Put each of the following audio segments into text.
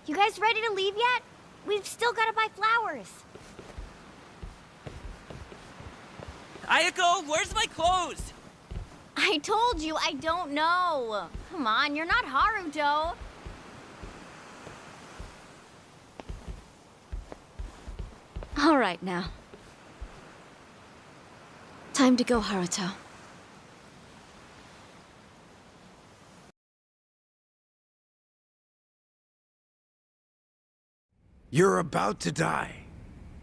You guys ready to leave yet? We've still gotta buy flowers. Ayako, where's my clothes? I told you I don't know. Come on, you're not Haruto. All right now. Time to go, Haruto. You're about to die,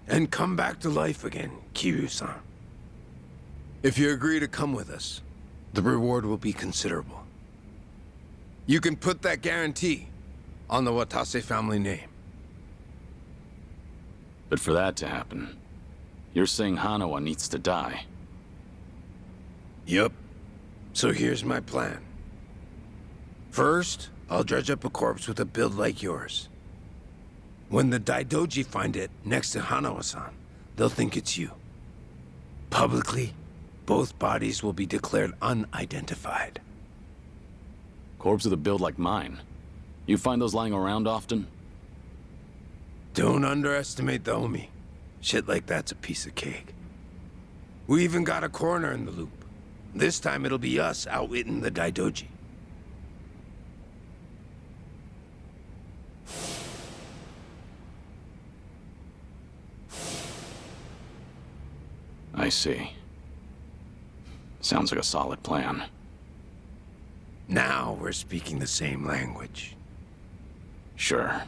and come back to life again, Kiryu-san. If you agree to come with us, the reward will be considerable. You can put that guarantee on the Watase family name. But for that to happen, you're saying Hanawa needs to die. Yup. So here's my plan. First, I'll dredge up a corpse with a build like yours. When the Daidoji find it next to Hanawa-san, they'll think it's you. Publicly, both bodies will be declared unidentified. Corpse with a build like mine. You find those lying around often? Don't underestimate the Omi. Shit like that's a piece of cake. We even got a coroner in the loop. This time it'll be us outwitting the Daidoji. I see. Sounds like a solid plan. Now we're speaking the same language. Sure.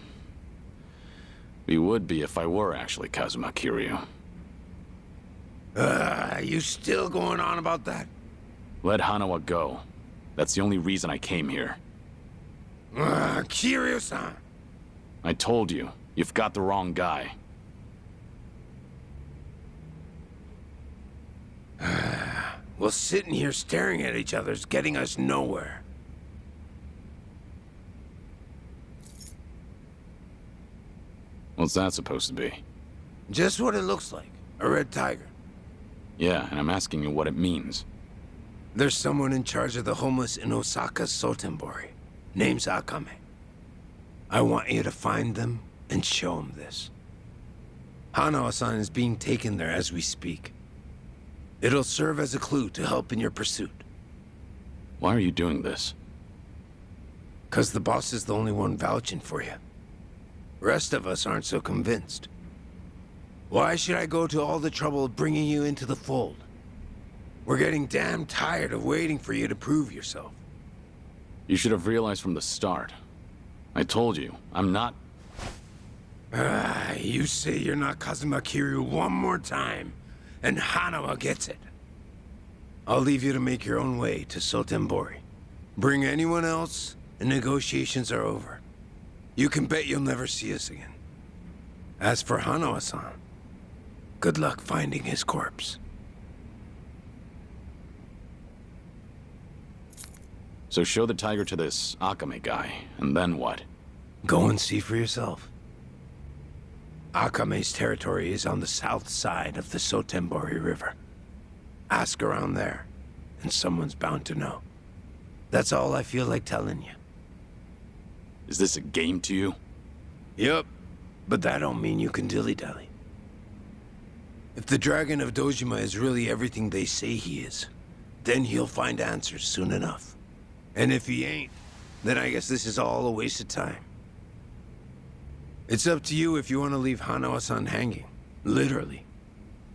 We would be if I were actually Kazuma Kiryu. You still going on about that? Let Hanawa go. That's the only reason I came here. Kiryu-san! I told you, you've got the wrong guy. Well, sitting here staring at each other's getting us nowhere. What's that supposed to be? Just what it looks like. A red tiger. Yeah, and I'm asking you what it means. There's someone in charge of the homeless in Osaka's Sotenbori. Name's Akame. I want you to find them and show them this. Hanawa-san is being taken there as we speak. It'll serve as a clue to help in your pursuit. Why are you doing this? 'Cause the boss is the only one vouching for you. Rest of us aren't so convinced. Why should I go to all the trouble of bringing you into the fold? We're getting damn tired of waiting for you to prove yourself. You should have realized from the start. I told you, I'm not... You say you're not Kazuma Kiryu one more time, and Hanawa gets it. I'll leave you to make your own way to Sotenbori. Bring anyone else, and negotiations are over. You can bet you'll never see us again. As for Hanawa-san, good luck finding his corpse. So show the tiger to this Akame guy, and then what? Go and see for yourself. Akame's territory is on the south side of the Sotenbori River. Ask around there, and someone's bound to know. That's all I feel like telling you. Is this a game to you? Yup, but that don't mean you can dilly-dally. If the Dragon of Dojima is really everything they say he is, then he'll find answers soon enough. And if he ain't, then I guess this is all a waste of time. It's up to you if you want to leave Hanawa-san hanging. Literally.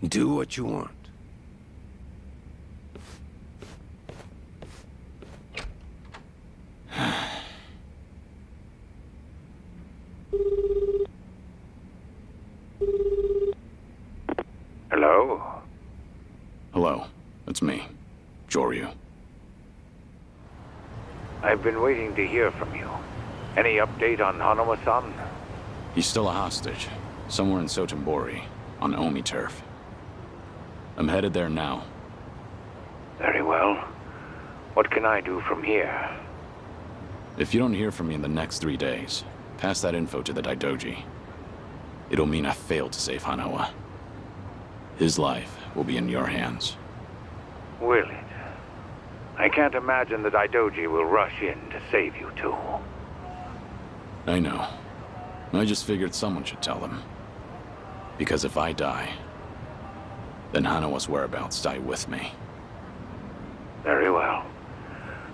Do what you want. Hello? Hello, it's me, Joryu. I've been waiting to hear from you. Any update on Hanawa-san? He's still a hostage, somewhere in Sotenbori, on Omi turf. I'm headed there now. Very well. What can I do from here? If you don't hear from me in the next 3 days, pass that info to the Daidoji. It'll mean I failed to save Hanawa. His life will be in your hands. Will it? I can't imagine the Daidoji will rush in to save you two. I know. I just figured someone should tell them. Because if I die, then Hanawa's whereabouts die with me. Very well.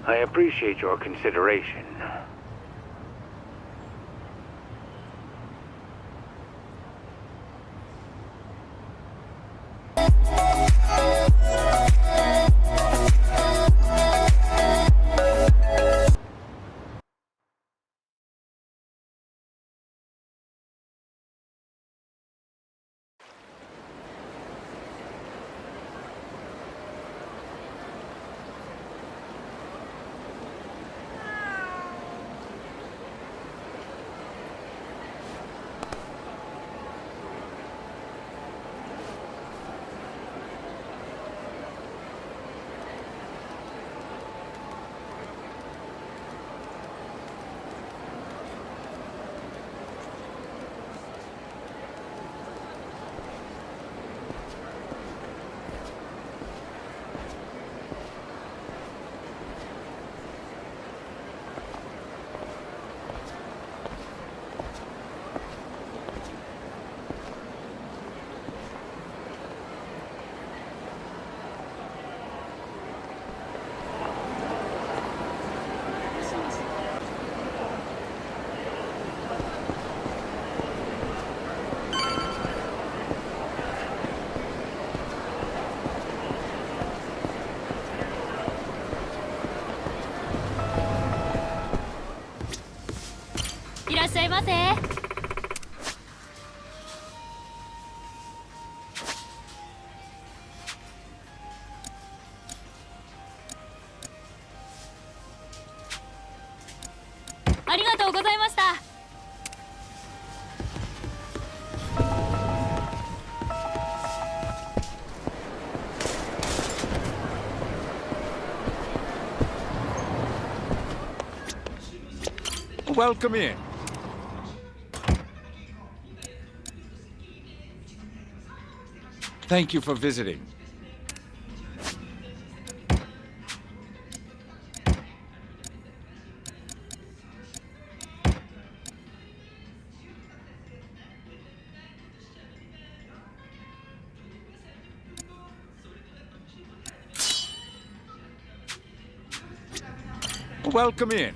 I appreciate your consideration. Welcome in. Thank you for visiting. Welcome in.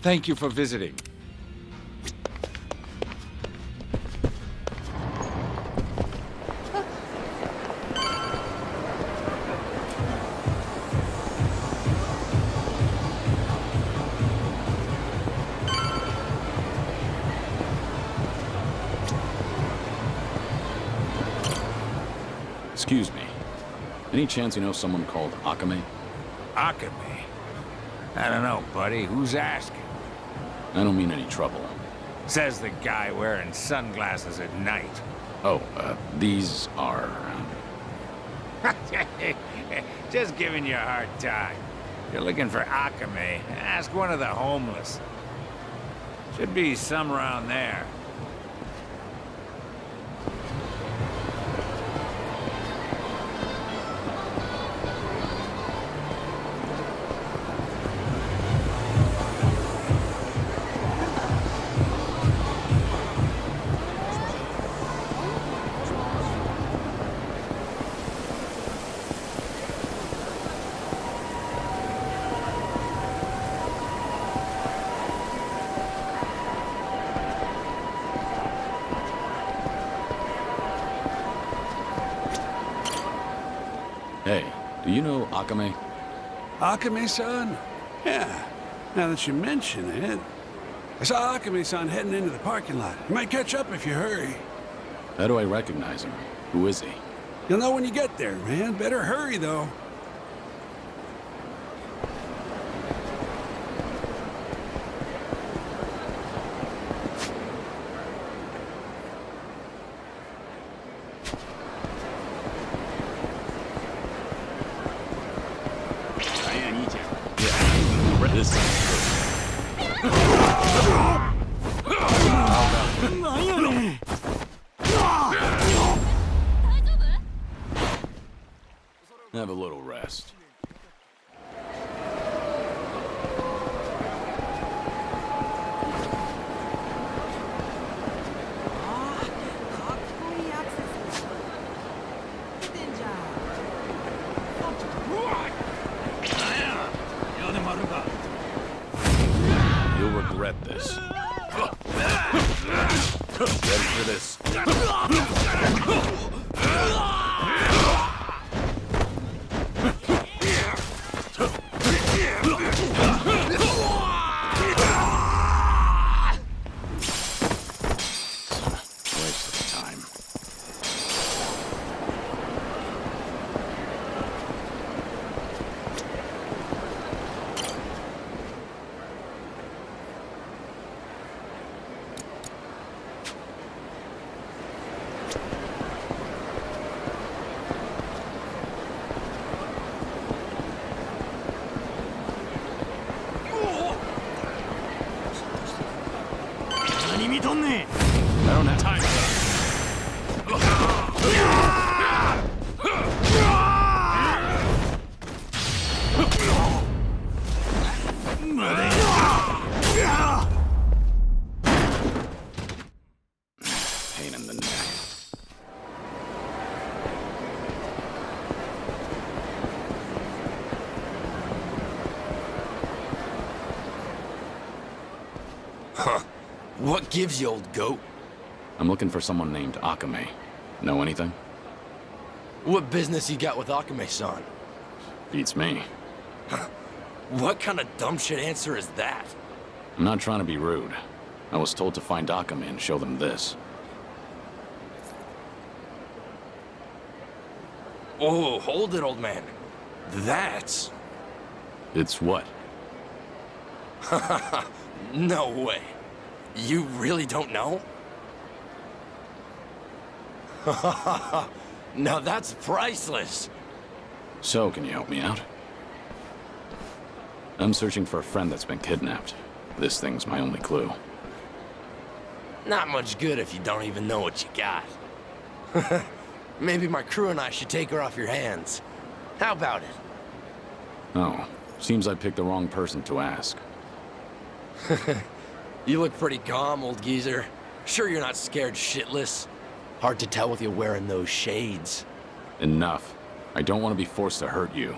Thank you for visiting. Excuse me. Any chance you know someone called Akame? Akame? I don't know, buddy. Who's asking? I don't mean any trouble. Says the guy wearing sunglasses at night. Oh, these are... Just giving you a hard time. You're looking for Akame. Ask one of the homeless. Should be some around there. Hey, do you know Akame? Akame-san? Yeah, now that you mention it. I saw Akame-san heading into the parking lot. You might catch up if you hurry. How do I recognize him? Who is he? You'll know when you get there, man. Better hurry, though. Have a little rest. You'll regret this. Ready for this? Waste of time. I don't have time. Pain in the neck. What gives you, old goat? I'm looking for someone named Akame. Know anything? What business you got with Akame-san? Beats me. What kind of dumb shit answer is that? I'm not trying to be rude. I was told to find Akame and show them this. Oh, hold it, old man. That's... It's what? No way. You really don't know? Now that's priceless. So, can you help me out? I'm searching for a friend that's been kidnapped. This thing's my only clue. Not much good if you don't even know what you got. Maybe my crew and I should take her off your hands. How about it? Oh, seems I picked the wrong person to ask. You look pretty calm, old geezer. Sure you're not scared shitless? Hard to tell with you wearing those shades. Enough. I don't want to be forced to hurt you.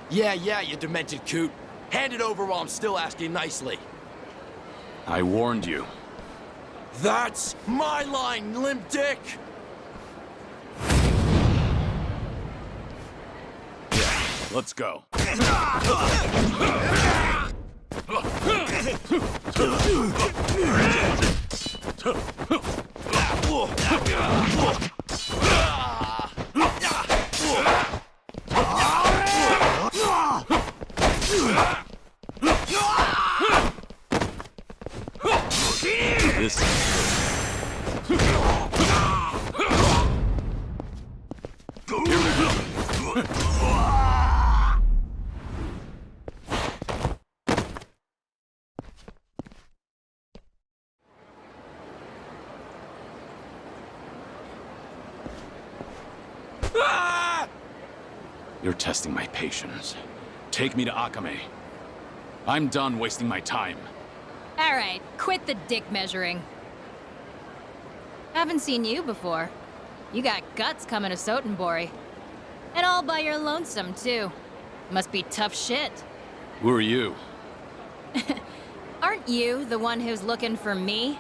Yeah, you demented coot. Hand it over while I'm still asking nicely. I warned you. That's my line, limp dick! Yeah, let's go. This You're testing my patience. Take me to Akame. I'm done wasting my time. All right, quit the dick measuring. Haven't seen you before. You got guts coming to Sotenbori. And all by your lonesome, too. Must be tough shit. Who are you? Aren't you the one who's looking for me?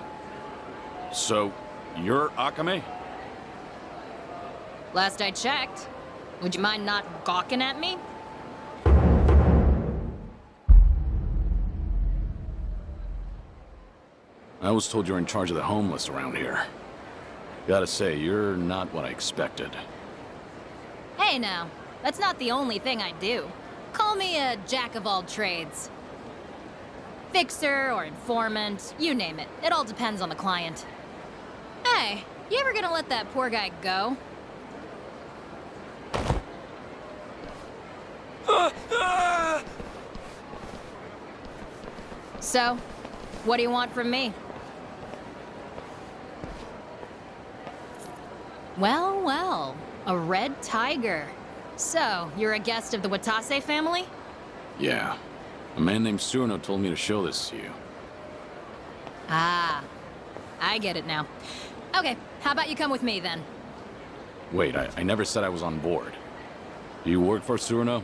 So, you're Akame? Last I checked. Would you mind not gawking at me? I was told you're in charge of the homeless around here. Gotta say, you're not what I expected. Hey now, that's not the only thing I do. Call me a jack of all trades. Fixer or informant, you name it. It all depends on the client. Hey, you ever gonna let that poor guy go? So, what do you want from me? Well, well, a red tiger. So, you're a guest of the Watase family? Yeah. A man named Tsuruno told me to show this to you. Ah, I get it now. Okay, how about you come with me then? Wait, I never said I was on board. Do you work for Tsuruno?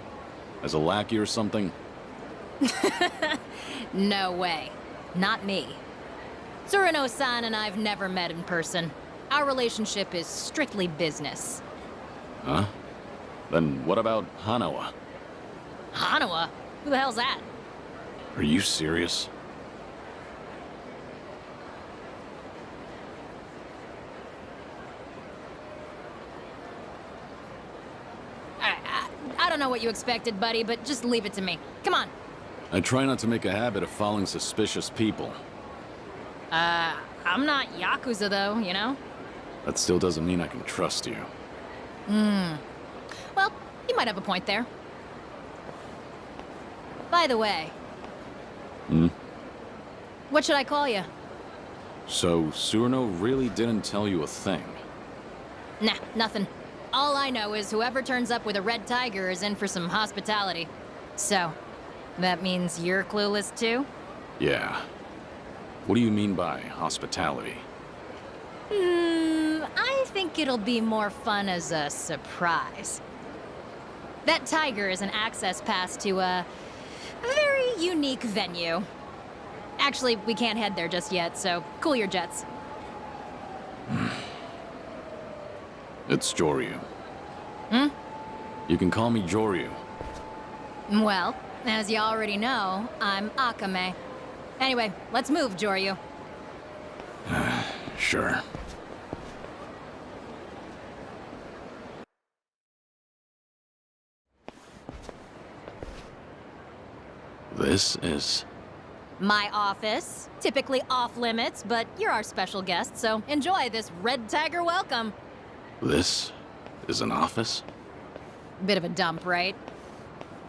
As a lackey or something? No way. Not me. Tsuruno-san and I've never met in person. Our relationship is strictly business. Huh? Then what about Hanawa? Hanawa? Who the hell's that? Are you serious? I don't know what you expected, buddy, but just leave it to me. Come on. I try not to make a habit of following suspicious people. I'm not Yakuza though, you know? That still doesn't mean I can trust you. Well, you might have a point there. By the way. What should I call you? So, Tsuruno really didn't tell you a thing? Nah, nothing. All I know is whoever turns up with a red tiger is in for some hospitality. So, that means you're clueless too? Yeah. What do you mean by hospitality? I think it'll be more fun as a surprise. That tiger is an access pass to a very unique venue. Actually, we can't head there just yet, so cool your jets. It's Joryu. You can call me Joryu. Well, as you already know, I'm Akame. Anyway, let's move, Joryu. Sure. This is... My office. Typically off limits, but you're our special guest, so enjoy this red tiger welcome. This is an office? Bit of a dump, right?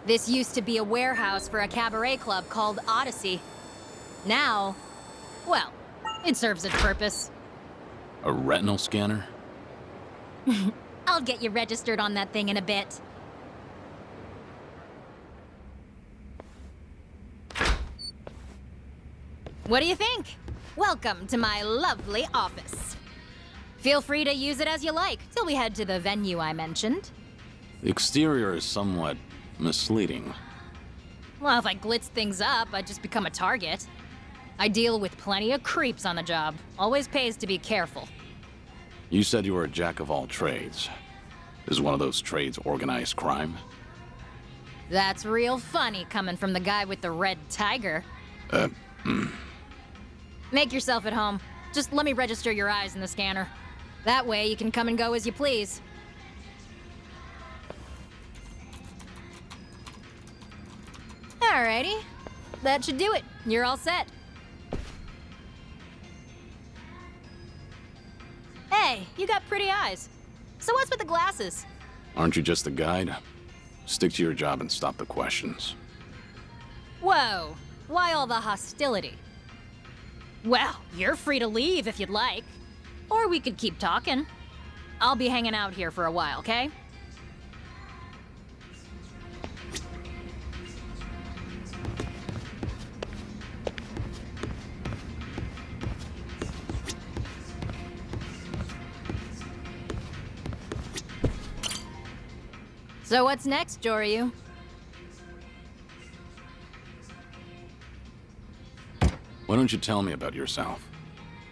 This used to be a warehouse for a cabaret club called Odyssey. Now, well, it serves its purpose. A retinal scanner? I'll get you registered on that thing in a bit. What do you think? Welcome to my lovely office. Feel free to use it as you like, till we head to the venue I mentioned. The exterior is somewhat misleading. Well, if I glitz things up, I'd just become a target. I deal with plenty of creeps on the job. Always pays to be careful. You said you were a jack of all trades. Is one of those trades organized crime? That's real funny coming from the guy with the red tiger. Make yourself at home. Just let me register your eyes in the scanner. That way you can come and go as you please. Alrighty. That should do it. You're all set. Hey, you got pretty eyes. So what's with the glasses? Aren't you just a guide? Stick to your job and stop the questions. Whoa. Why all the hostility? Well, you're free to leave if you'd like. Or we could keep talking. I'll be hanging out here for a while, okay? So what's next, Joryu? Why don't you tell me about yourself?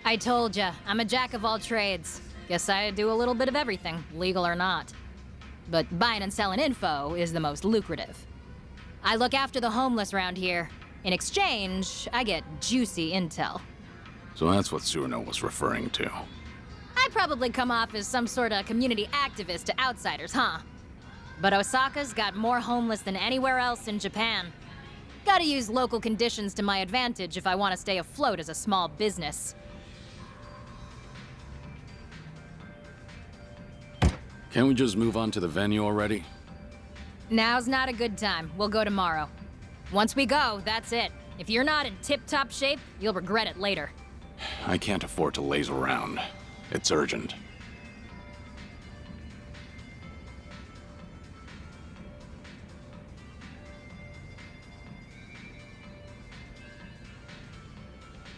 I told ya, I'm a jack of all trades. Guess I do a little bit of everything, legal or not. But buying and selling info is the most lucrative. I look after the homeless around here. In exchange, I get juicy intel. So that's what Tsuruno was referring to. I probably come off as some sort of community activist to outsiders, huh? But Osaka's got more homeless than anywhere else in Japan. Gotta use local conditions to my advantage if I want to stay afloat as a small business. Can't we just move on to the venue already? Now's not a good time. We'll go tomorrow. Once we go, that's it. If you're not in tip-top shape, you'll regret it later. I can't afford to laze around. It's urgent.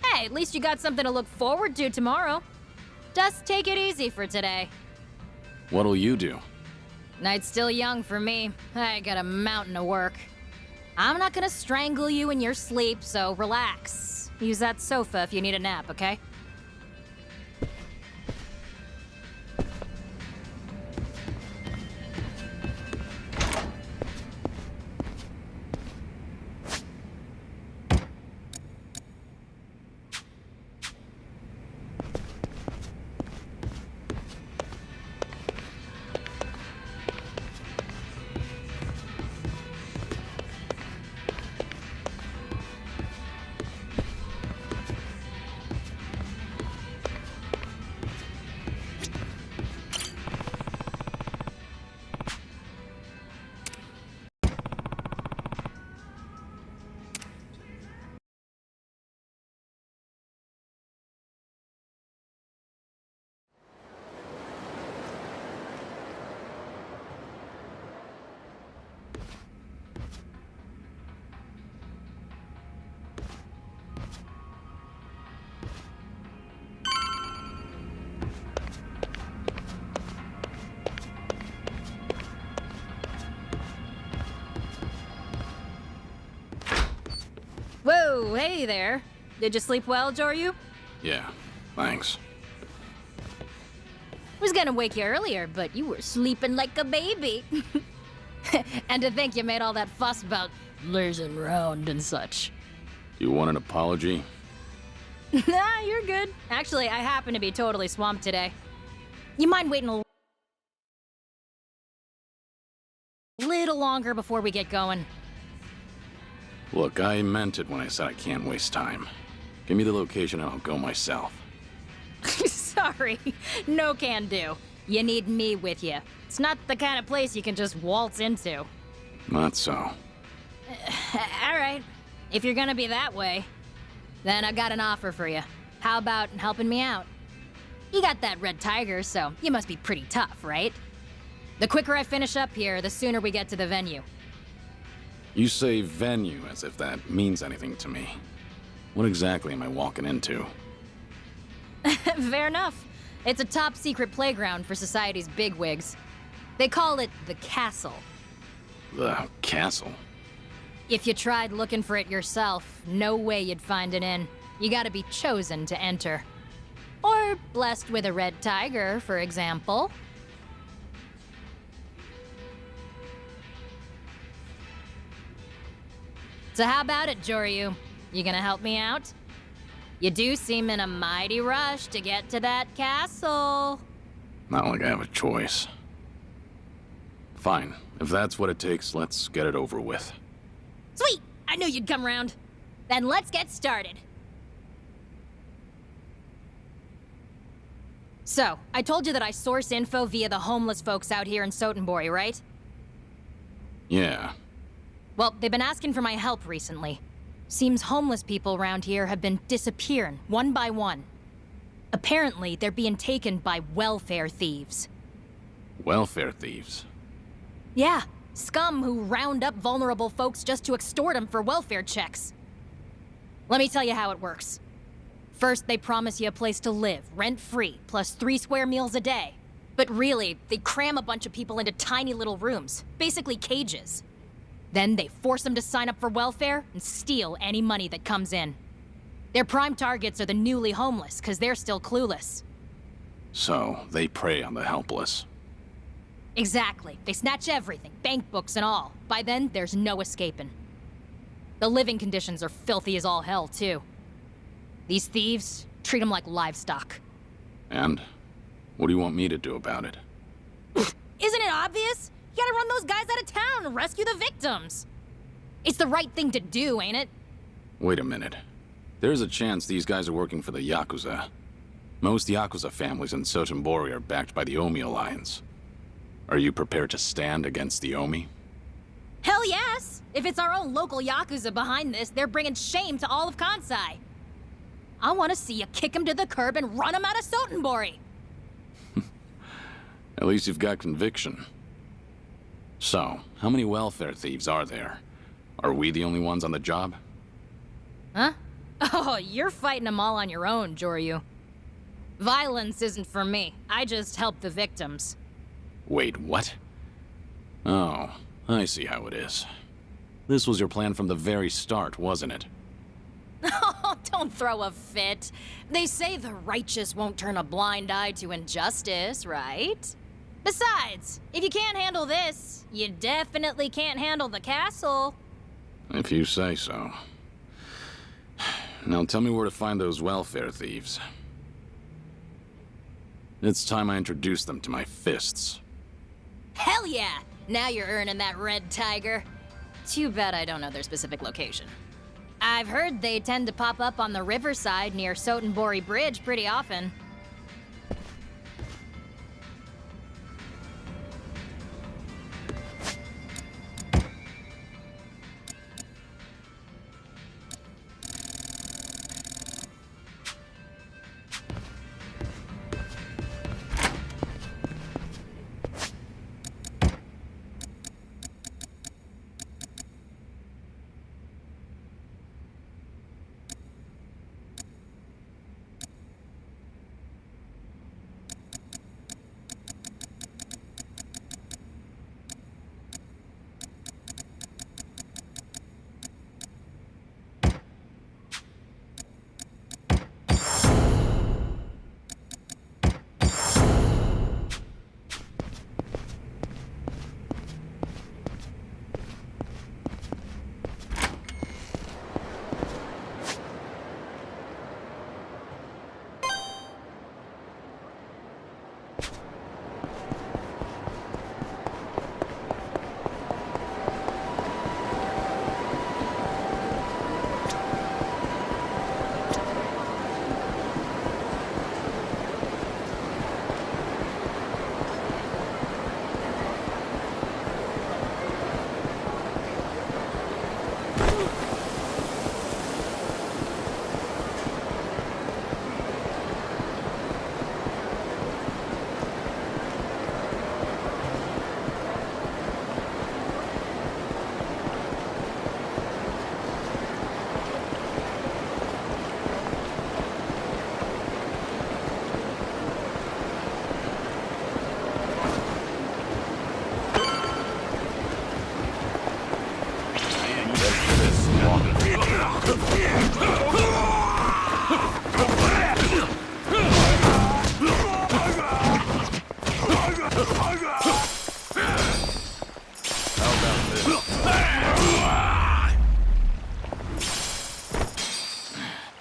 Hey, at least you got something to look forward to tomorrow. Just take it easy for today. What'll you do? Night's still young for me. I got a mountain of work. I'm not gonna strangle you in your sleep, so relax. Use that sofa if you need a nap, okay? Whoa, hey there. Did you sleep well, Joryu? Yeah, thanks. Was gonna wake you earlier, but you were sleeping like a baby. And to think you made all that fuss about lazing around and such. You want an apology? Nah, you're good. Actually, I happen to be totally swamped today. You mind waiting a little longer before we get going? Look, I meant it when I said I can't waste time. Give me the location and I'll go myself. Sorry, no can do. You need me with you. It's not the kind of place you can just waltz into. Not so. All right, if you're gonna be that way, then I got an offer for you. How about helping me out? You got that red tiger, so you must be pretty tough, right? The quicker I finish up here, the sooner we get to the venue. You say venue as if that means anything to me. What exactly am I walking into? Fair enough. It's a top secret playground for society's bigwigs. They call it the castle. The castle? If you tried looking for it yourself, no way you'd find it in. You gotta be chosen to enter. Or blessed with a red tiger, for example. So how about it, Joryu? You gonna help me out? You do seem in a mighty rush to get to that castle. Not like I have a choice. Fine. If that's what it takes, let's get it over with. Sweet! I knew you'd come round. Then let's get started. So, I told you that I source info via the homeless folks out here in Sotenbori, right? Yeah. Well, they've been asking for my help recently. Seems homeless people around here have been disappearing, one by one. Apparently, they're being taken by welfare thieves. Welfare thieves? Yeah, scum who round up vulnerable folks just to extort them for welfare checks. Let me tell you how it works. First, they promise you a place to live, rent-free, plus 3 square meals a day. But really, they cram a bunch of people into tiny little rooms, basically cages. Then they force them to sign up for welfare and steal any money that comes in. Their prime targets are the newly homeless, because they're still clueless. So, they prey on the helpless. Exactly. They snatch everything, bank books and all. By then, there's no escaping. The living conditions are filthy as all hell, too. These thieves treat them like livestock. And? What do you want me to do about it? Isn't it obvious? You gotta run those guys out of town and rescue the victims. It's the right thing to do, ain't it? Wait a minute. There's a chance these guys are working for the Yakuza. Most Yakuza families in Sotenbori are backed by the Omi Alliance. Are you prepared to stand against the Omi? Hell yes! If it's our own local Yakuza behind this, they're bringing shame to all of Kansai. I want to see you kick him to the curb and run him out of Sotenbori. At least you've got conviction. So, how many welfare thieves are there? Are we the only ones on the job? Huh? Oh, you're fighting them all on your own, Joryu. Violence isn't for me. I just help the victims. Wait, what? Oh, I see how it is. This was your plan from the very start, wasn't it? Oh, don't throw a fit. They say the righteous won't turn a blind eye to injustice, right? Besides, if you can't handle this, you definitely can't handle the castle. If you say so. Now tell me where to find those welfare thieves. It's time I introduce them to my fists. Hell yeah! Now you're earning that red tiger. Too bad I don't know their specific location. I've heard they tend to pop up on the riverside near Sotenbori Bridge pretty often.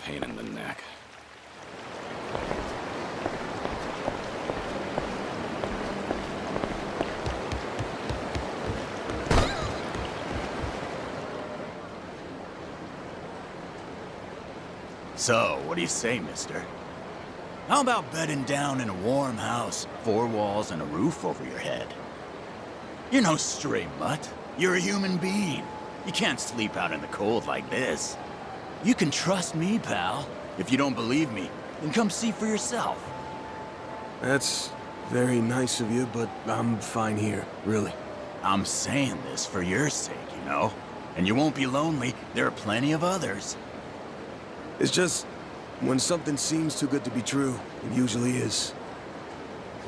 Pain in the neck. So, what do you say, mister? How about bedding down in a warm house, 4 walls and a roof over your head? You're no stray mutt. You're a human being. You can't sleep out in the cold like this. You can trust me, pal. If you don't believe me, then come see for yourself. That's very nice of you, but I'm fine here, really. I'm saying this for your sake, you know? And you won't be lonely. There are plenty of others. It's just, when something seems too good to be true, it usually is.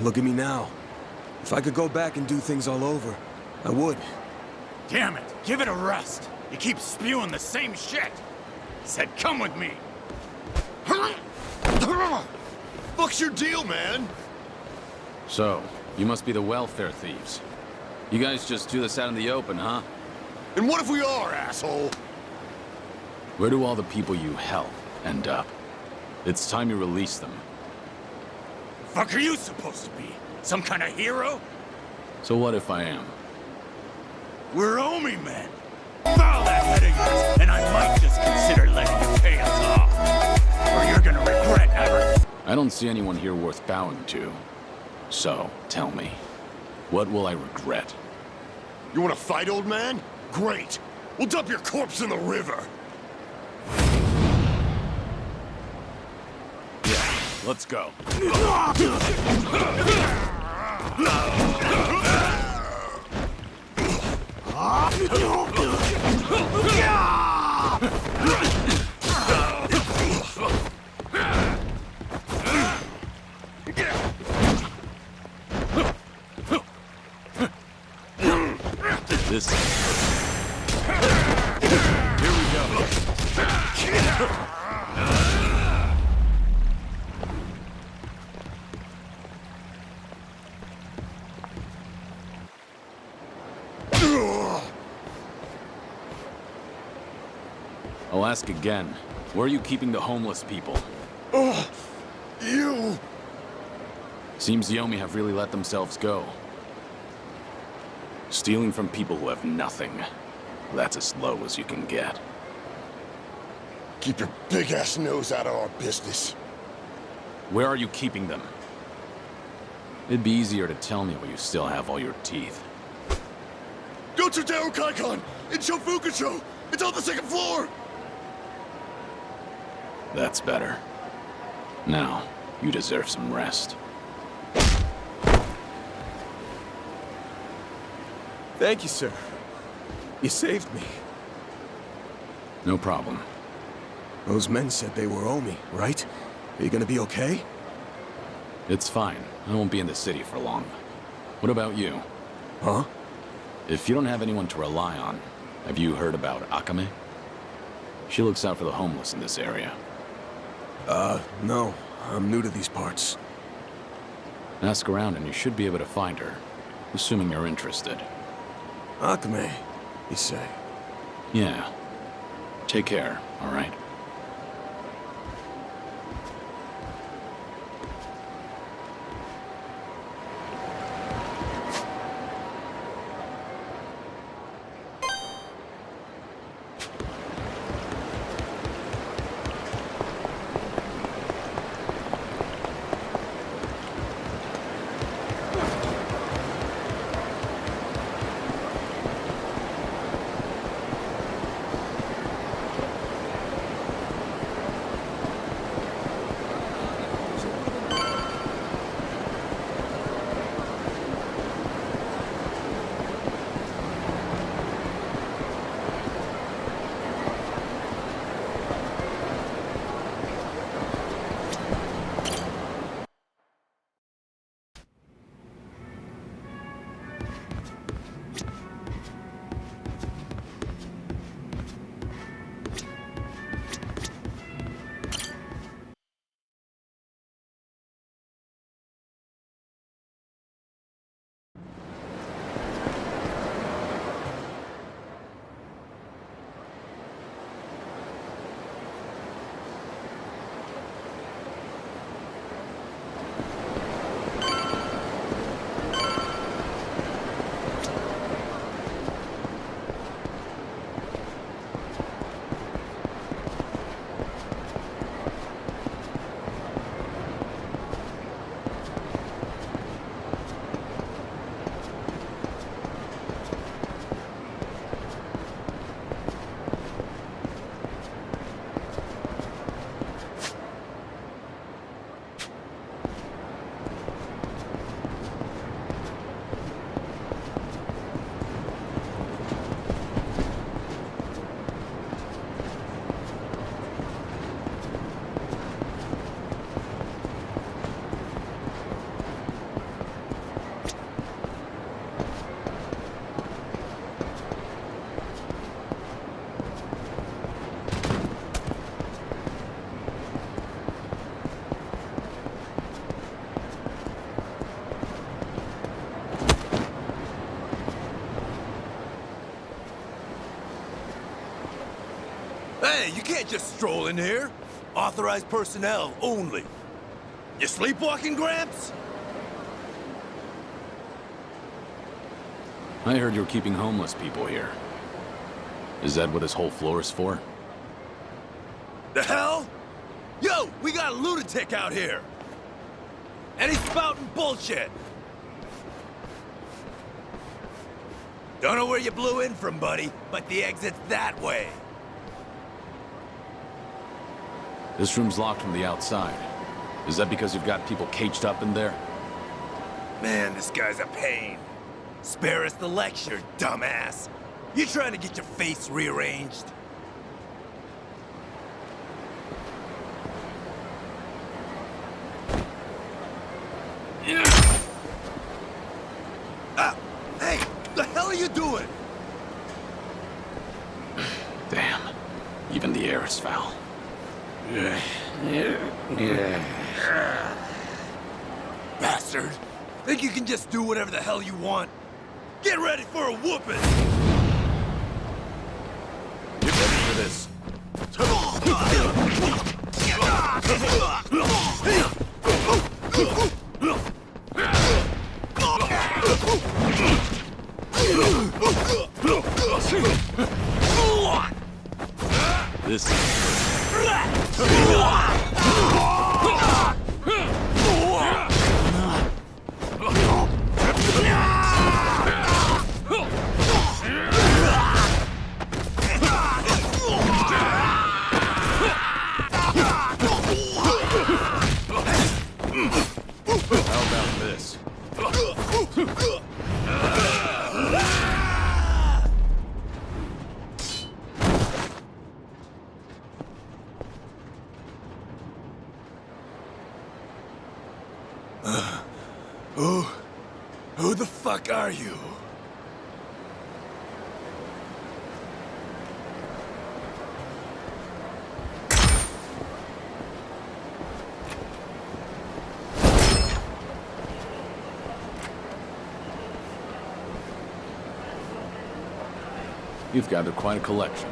Look at me now. If I could go back and do things all over, I would. Damn it, give it a rest. You keep spewing the same shit. Said come with me. Fuck's your deal, man? So, you must be the welfare thieves. You guys just do this out in the open, huh? And what if we are, asshole? Where do all the people you help end up? It's time you release them. Fuck are you supposed to be? Some kind of hero? So what if I am? We're Omi men. Foul that head of yours, and I might just consider letting you pay us off. Or you're gonna regret ever. I don't see anyone here worth bowing to. So, tell me, what will I regret? You wanna fight, old man? Great. We'll dump your corpse in the river. Yeah, let's go. This. Here we go. I'll ask again. Where are you keeping the homeless people? Oh, you! Seems the Yomi have really let themselves go. Stealing from people who have nothing. That's as low as you can get. Keep your big-ass nose out of our business. Where are you keeping them? It'd be easier to tell me where you still have all your teeth. Go to Daru Kaikon in Shofukucho! It's on the second floor! That's better. Now, you deserve some rest. Thank you, sir. You saved me. No problem. Those men said they were Omi, right? Are you gonna be okay? It's fine. I won't be in the city for long. What about you? Huh? If you don't have anyone to rely on, have you heard about Akame? She looks out for the homeless in this area. No. I'm new to these parts. Ask around and you should be able to find her, assuming you're interested. Akame, you say? Yeah. Take care, all right? Hey, you can't just stroll in here. Authorized personnel only. You sleepwalking, Gramps? I heard you're keeping homeless people here. Is that what this whole floor is for? The hell? Yo, we got a lunatic out here! And he's spouting bullshit! Don't know where you blew in from, buddy, but the exit's that way. This room's locked from the outside. Is that because you've got people caged up in there? Man, this guy's a pain. Spare us the lecture, dumbass. You trying to get your face rearranged? Hey, the hell are you doing? Damn. Even the air is foul. Bastard! Think you can just do whatever the hell you want? Get ready for a whooping! Get ready for this. This How about this? Who the fuck are you? You've gathered quite a collection.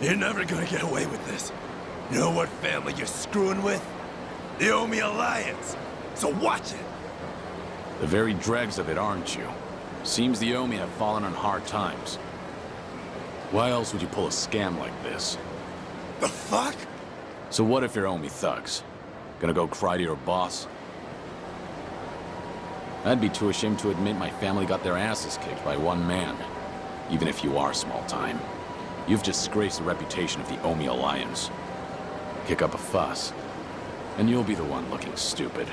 You're never gonna get away with this. You know what family you're screwing with? The Omi Alliance. So watch it. The very dregs of it, aren't you? Seems the Omi have fallen on hard times. Why else would you pull a scam like this? The fuck? So what if you're Omi thugs? Gonna go cry to your boss? I'd be too ashamed to admit my family got their asses kicked by one man. Even if you are small time. You've disgraced the reputation of the Omi Alliance. Kick up a fuss, and you'll be the one looking stupid.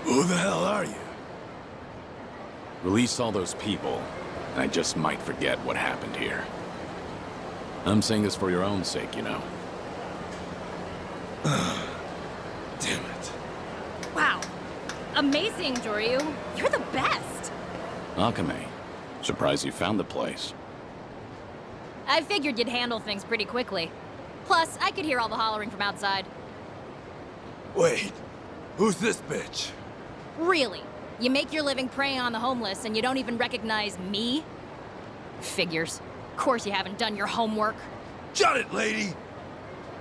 Who the hell are you? Release all those people, and I just might forget what happened here. I'm saying this for your own sake, you know. Damn it. Wow. Amazing, Joryu. You're the best. Akame, surprised you found the place. I figured you'd handle things pretty quickly. Plus, I could hear all the hollering from outside. Wait, who's this bitch? Really? You make your living preying on the homeless and you don't even recognize me? Figures. Of course you haven't done your homework. Shut it, lady!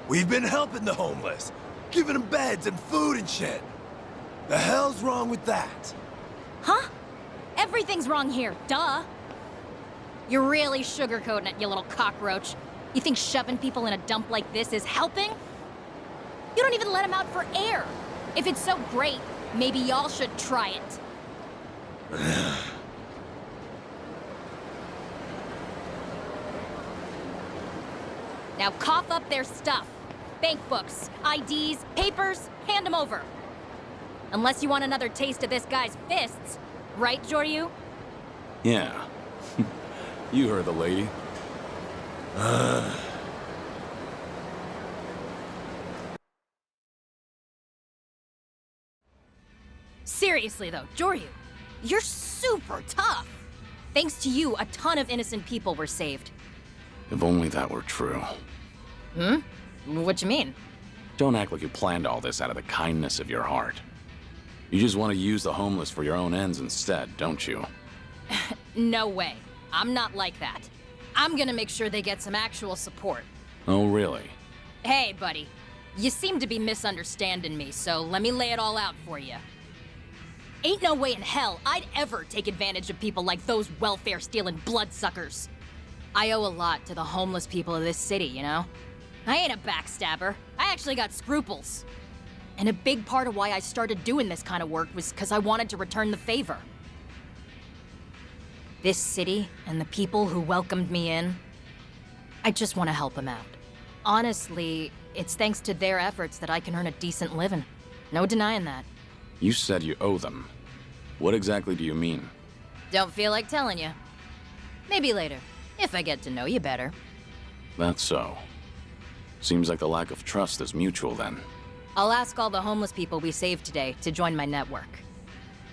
We've been helping the homeless, giving them beds and food and shit. The hell's wrong with that? Huh? Everything's wrong here, duh. You're really sugarcoating it, you little cockroach. You think shoving people in a dump like this is helping? You don't even let them out for air. If it's so great, maybe y'all should try it. Now cough up their stuff. Bank books, IDs, papers, hand them over. Unless you want another taste of this guy's fists. Right, Joryu? Yeah. You heard the lady. Seriously though, Joryu, you're super tough. Thanks to you, a ton of innocent people were saved. If only that were true. Hmm? What you mean? Don't act like you planned all this out of the kindness of your heart. You just want to use the homeless for your own ends instead, don't you? No way. I'm not like that. I'm gonna make sure they get some actual support. Oh, really? Hey, buddy. You seem to be misunderstanding me, so let me lay it all out for you. Ain't no way in hell I'd ever take advantage of people like those welfare-stealing bloodsuckers. I owe a lot to the homeless people of this city, you know? I ain't a backstabber. I actually got scruples. And a big part of why I started doing this kind of work was because I wanted to return the favor. this city and the people who welcomed me in, I just want to help them out. Honestly, it's thanks to their efforts that I can earn a decent living. No denying that. You said you owe them. What exactly do you mean? Don't feel like telling you. Maybe later, if I get to know you better. That's so. Seems like the lack of trust is mutual then. I'll ask all the homeless people we saved today to join my network.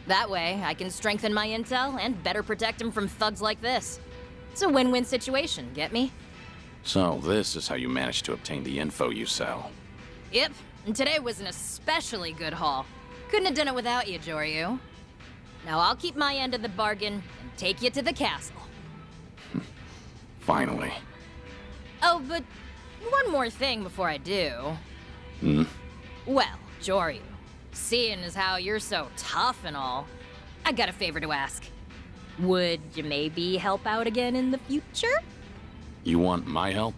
That way, I can strengthen my intel and better protect them from thugs like this. It's a win-win situation, get me? So, this is how you managed to obtain the info you sell. Yep, and today was an especially good haul. Couldn't have done it without you, Joryu. Now I'll keep my end of the bargain and take you to the castle. Finally. Oh, but one more thing before I do. Well, Joryu, seeing as how you're so tough and all, I got a favor to ask. Would you maybe help out again in the future? You want my help?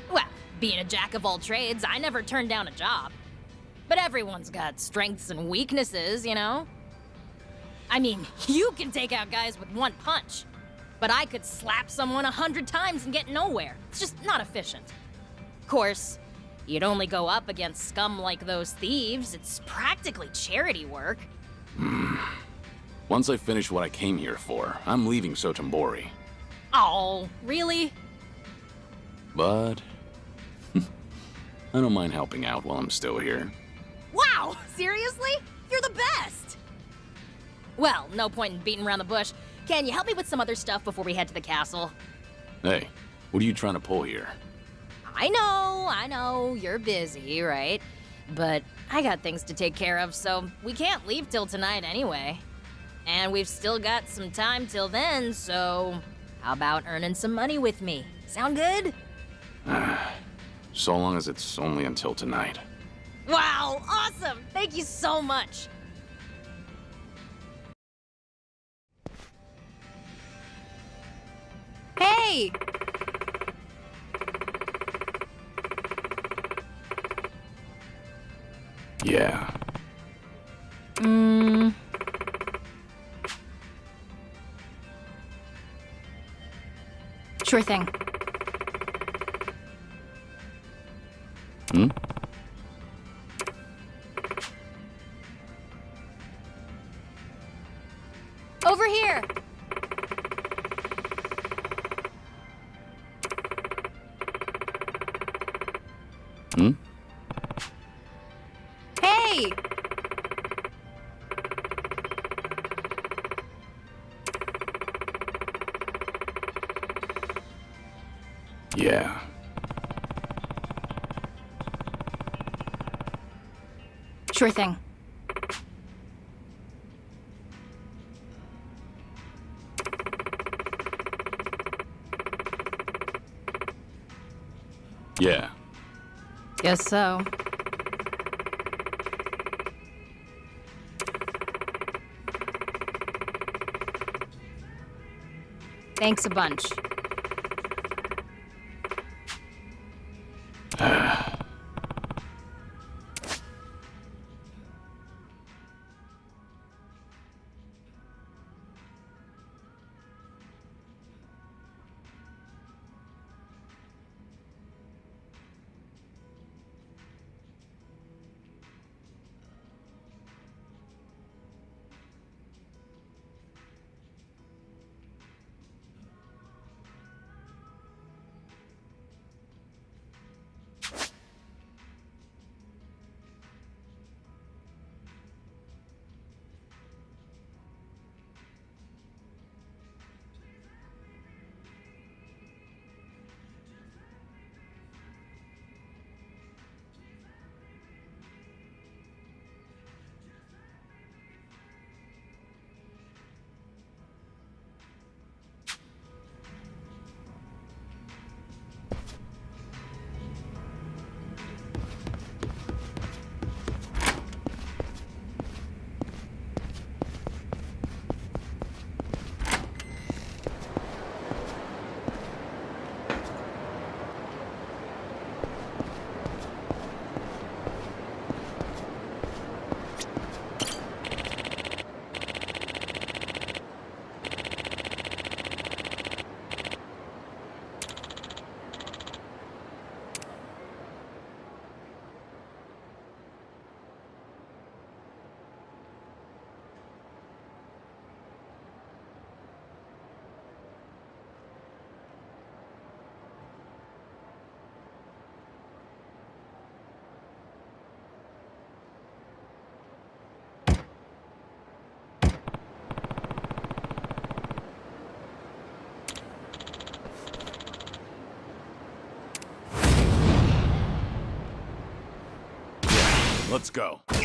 Well, being a jack of all trades, I never turned down a job. But everyone's got strengths and weaknesses, you know? I mean, you can take out guys with one punch. But I could slap someone 100 times and get nowhere. It's just not efficient. Of course, you'd only go up against scum like those thieves. It's practically charity work. Once I finish what I came here for, I'm leaving Sotenbori. Oh, really? But I don't mind helping out while I'm still here. Wow, seriously? You're the best! Well, no point in beating around the bush. Can you help me with some other stuff before we head to the castle? Hey, what are you trying to pull here? I know, you're busy, right? But I got things to take care of, so we can't leave till tonight anyway. And we've still got some time till then, so how about earning some money with me? Sound good? So long as it's only until tonight. Wow, awesome! Thank you so much! Hey! Yeah. Sure thing. Over here! Hey! Yeah. Sure thing. Yeah. Guess so. Thanks a bunch. Let's go. How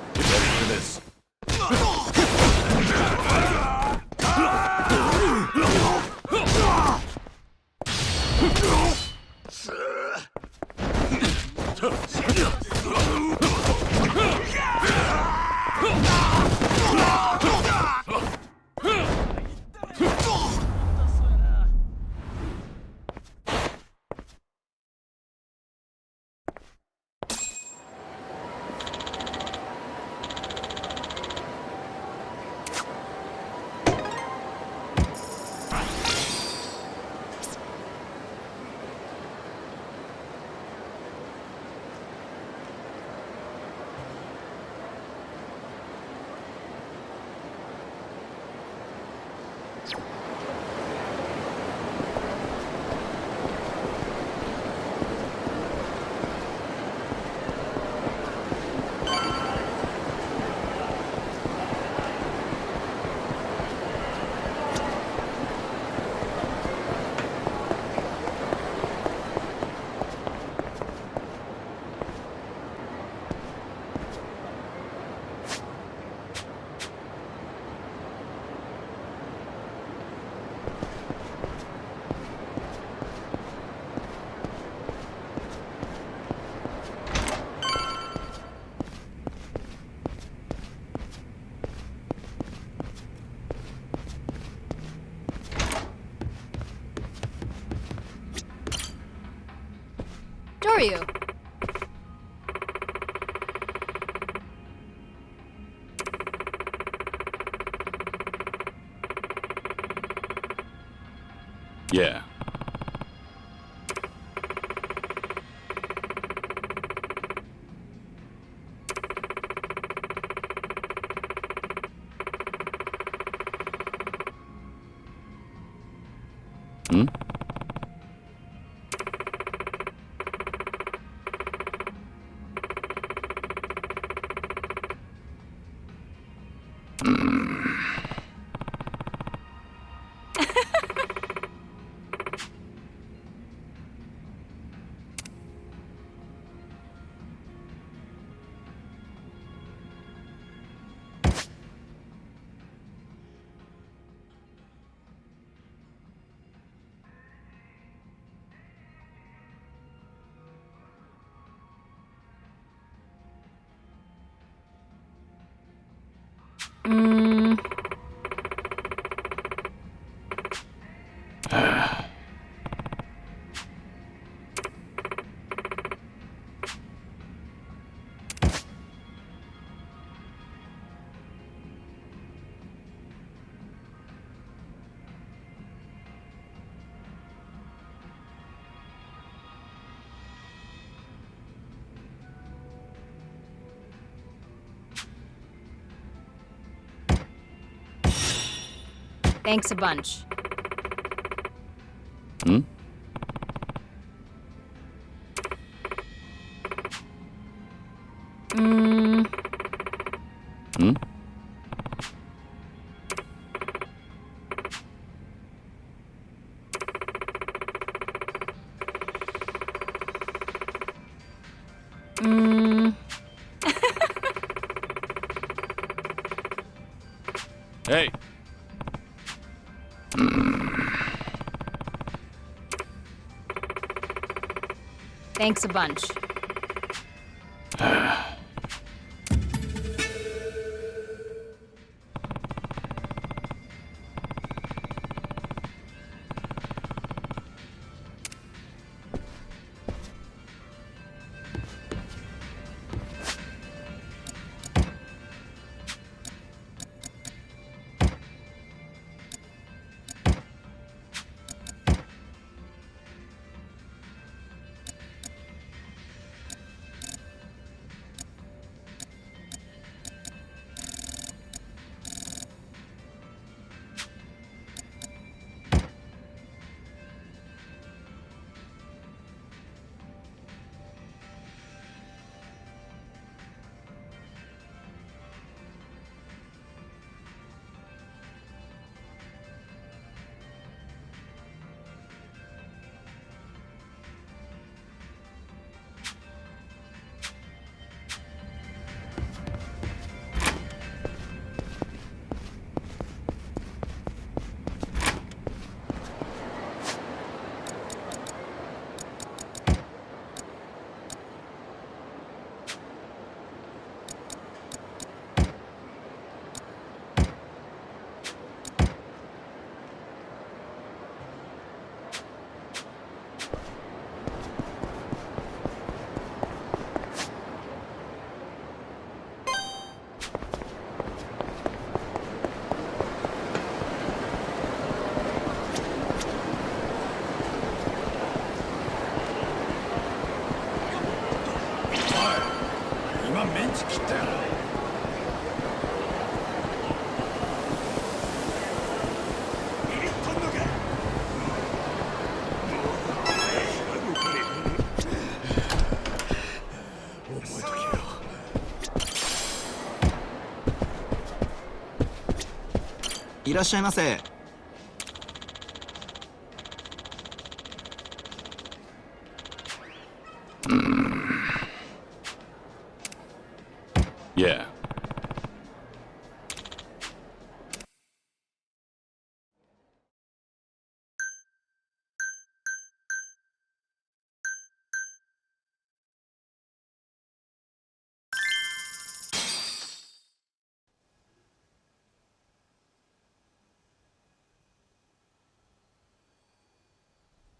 about this? Joryu. Yeah. Thanks a bunch. Hmm? Hmm? Hey. Thanks a bunch.いらっしゃいませ。Yeah.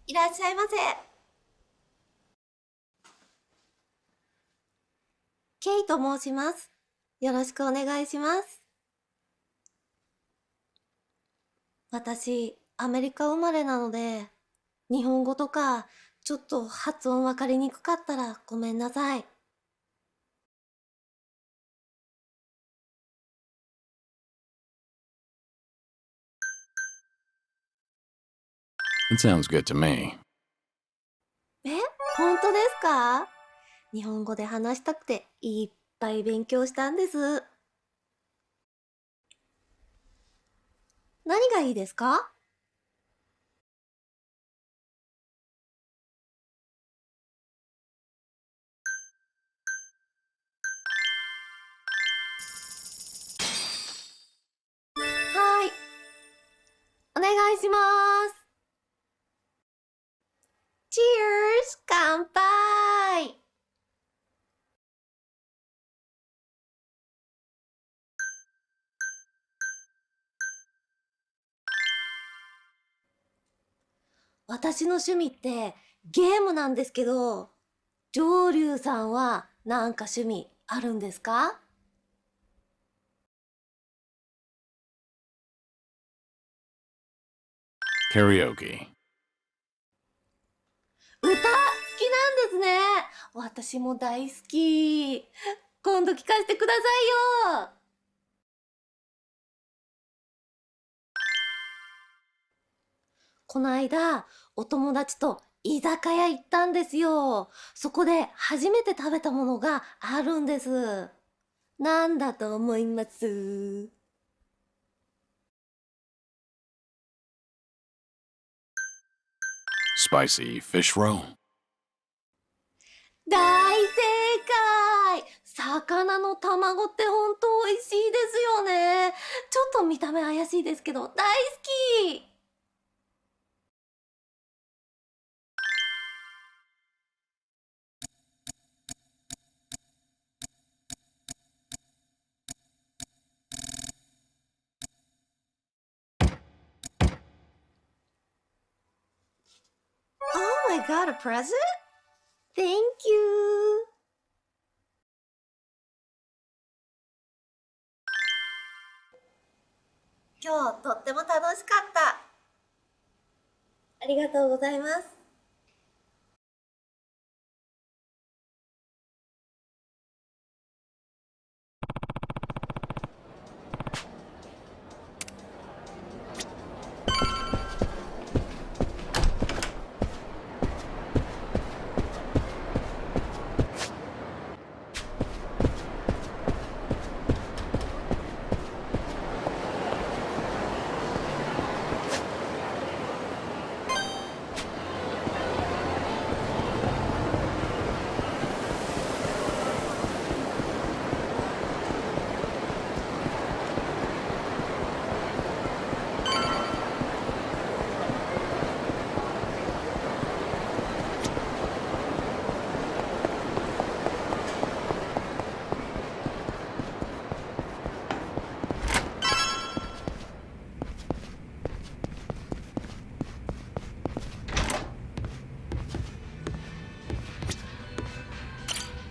いらっしゃいませ。ケイと申します。よろしくお願いします。私、アメリカ生まれなので、日本語とか、ちょっと発音わかりにくかったらごめんなさい。It sounds good to me. 本当ですか？日本語で話したくていっぱい勉強したんです。何がいいですか？はい。お願いします。Cheers! 乾杯！私の趣味ってゲームなんですけど、上流さんはなんか趣味あるんですか？Karaoke. 歌好きなんですね。私も大好き。今度聞かせてくださいよ。この間、お友達と居酒屋行ったんですよ。そこで初めて食べたものがあるんです。なんだと思います？Spicy fish roll. 大正解！魚の卵ってほんと美味しいですよね。ちょっと見た目怪しいですけど、大好き！Oh my god, a present? Thank you! 今日とっても楽しかった。ありがとうございます。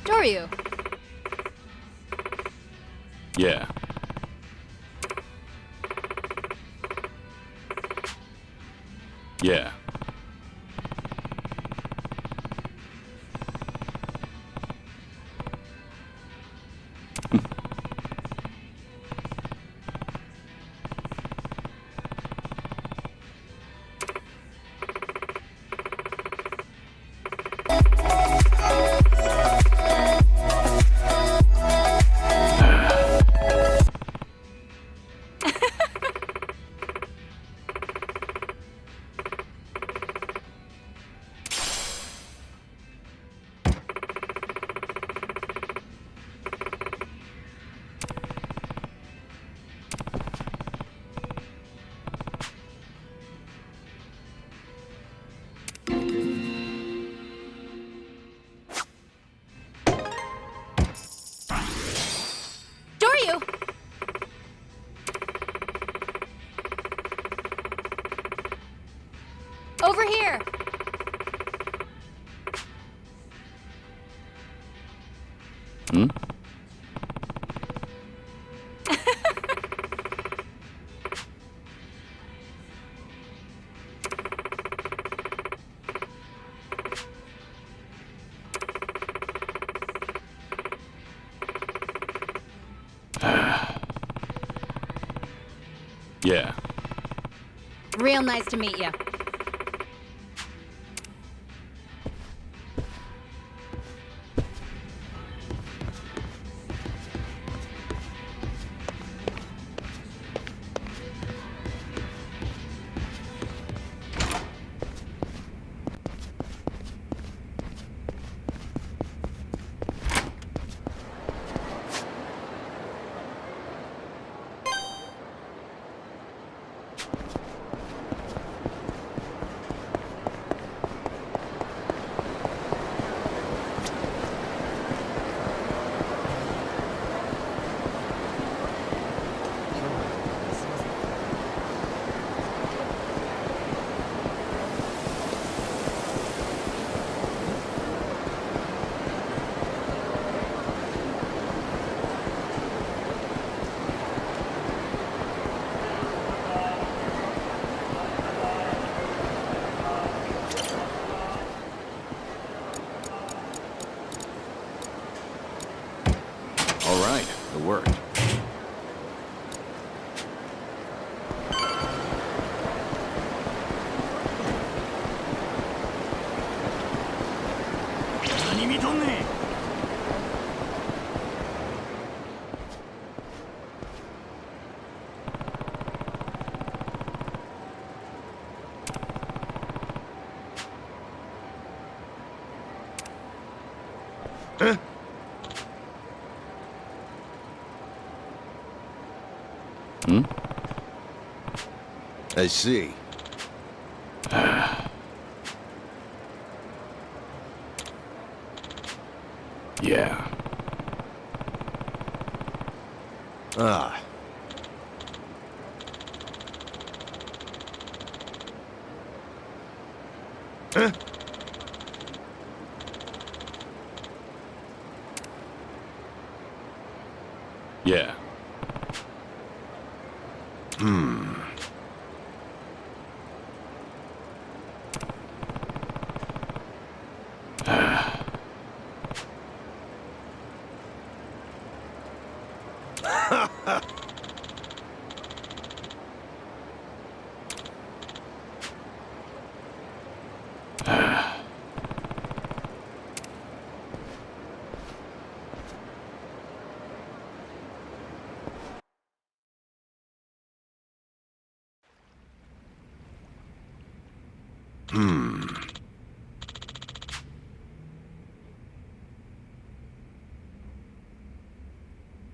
Joryu. Yeah. Yeah. Joryu! Over here! Hmm? Yeah. Real nice to meet you. It worked. Hmm? I see. Yeah. Ah. Huh? Yeah. Hmm. Hmm.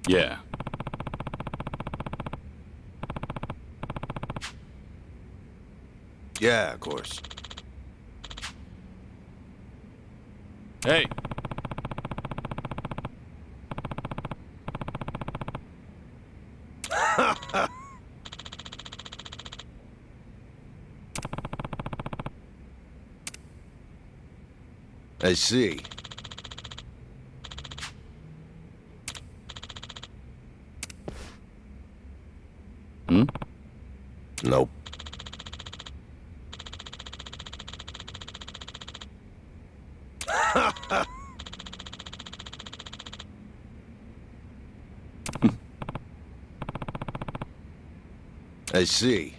Yeah. Yeah, of course. Hey. I see. Hmm? Nope. I see.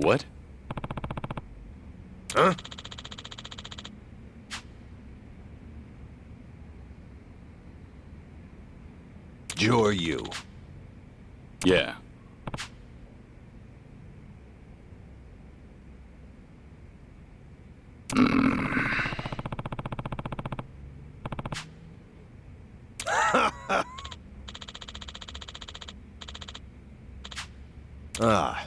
What? Huh? Joryu. Yeah. Ah.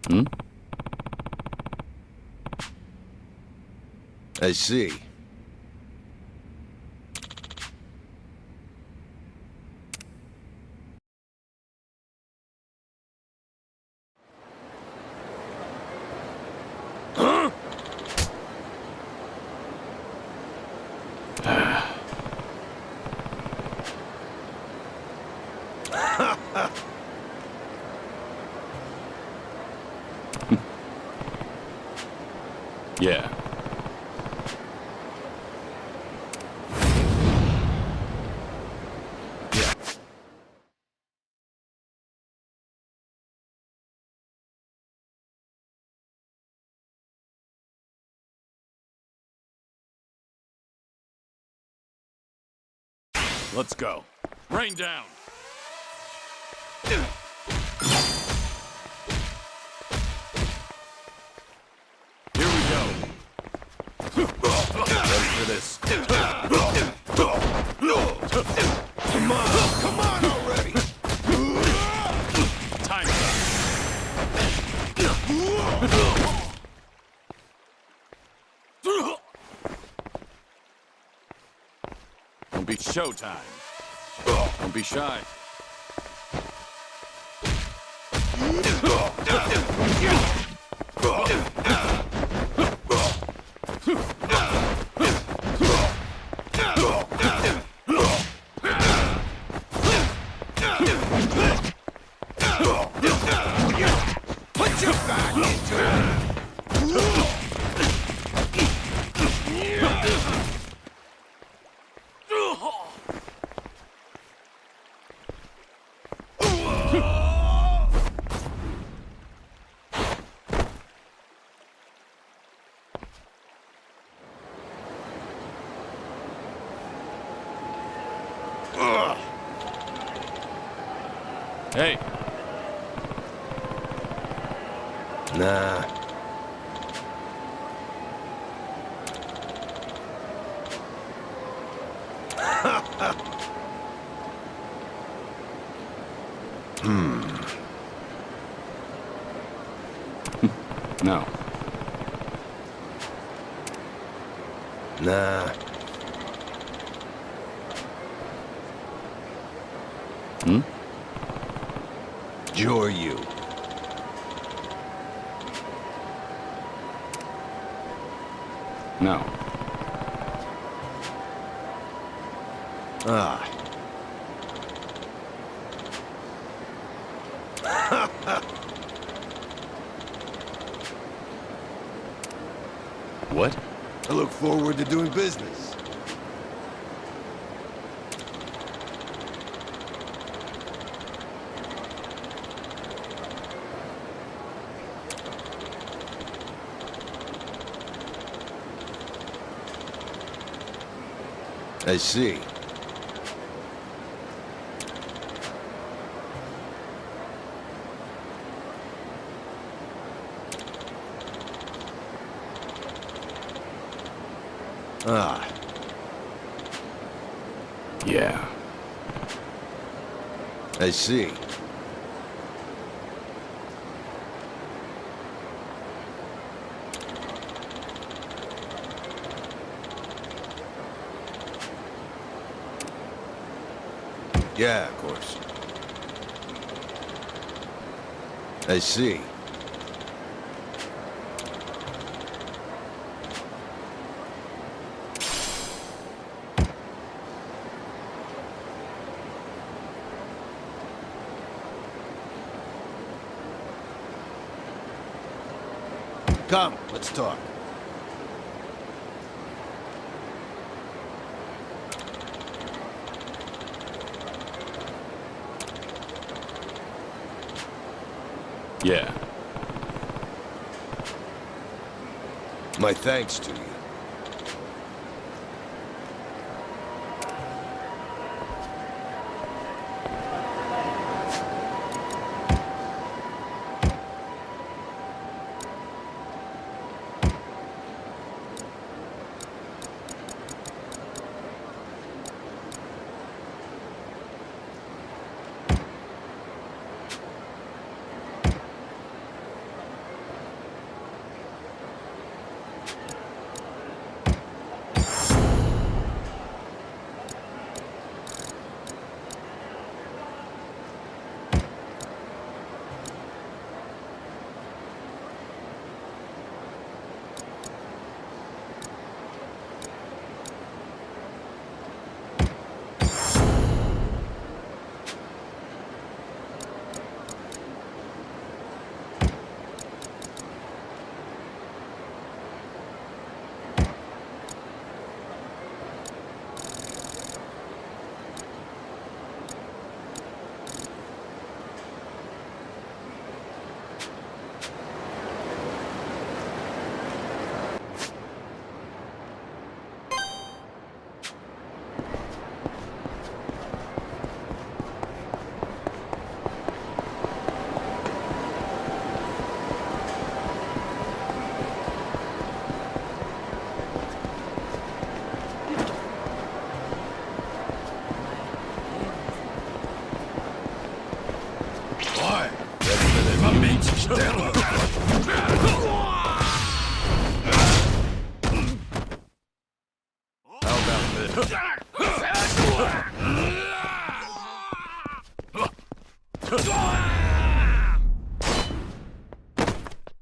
Hmm? I see. Huh? Yeah. Let's go. Rain down. Here we go. Ready for this. Come on already! Time's up. Don't be showtime. Don't be shy. Put your back into it! Hey. Nah. No. Nah. Joryu. No. Ah. What? I look forward to doing business. I see. Ah. Yeah. I see. Yeah, of course. I see. Come, let's talk. Yeah. My thanks to you.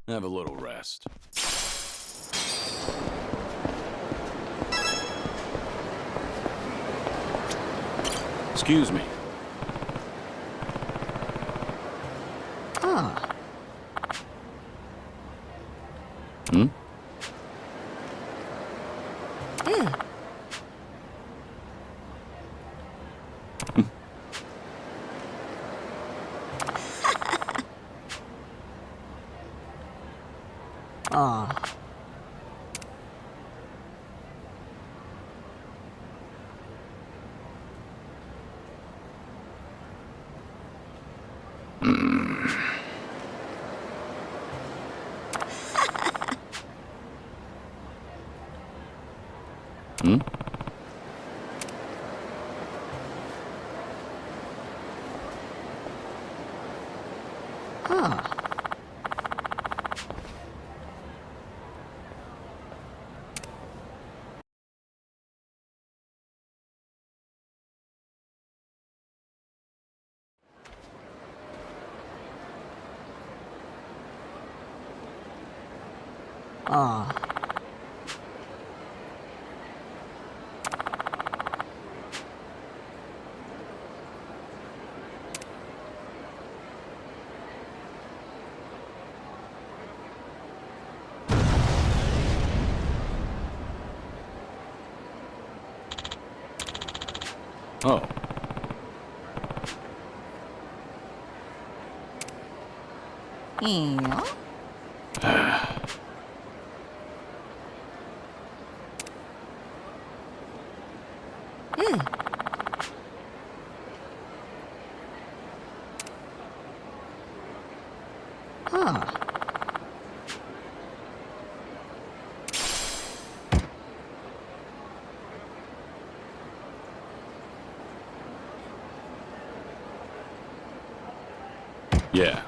Have a little rest. Excuse me. Ah. Hmm? Yeah. Ah. Hmm? Ah. Ah. Oh. Yeah. Yeah. Ah. Yeah.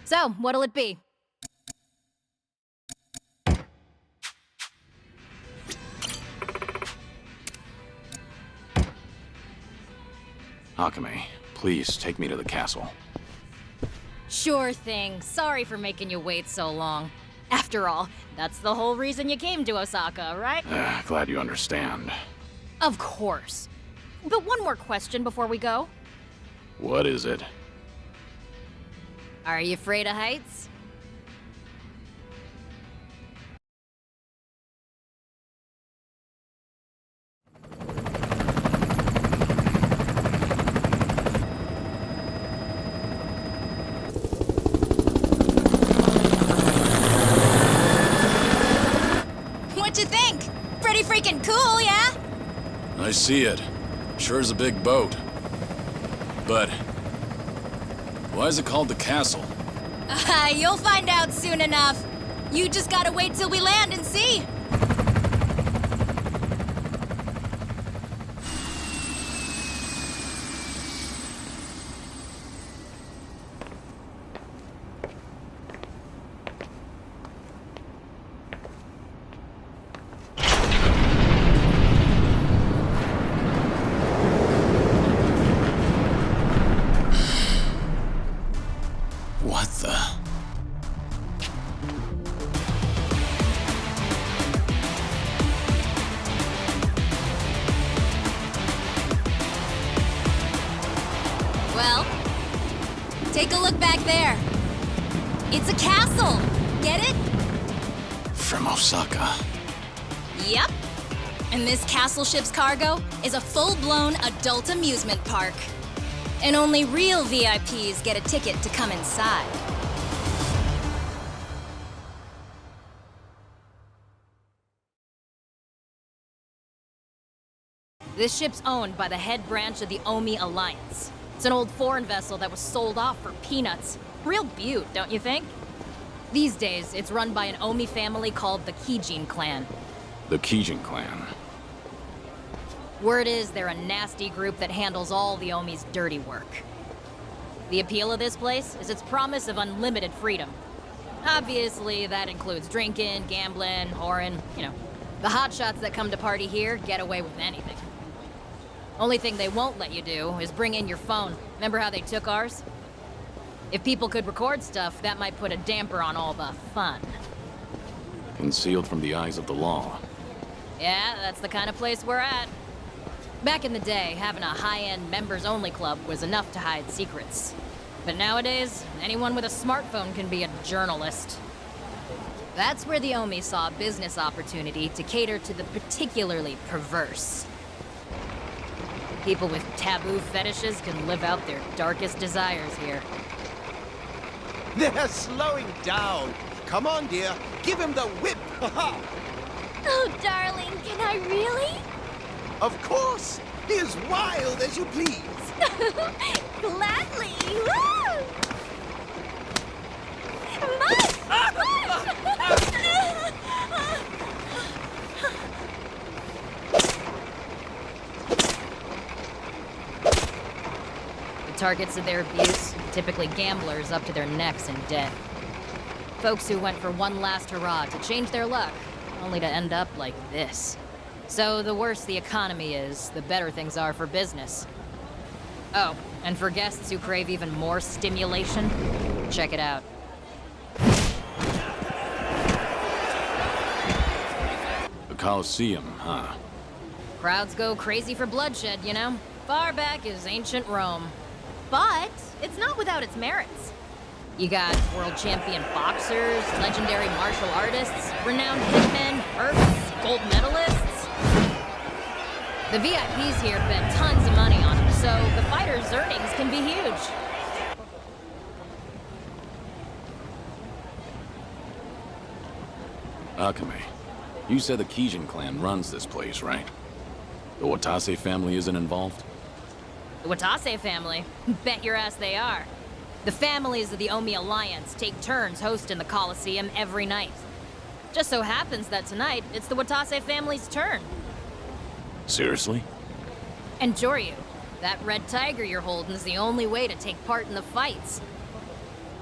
So, what'll it be? Akame, please take me to the castle. Sure thing. Sorry for making you wait so long. After all, that's the whole reason you came to Osaka, right? Glad you understand. Of course. But one more question before we go. What is it? Are you afraid of heights? I see it. Sure is a big boat. But why is it called the castle? You'll find out soon enough. You just gotta wait till we land and see. What the? Well, take a look back there. It's a castle. Get it? From Osaka. Yep. And this castle ship's cargo is a full-blown adult amusement park. And only real VIPs get a ticket to come inside. This ship's owned by the head branch of the Omi Alliance. It's an old foreign vessel that was sold off for peanuts. Real beaut, don't you think? These days, it's run by an Omi family called the Kijin clan. The Kijin clan. Word is they're a nasty group that handles all the Omi's dirty work. The appeal of this place is its promise of unlimited freedom. Obviously, that includes drinking, gambling, whoring, you know. The hotshots that come to party here get away with anything. Only thing they won't let you do is bring in your phone. Remember how they took ours? If people could record stuff, that might put a damper on all the fun. Concealed from the eyes of the law. Yeah, that's the kind of place we're at. Back in the day, having a high-end members-only club was enough to hide secrets. But nowadays, anyone with a smartphone can be a journalist. That's where the Omi saw a business opportunity to cater to the particularly perverse. People with taboo fetishes can live out their darkest desires here. They're slowing down. Come on, dear. Give him the whip. Oh, darling, can I really? Of course. Be as wild as you please. Gladly. Woo! The targets of their abuse, typically gamblers up to their necks in debt. Folks who went for one last hurrah to change their luck, only to end up like this. So the worse the economy is, the better things are for business. Oh, and for guests who crave even more stimulation, check it out. The Colosseum, huh? Crowds go crazy for bloodshed, you know? Far back as ancient Rome. But it's not without its merits. You got world champion boxers, legendary martial artists, renowned hitmen, perps, gold medalists. The VIPs here bet tons of money on them, so the fighters' earnings can be huge. Akame, you said the Kijin clan runs this place, right? The Watase family isn't involved? The Watase family? Bet your ass they are. The families of the Omi Alliance take turns hosting the Colosseum every night. Just so happens that tonight, it's the Watase family's turn. Seriously? And Joryu, that red tiger you're holding is the only way to take part in the fights.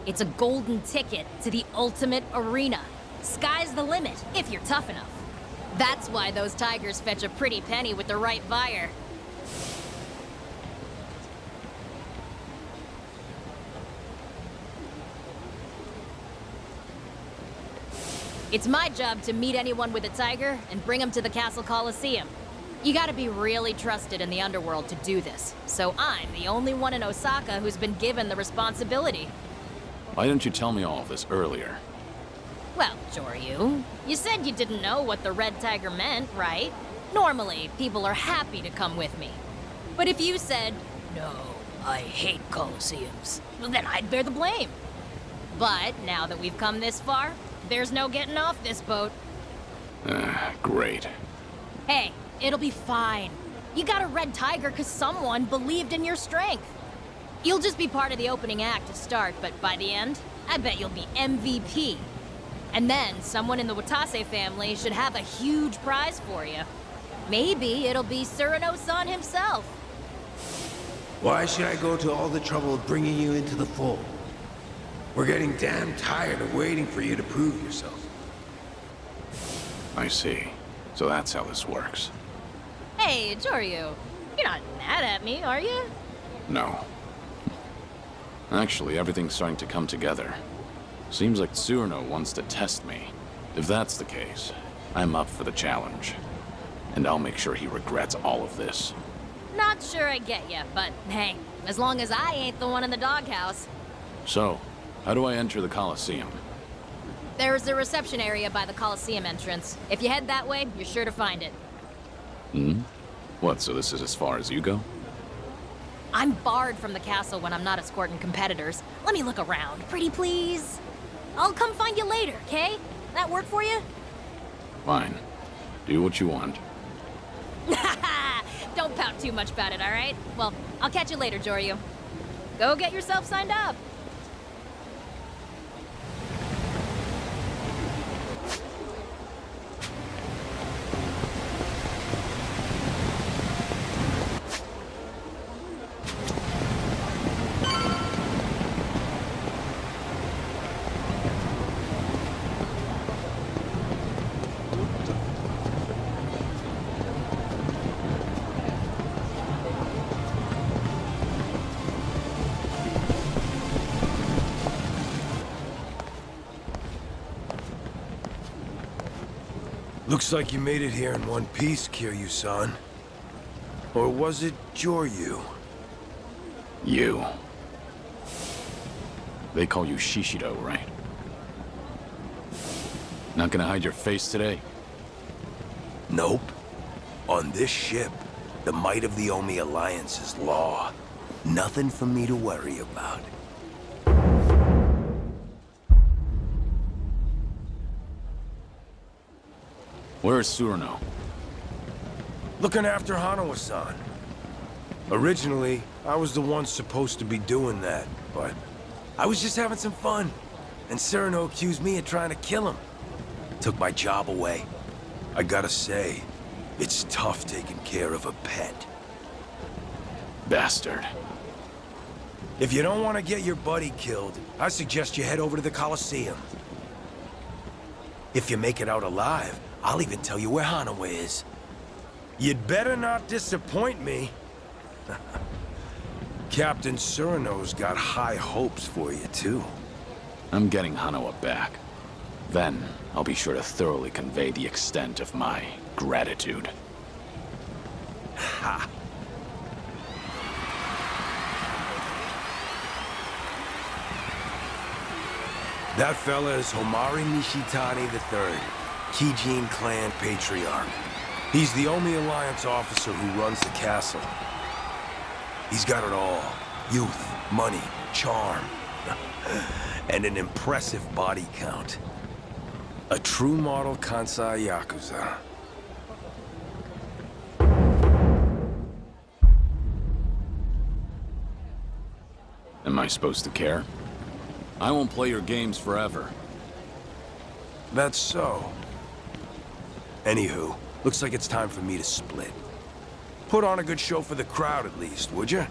It's a golden ticket to the ultimate arena. Sky's the limit, if you're tough enough. That's why those tigers fetch a pretty penny with the right buyer. It's my job to meet anyone with a tiger and bring them to the Castle Coliseum. You gotta be really trusted in the underworld to do this, so I'm the only one in Osaka who's been given the responsibility. Why didn't you tell me all of this earlier? Well, Joryu, you said you didn't know what the red tiger meant, right? Normally, people are happy to come with me. But if you said, no, I hate Colosseums, well, then I'd bear the blame. But now that we've come this far, there's no getting off this boat. Great. Hey, it'll be fine. You got a red tiger because someone believed in your strength. You'll just be part of the opening act to start, but by the end, I bet you'll be MVP. And then someone in the Watase family should have a huge prize for you. Maybe it'll be Surano-san himself. Why should I go to all the trouble of bringing you into the fold? We're getting damn tired of waiting for you to prove yourself. I see. So that's how this works. Hey, Joryu, you're not mad at me, are you? No. Actually, everything's starting to come together. Seems like Tsurno wants to test me. If that's the case, I'm up for the challenge. And I'll make sure he regrets all of this. Not sure I get ya, but hey, as long as I ain't the one in the doghouse. So, how do I enter the Coliseum? There's a reception area by the Coliseum entrance. If you head that way, you're sure to find it. Hmm? What, so this is as far as you go? I'm barred from the castle when I'm not escorting competitors. Let me look around, pretty please. I'll come find you later, okay? That work for you? Fine. Do what you want. Don't pout too much about it, all right? Well, I'll catch you later, Joryu. Go get yourself signed up. Looks like you made it here in one piece, Kiryu-san. Or was it Joryu? You. They call you Shishido, right? Not gonna hide your face today? Nope. On this ship, the might of the Omi Alliance is law. Nothing for me to worry about. Where's Surano? Looking after Hanawa-san. Originally, I was the one supposed to be doing that, but I was just having some fun. And Cyrano accused me of trying to kill him. Took my job away. I gotta say, it's tough taking care of a pet. Bastard. If you don't want to get your buddy killed, I suggest you head over to the Coliseum. If you make it out alive, I'll even tell you where Hanawa is. You'd better not disappoint me. Captain Cyrano's got high hopes for you, too. I'm getting Hanawa back. Then, I'll be sure to thoroughly convey the extent of my gratitude. Ha! That fella is Homari Nishitani III, Kijin clan patriarch. He's the Omi Alliance officer who runs the castle. He's got it all. Youth, money, charm, and an impressive body count. A true model Kansai Yakuza. Am I supposed to care? I won't play your games forever. That's so. Anywho, looks like it's time for me to split. Put on a good show for the crowd at least, would you?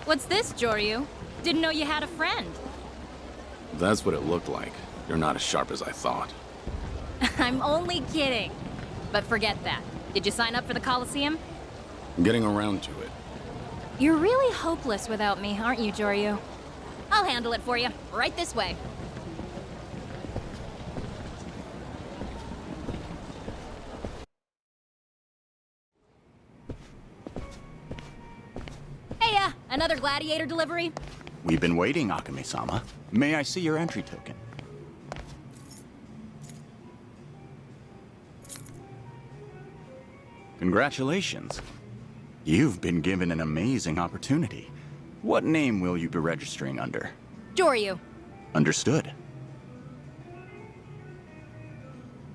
What's this, Joryu? Didn't know you had a friend. That's what it looked like. You're not as sharp as I thought. I'm only kidding. But forget that. Did you sign up for the Coliseum? I'm getting around to it. You're really hopeless without me, aren't you, Joryu? I'll handle it for you. Right this way. Hey, another gladiator delivery? We've been waiting, Akame-sama. May I see your entry token? Congratulations. You've been given an amazing opportunity. What name will you be registering under? Joryu. Understood.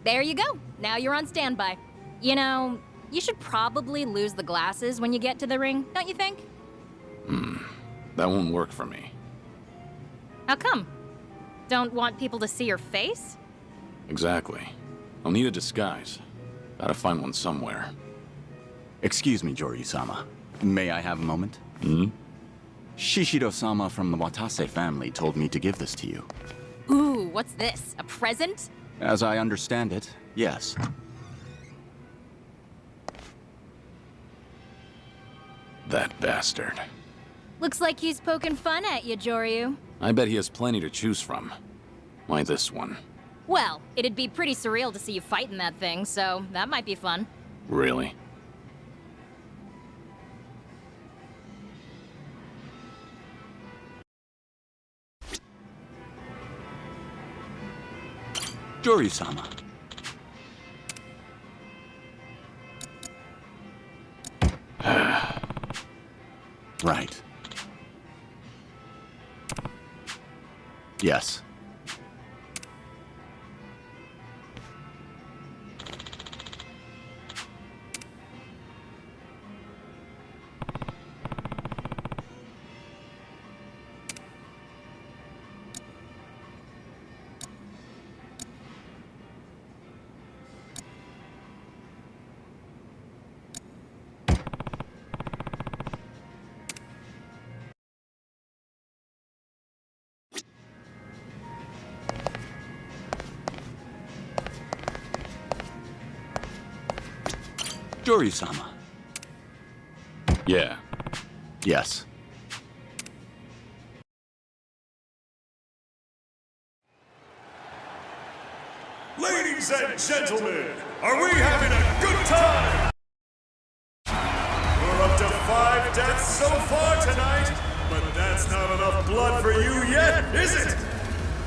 There you go. Now you're on standby. You know, You should probably lose the glasses when you get to the ring, don't you think? That won't work for me. How come? Don't want people to see your face? Exactly. I'll need a disguise. Gotta find one somewhere. Excuse me, Joryu-sama. May I have a moment? Shishiro-sama from the Watase family told me to give this to you. Ooh, what's this? A present? As I understand it, yes. That bastard. Looks like he's poking fun at you, Joryu. I bet he has plenty to choose from. Why this one? Well, it'd be pretty surreal to see you fighting that thing, so that might be fun. Really? Joryu-sama. Right. Yes. Joryu-sama. Yeah. Yes. Ladies and gentlemen, are we having a good time? We're up to 5 deaths so far tonight, but that's not enough blood for you yet, is it?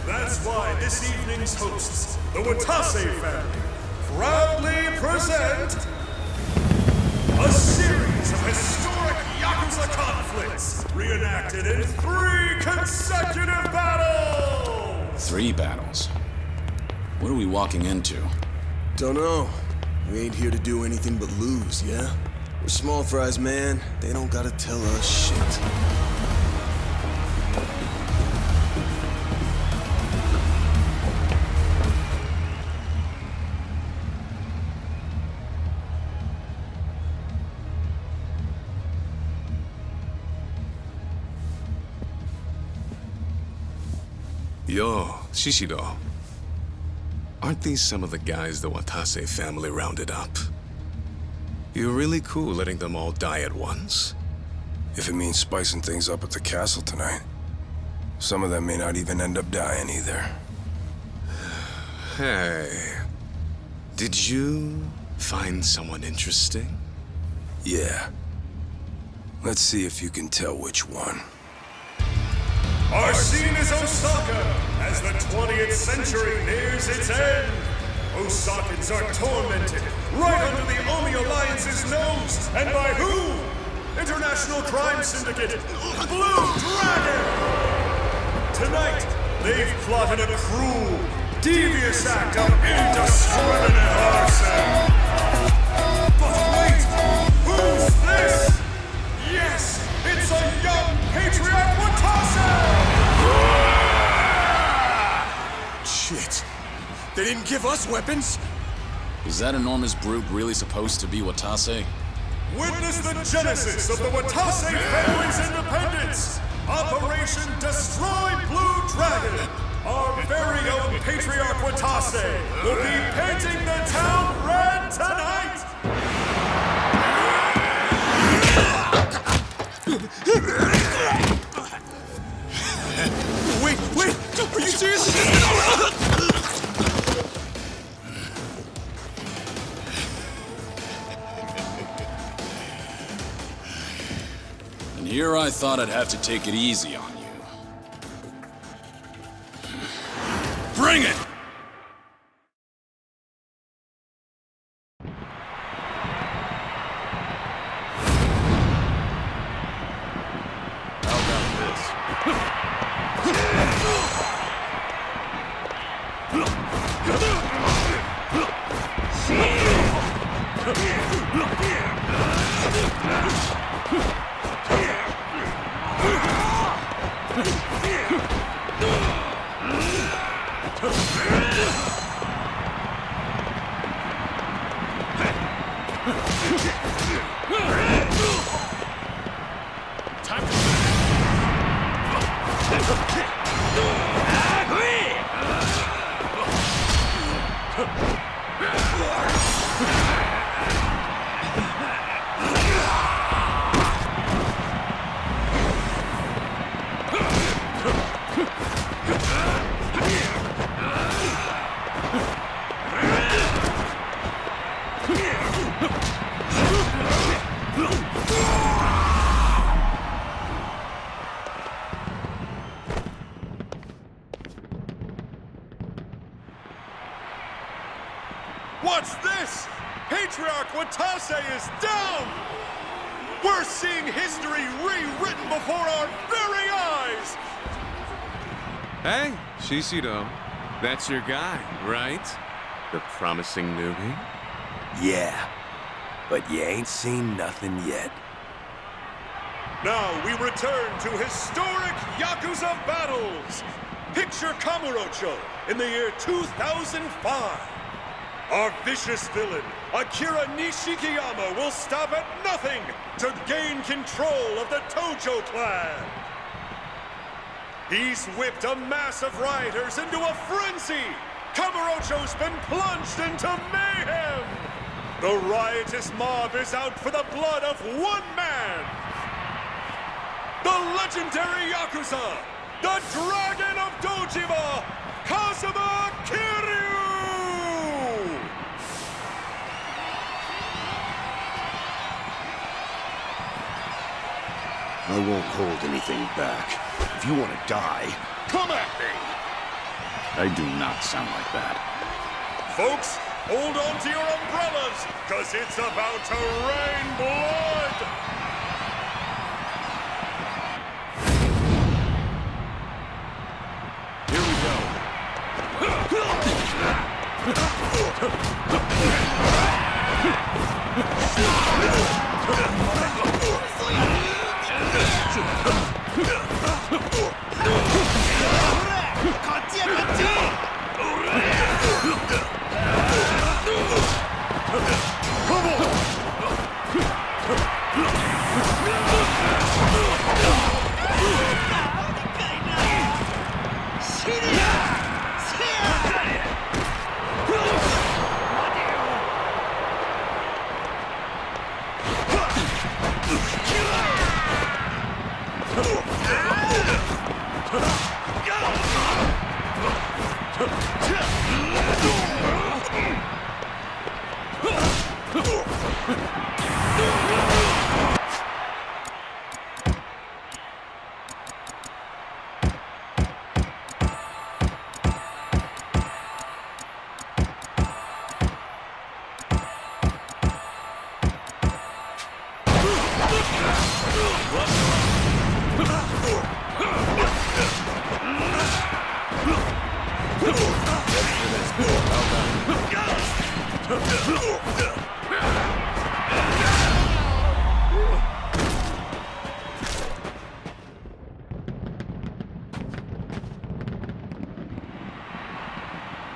That's why this evening's hosts, the Watase family, proudly present a series of historic Yakuza conflicts reenacted in 3 consecutive battles! 3 battles? What are we walking into? Don't know. We ain't here to do anything but lose, yeah? We're small fries, man. They don't gotta tell us shit. Yo, Shishiro. Aren't these some of the guys the Watase family rounded up? You're really cool letting them all die at once. If it means spicing things up at the castle tonight. Some of them may not even end up dying either. Hey, did you find someone interesting? Yeah. Let's see if you can tell which one. Our scene is Osaka, as the 20th century nears its end. Osakans are tormented, right under the Omi Alliance's nose. And by who? International crime syndicate, Blue Dragon! Tonight, they've plotted a cruel, devious act of indiscriminate arson. But wait, who's this? Yes, it's a young patriot Watase! Shit. They didn't give us weapons? Is that enormous brute really supposed to be Watase? Witness the genesis of the Watase family's independence! Operation Destroy Blue Dragon! Our very own Patriarch Watase will be painting the town red tonight! Wait! Are you serious? And here I thought I'd have to take it easy on you. Bring it! Look! What's this? Patriarch Watase is down! We're seeing history rewritten before our very eyes! Hey, Shishido. That's your guy, right? The promising newbie? Yeah, but you ain't seen nothing yet. Now we return to historic Yakuza battles! Picture Kamurocho in the year 2005. Our vicious villain, Akira Nishikiyama, will stop at nothing to gain control of the Tojo clan. He's whipped a mass of rioters into a frenzy. Kamurocho's been plunged into mayhem. The riotous mob is out for the blood of one man. The legendary Yakuza, the Dragon of Dojima, Kazuma Kiryu! I won't hold anything back. If you want to die, come at me! I do not sound like that. Folks, hold on to your umbrellas, cause it's about to rain blood! Here we go.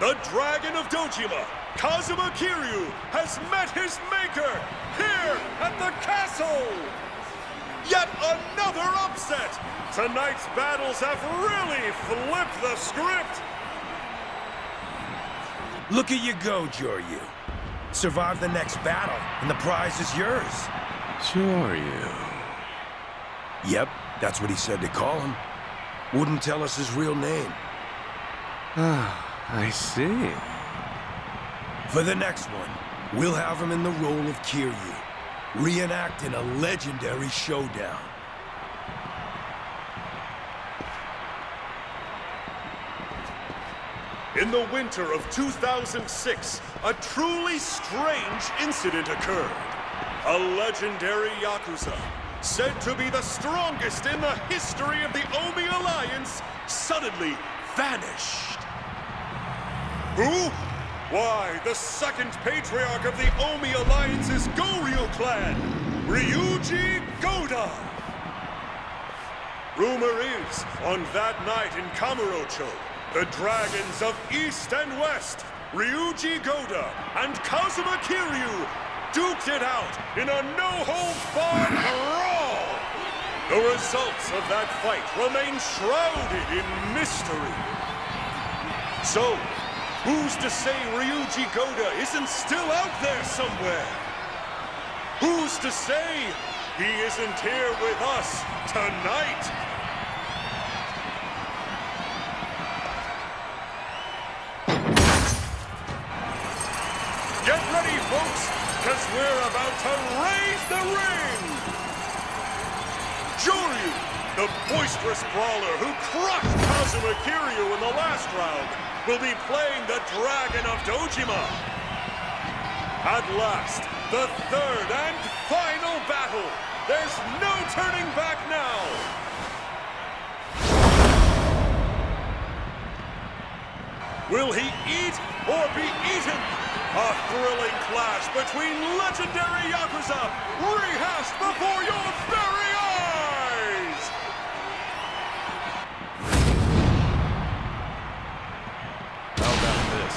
The Dragon of Dojima, Kazuma Kiryu, has met his maker here at the castle! Yet another upset! Tonight's battles have really flipped the script! Look at you go, Joryu. Survive the next battle, and the prize is yours. Joryu. Yep, that's what he said to call him. Wouldn't tell us his real name. Ah, I see. For the next one, we'll have him in the role of Kiryu, reenacting a legendary showdown. In the winter of 2006, a truly strange incident occurred. A legendary Yakuza, said to be the strongest in the history of the Omi Alliance, suddenly vanished. Who? Why, the second patriarch of the Omi Alliance's Goryu clan, Ryu Ga Gotoku. Rumor is, on that night in Kamurocho, the dragons of East and West, Ryu Ga Gotoku and Kazuma Kiryu, duked it out in a no-holds-barred brawl. The results of that fight remain shrouded in mystery. So, who's to say Ryu Ga Gotoku isn't still out there somewhere? Who's to say he isn't here with us tonight? Get ready, folks, because we're about to raise the ring! Joryu, the boisterous brawler who crushed Kazuma Kiryu in the last round, will be playing the Dragon of Dojima. At last, the third and final battle. There's no turning back now. Will he eat or be eaten? A thrilling clash between legendary Yakuza, rehashed before your very eyes! How about this?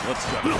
Let's go.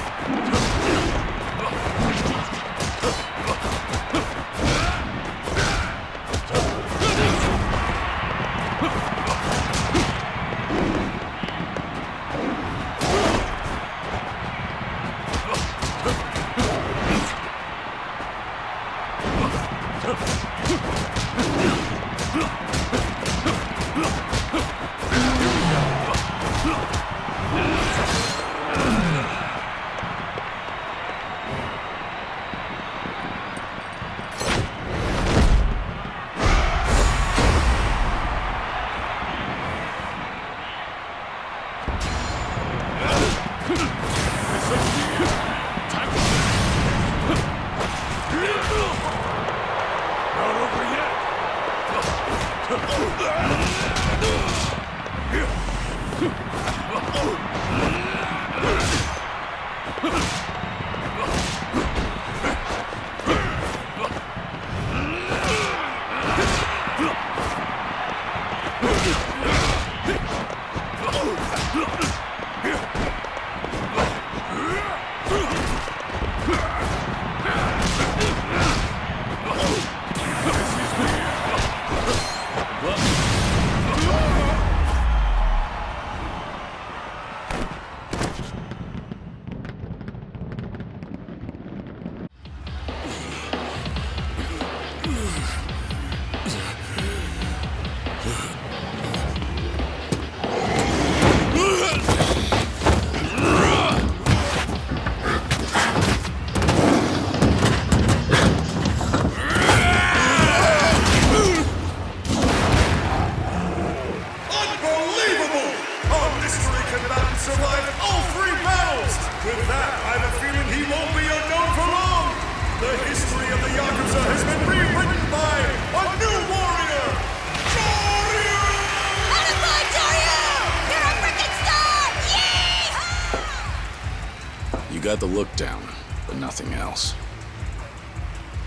You got the look down, but nothing else.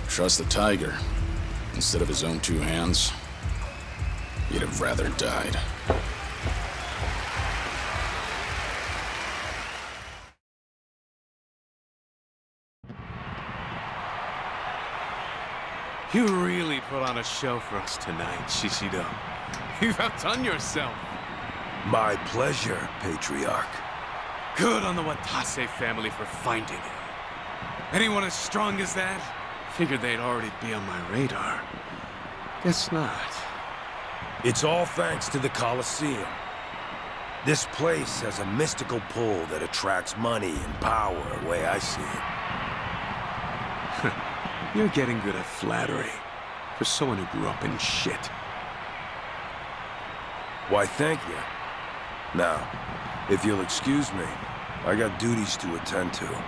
Trust the tiger. Instead of his own two hands, you'd have rather died. You really put on a show for us tonight, Shishido. You've outdone yourself. My pleasure, Patriarch. Good on the Watase family for finding you. Anyone as strong as that? Figured they'd already be on my radar. Guess not. It's all thanks to the Colosseum. This place has a mystical pull that attracts money and power, the way I see it. You're getting good at flattery. For someone who grew up in shit. Why, thank you. Now, if you'll excuse me, I got duties to attend to.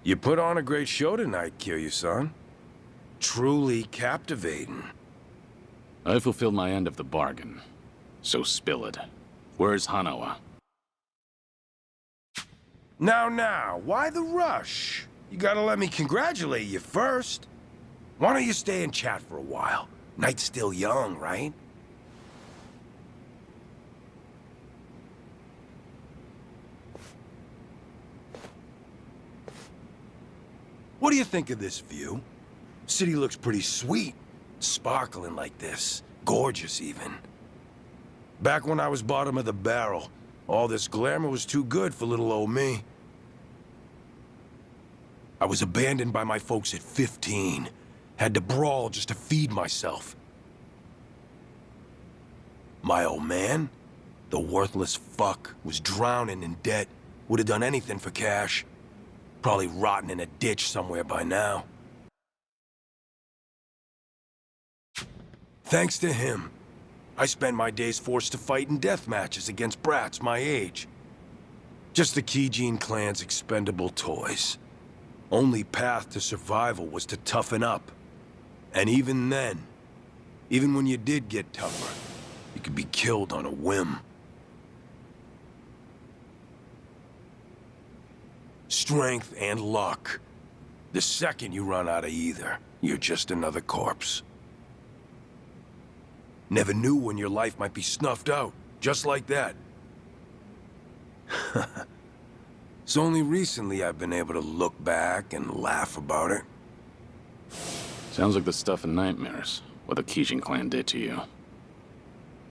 You put on a great show tonight, Kiryu-san. Truly captivating. I fulfilled my end of the bargain. So spill it. Where's Hanawa? Now, why the rush? You gotta let me congratulate you first. Why don't you stay and chat for a while? Night's still young, right? What do you think of this view? City looks pretty sweet. Sparkling like this. Gorgeous, even. Back when I was bottom of the barrel, all this glamour was too good for little old me. I was abandoned by my folks at 15. Had to brawl just to feed myself. My old man, the worthless fuck, was drowning in debt. Would have done anything for cash. Probably rotting in a ditch somewhere by now. Thanks to him, I spent my days forced to fight in death matches against brats my age. Just the Kijin clan's expendable toys. Only path to survival was to toughen up. And even then, even when you did get tougher, you could be killed on a whim. Strength and luck. The second you run out of either, you're just another corpse. Never knew when your life might be snuffed out, just like that. It's only recently I've been able to look back and laugh about it. Sounds like the stuff in nightmares, what the Kijin clan did to you.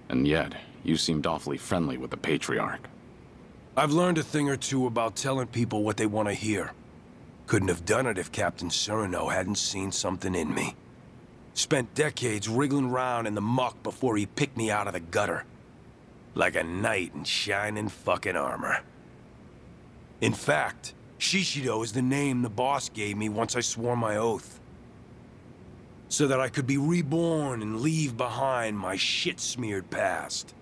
And yet, you seemed awfully friendly with the Patriarch. I've learned a thing or two about telling people what they want to hear. Couldn't have done it if Captain Cyrano hadn't seen something in me. Spent decades wriggling around in the muck before he picked me out of the gutter. Like a knight in shining fucking armor. In fact, Shishido is the name the boss gave me once I swore my oath. So that I could be reborn and leave behind my shit-smeared past.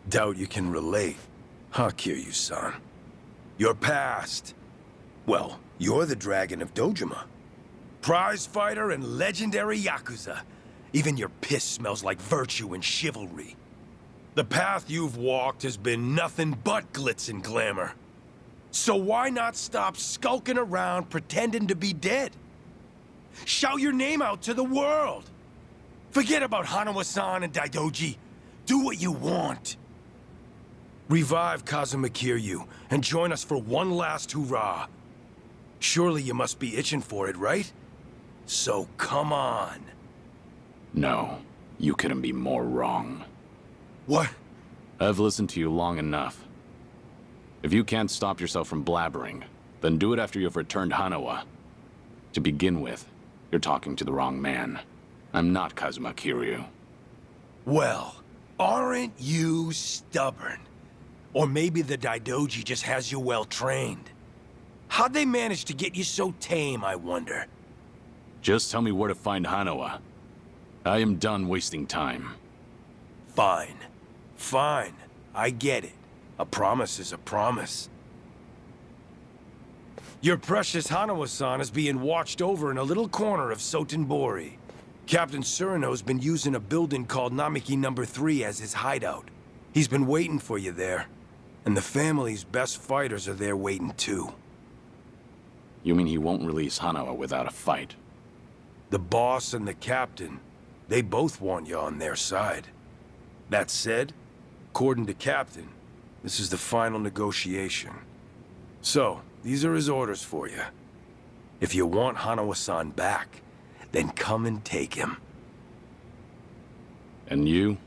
Doubt you can relate, huh, Kiryu-san? Your past. Well, you're the Dragon of Dojima. Prize fighter and legendary Yakuza. Even your piss smells like virtue and chivalry. The path you've walked has been nothing but glitz and glamour. So why not stop skulking around pretending to be dead? Shout your name out to the world. Forget about Hanawa-san and Daidoji. Do what you want. Revive Kazuma Kiryu and join us for one last hurrah. Surely you must be itching for it, right? So come on. No, you couldn't be more wrong. What? I've listened to you long enough. If you can't stop yourself from blabbering, then do it after you've returned Hanawa. To begin with, you're talking to the wrong man. I'm not Kazuma Kiryu. Well, aren't you stubborn? Or maybe the Daidoji just has you well trained. How'd they manage to get you so tame, I wonder? Just tell me where to find Hanawa. I am done wasting time. Fine. Fine. I get it. A promise is a promise. Your precious Hanawa-san is being watched over in a little corner of Sotenbori. Captain Surino's been using a building called Namiki No. 3 as his hideout. He's been waiting for you there. And the family's best fighters are there waiting too. You mean he won't release Hanawa without a fight? The boss and the captain, they both want you on their side. That said, according to Captain, this is the final negotiation. So, these are his orders for you. If you want Hanawa-san back, then come and take him. And you?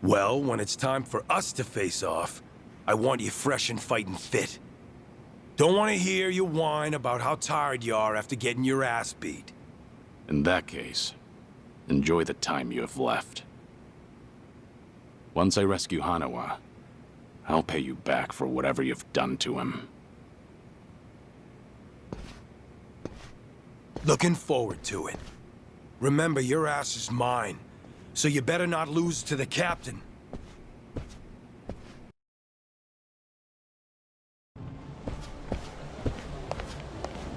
Well, when it's time for us to face off, I want you fresh and fighting fit. Don't want to hear you whine about how tired you are after getting your ass beat. In that case, enjoy the time you have left. Once I rescue Hanawa, I'll pay you back for whatever you've done to him. Looking forward to it. Remember, your ass is mine, so you better not lose to the captain.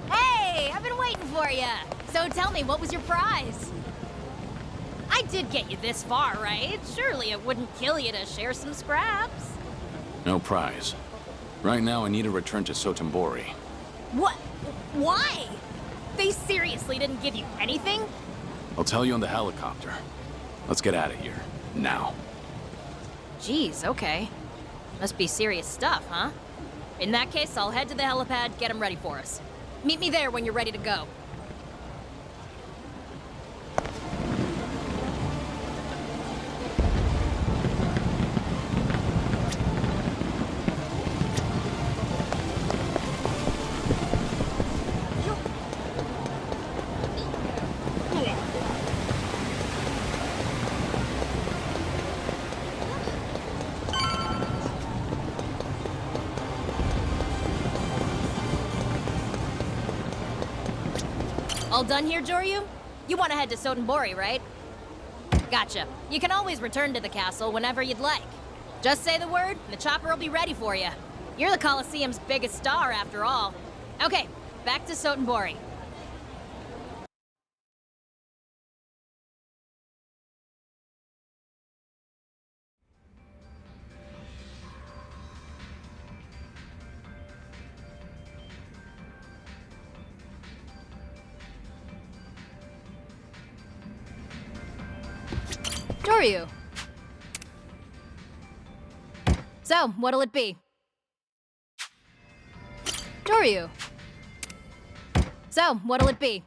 Hey, I've been waiting for you. So tell me, what was your prize? I did get you this far, right? Surely it wouldn't kill you to share some scraps. No prize. Right now, I need to return to Sotenbori. What? Why? They seriously didn't give you anything? I'll tell you on the helicopter. Let's get out of here. Now. Jeez, okay. Must be serious stuff, huh? In that case, I'll head to the helipad, get them ready for us. Meet me there when you're ready to go. All done here, Joryu? You want to head to Sotenbori, right? Gotcha. You can always return to the castle whenever you'd like. Just say the word, and the chopper will be ready for you. You're the Colosseum's biggest star, after all. Okay, back to Sotenbori. Joryu. So, what'll it be? Joryu. So, what'll it be?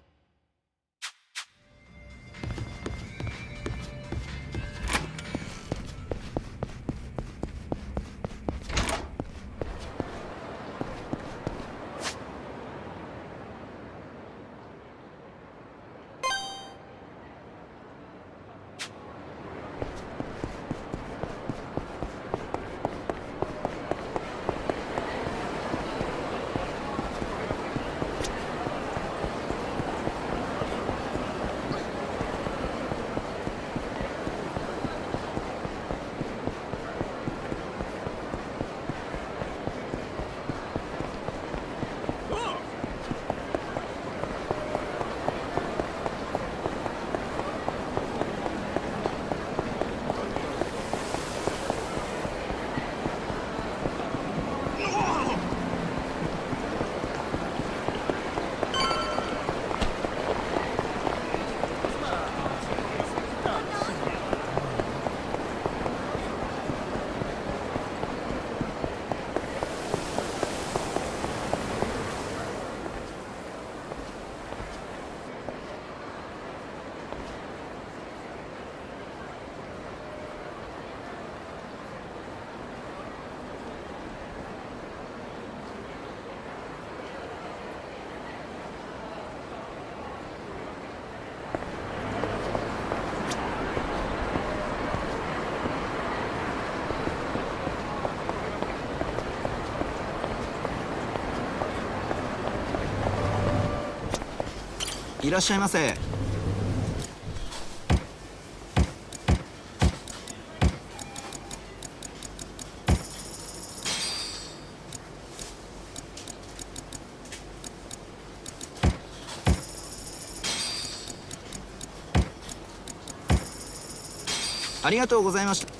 いらっしゃいませ。ありがとうございました。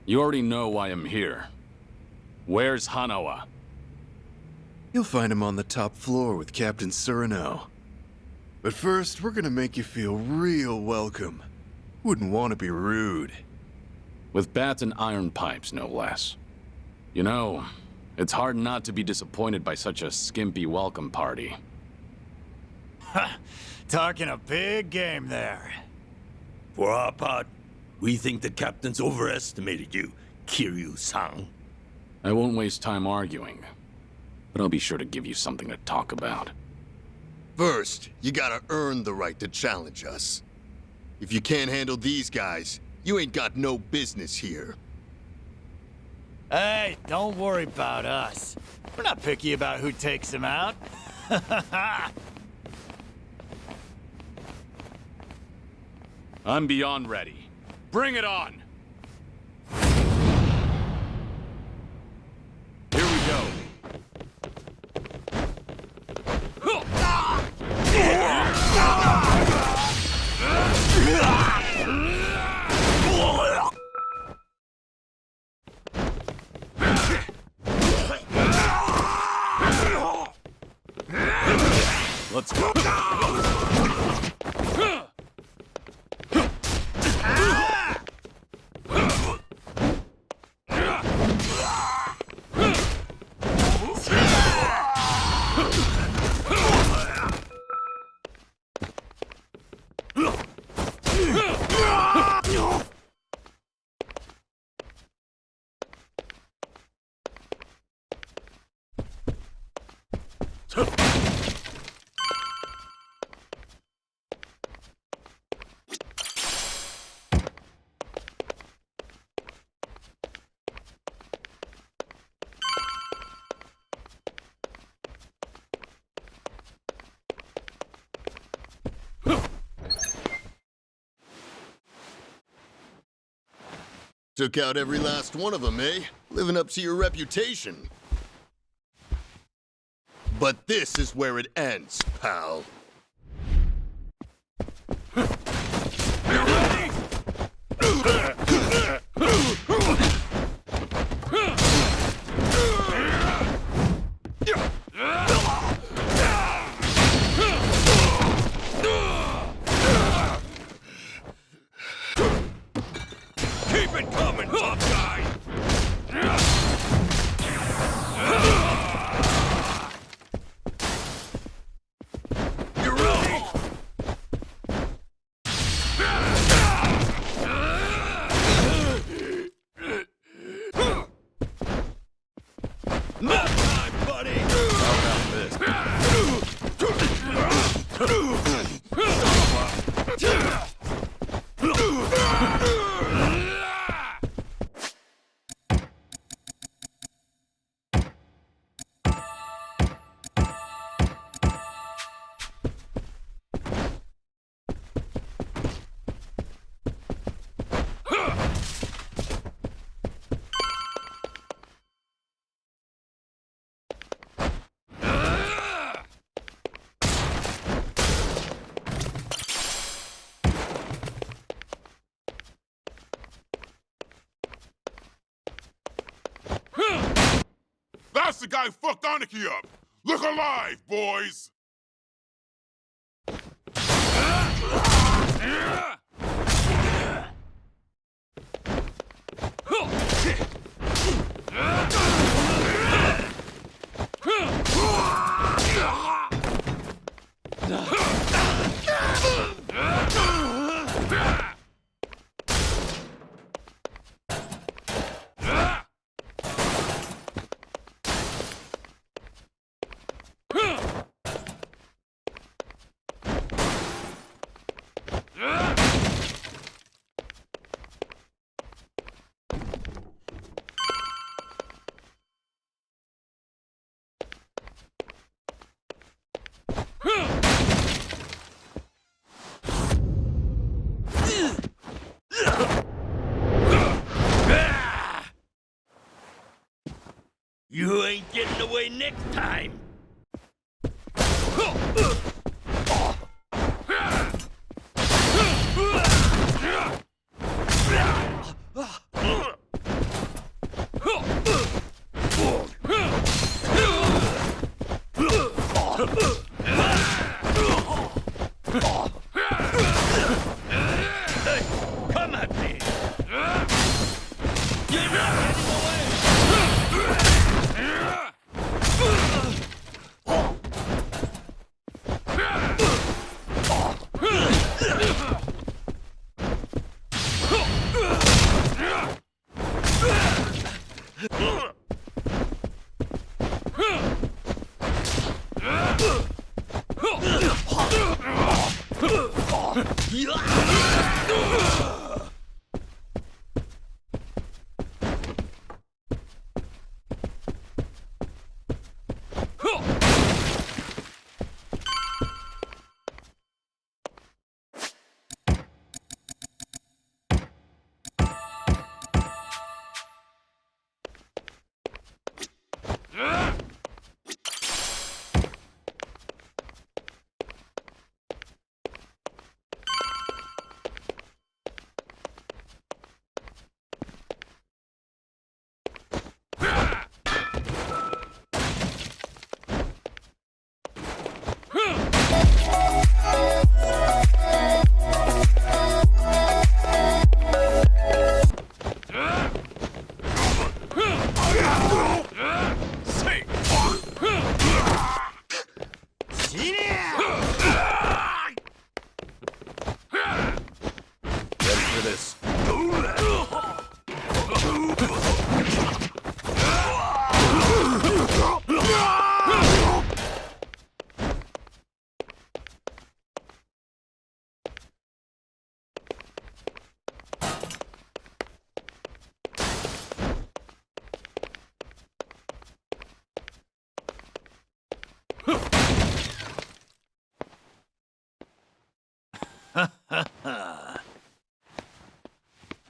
You already know why I'm here. Where's Hanawa? You'll find him on the top floor with Captain Surino. But first, we're gonna make you feel real welcome. Wouldn't want to be rude. With bats and iron pipes, no less. You know, it's hard not to be disappointed by such a skimpy welcome party. Ha! Talking a big game there. For our part, we think the captain's overestimated you, Kiryu-san. I won't waste time arguing, but I'll be sure to give you something to talk about. First, you gotta earn the right to challenge us. If you can't handle these guys, you ain't got no business here. Hey, don't worry about us. We're not picky about who takes him out. I'm beyond ready. Bring it on! Here we go. Let's go. Took out every last one of them, eh? Living up to your reputation. But this is where it ends, pal. Keep it coming, tough guy! You ready? No time, buddy! How about this? That's the guy who fucked Aniki up! Look alive, boys! You ain't getting away next time. Come at me. You're not getting away.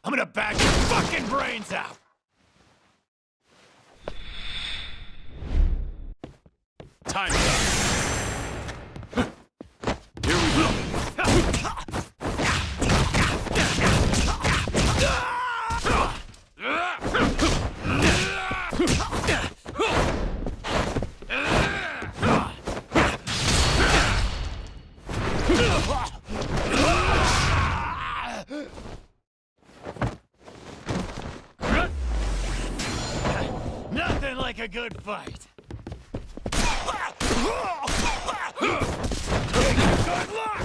I'm gonna bag your fucking brains out! Time's up. Here we go. Nothing like a good fight. Good luck!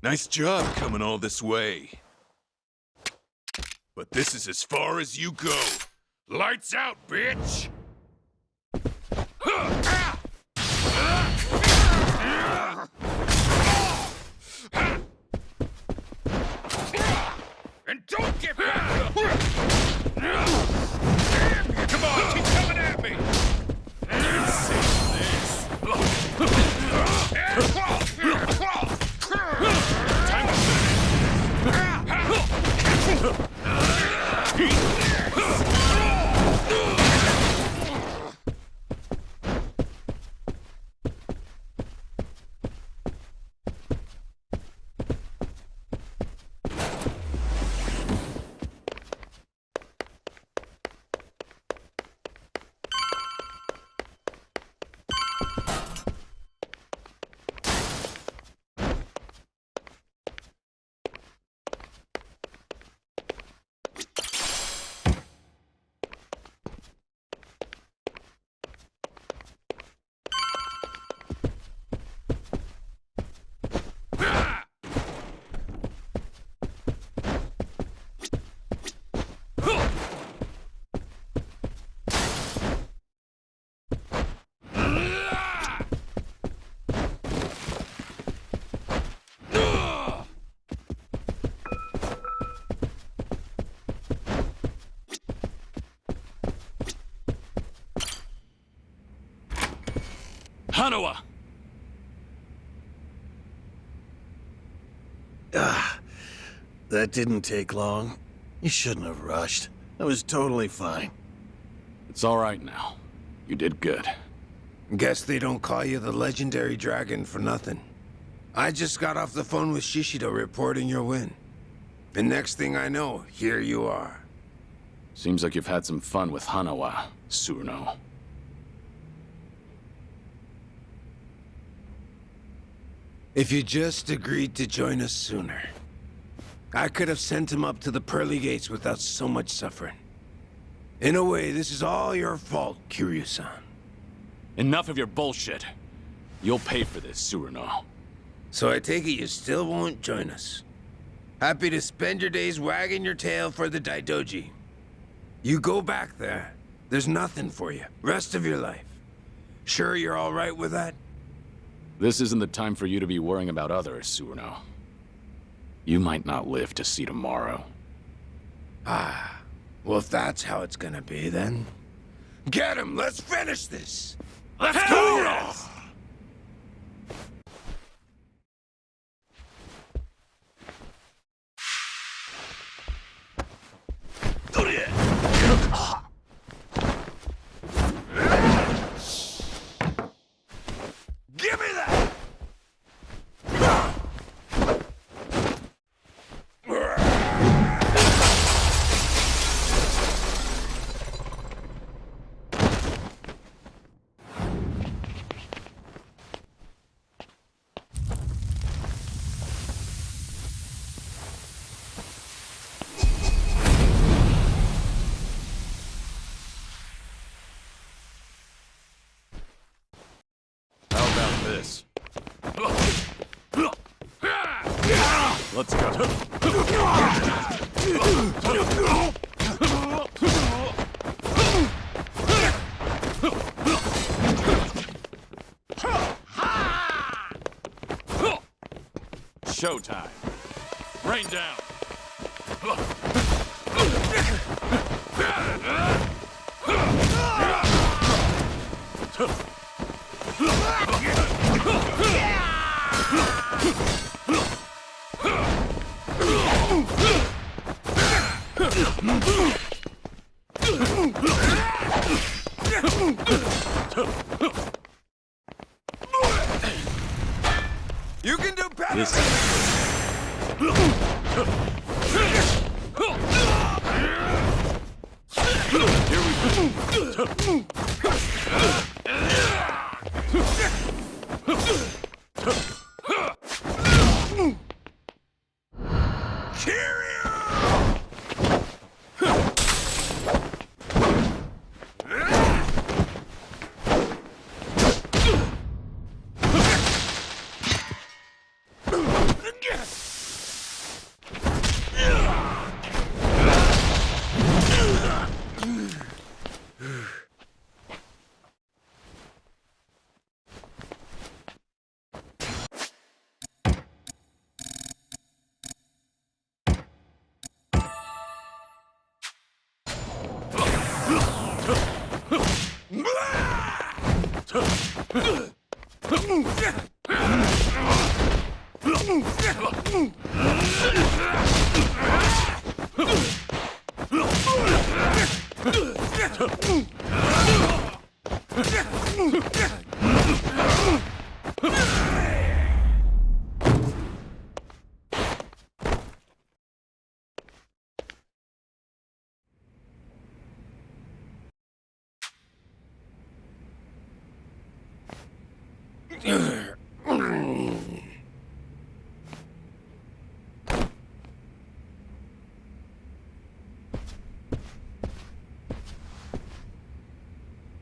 Nice job coming all this way. But this is as far as you go. Lights out, bitch! And don't get back! Come on, keep coming at me! Hanawa! That didn't take long. You shouldn't have rushed. I was totally fine. It's all right now. You did good. Guess they don't call you the legendary dragon for nothing. I just got off the phone with Shishido reporting your win. The next thing I know, here you are. Seems like you've had some fun with Hanawa, Tsuruno. If you just agreed to join us sooner, I could have sent him up to the pearly gates without so much suffering. In a way, this is all your fault, Kiryu-san. Enough of your bullshit. You'll pay for this, Tsuruno. So I take it you still won't join us. Happy to spend your days wagging your tail for the Daidoji. You go back there, there's nothing for you, rest of your life. Sure you're all right with that? This isn't the time for you to be worrying about others, Tsuruno. You might not live to see tomorrow. Ah, well if that's how it's gonna be then. Get him, let's finish this! Let's go! Give me that! Let's go. Showtime. Rain down. You can do better! Here we go. Yes!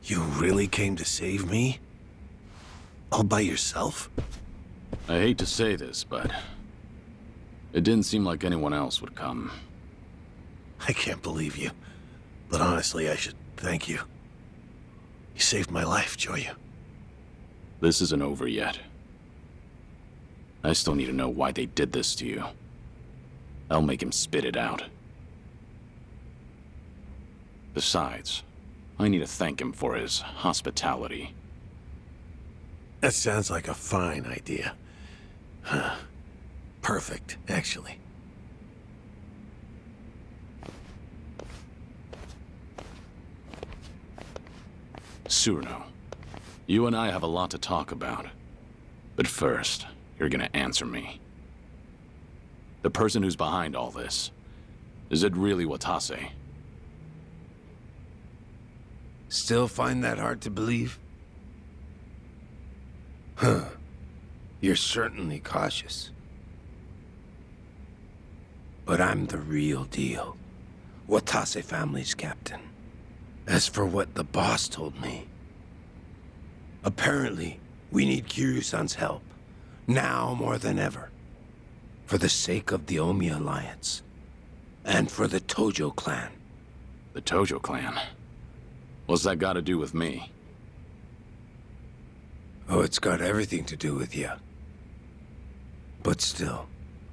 You really came to save me? All by yourself? I hate to say this, but it didn't seem like anyone else would come. I can't believe you. But honestly, I should thank you. You saved my life, Joryu. This isn't over yet. I still need to know why they did this to you. I'll make him spit it out. Besides, I need to thank him for his hospitality. That sounds like a fine idea. Huh. Perfect, actually. Tsuruno, you and I have a lot to talk about. But first, you're gonna answer me. The person who's behind all this, is it really Watase? Still find that hard to believe? Huh. You're certainly cautious. But I'm the real deal. Watase family's captain. As for what the boss told me, apparently we need Kiryu-san's help, now more than ever, for the sake of the Omi Alliance, and for the Tojo clan. The Tojo clan? What's that got to do with me? Oh, it's got everything to do with you. But still,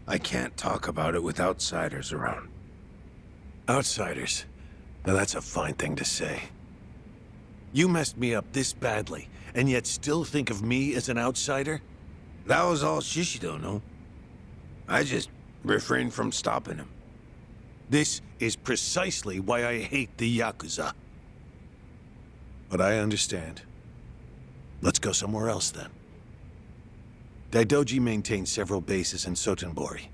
I can't talk about it with outsiders around. Outsiders? Now that's a fine thing to say. You messed me up this badly, and yet still think of me as an outsider? That was all Shishido, no? I just refrained from stopping him. This is precisely why I hate the Yakuza. But I understand. Let's go somewhere else, then. Daidoji maintains several bases in Sotenbori.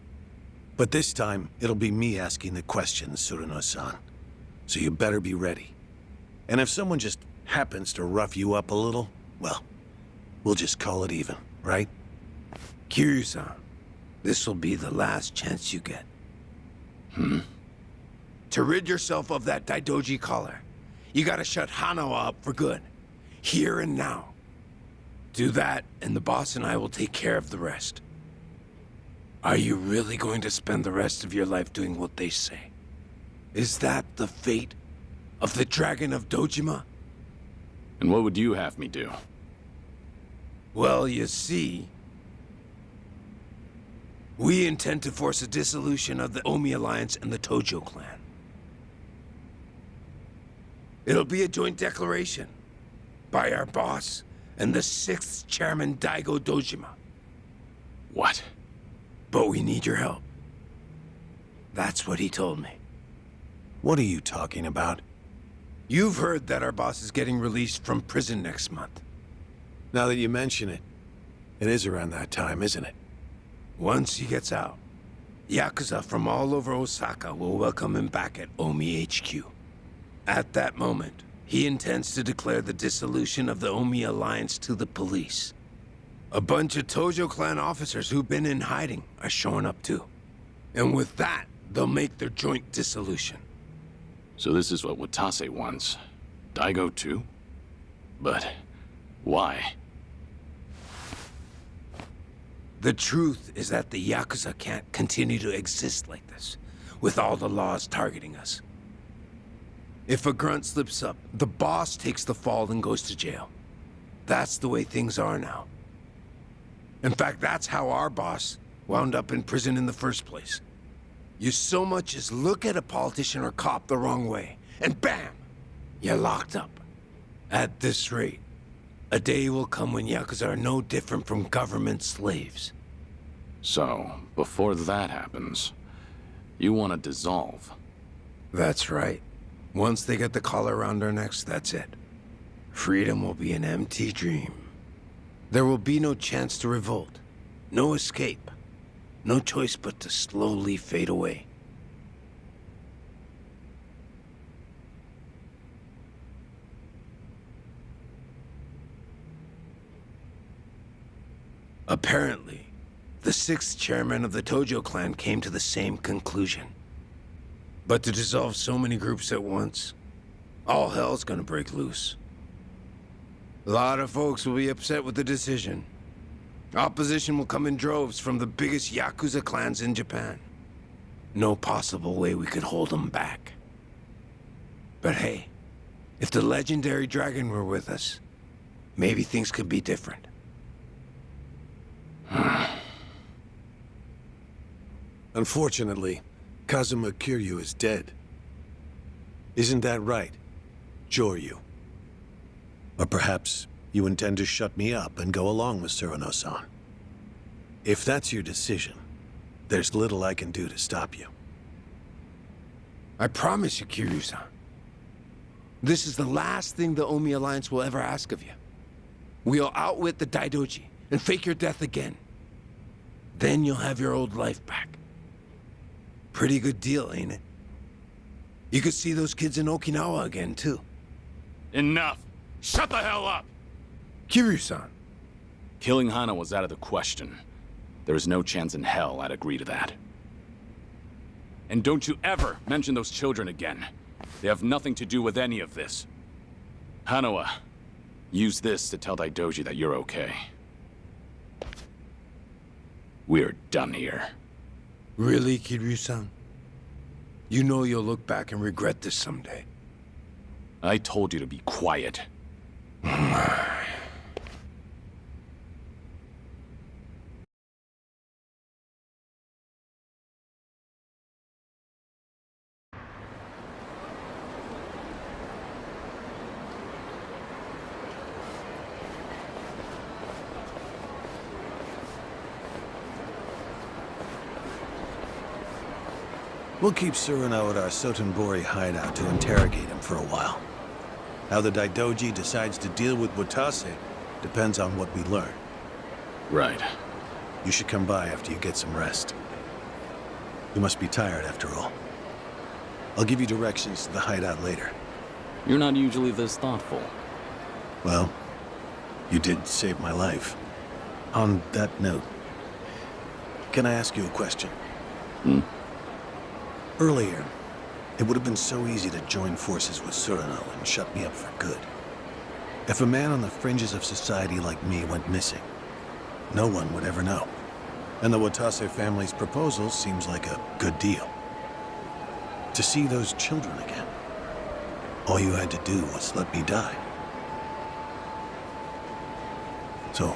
But this time, it'll be me asking the questions, Tsuruno-san. So you better be ready. And if someone just happens to rough you up a little, well, we'll just call it even, right? Kiryu-san, this will be the last chance you get. To rid yourself of that Daidoji collar, you gotta shut Hanawa up for good. Here and now. Do that, and the boss and I will take care of the rest. Are you really going to spend the rest of your life doing what they say? Is that the fate of the Dragon of Dojima? And what would you have me do? Well, you see, we intend to force a dissolution of the Omi Alliance and the Tojo clan. It'll be a joint declaration by our boss and the 6th chairman, Daigo Dojima. What? But we need your help. That's what he told me. What are you talking about? You've heard that our boss is getting released from prison next month. Now that you mention it, it is around that time, isn't it? Once he gets out, Yakuza from all over Osaka will welcome him back at Omi HQ. At that moment, he intends to declare the dissolution of the Omi Alliance to the police. A bunch of Tojo clan officers who've been in hiding are showing up too. And with that, they'll make their joint dissolution. So this is what Watase wants. Daigo too? But why? The truth is that the Yakuza can't continue to exist like this, with all the laws targeting us. If a grunt slips up, the boss takes the fall and goes to jail. That's the way things are now. In fact, that's how our boss wound up in prison in the first place. You so much as look at a politician or cop the wrong way, and bam! You're locked up. At this rate, A day will come when Yakuza are no different from government slaves. So, before that happens, you want to dissolve? That's right. Once they get the collar around our necks, that's it. Freedom will be an empty dream. There will be no chance to revolt. No escape. No choice but to slowly fade away. Apparently, the 6th chairman of the Tojo clan came to the same conclusion. But to dissolve so many groups at once, all hell's gonna break loose. A lot of folks will be upset with the decision. Opposition will come in droves from the biggest Yakuza clans in Japan. No possible way we could hold them back. But hey, if the legendary dragon were with us, maybe things could be different. Unfortunately, Kazuma Kiryu is dead. Isn't that right, Joryu? Or perhaps you intend to shut me up and go along with Surano-san. If that's your decision, there's little I can do to stop you. I promise you, Kiryu-san. This is the last thing the Omi Alliance will ever ask of you. We'll outwit the Daidoji and fake your death again. Then you'll have your old life back. Pretty good deal, ain't it? You could see those kids in Okinawa again, too. Enough! Shut the hell up! Kiryu-san. Killing Hana was out of the question. There is no chance in hell I'd agree to that. And don't you ever mention those children again. They have nothing to do with any of this. Hanawa, use this to tell Daidoji that you're okay. We're done here. Really, Kiryu-san? You know you'll look back and regret this someday. I told you to be quiet. We'll keep Surano at our Sotenbori hideout to interrogate him for a while. How the Daidoji decides to deal with Watase depends on what we learn. Right. You should come by after you get some rest. You must be tired after all. I'll give you directions to the hideout later. You're not usually this thoughtful. Well, you did save my life. On that note, can I ask you a question? Earlier, it would have been so easy to join forces with Surano and shut me up for good. If a man on the fringes of society like me went missing, no one would ever know. And the Watase family's proposal seems like a good deal. To see those children again, all you had to do was let me die. So,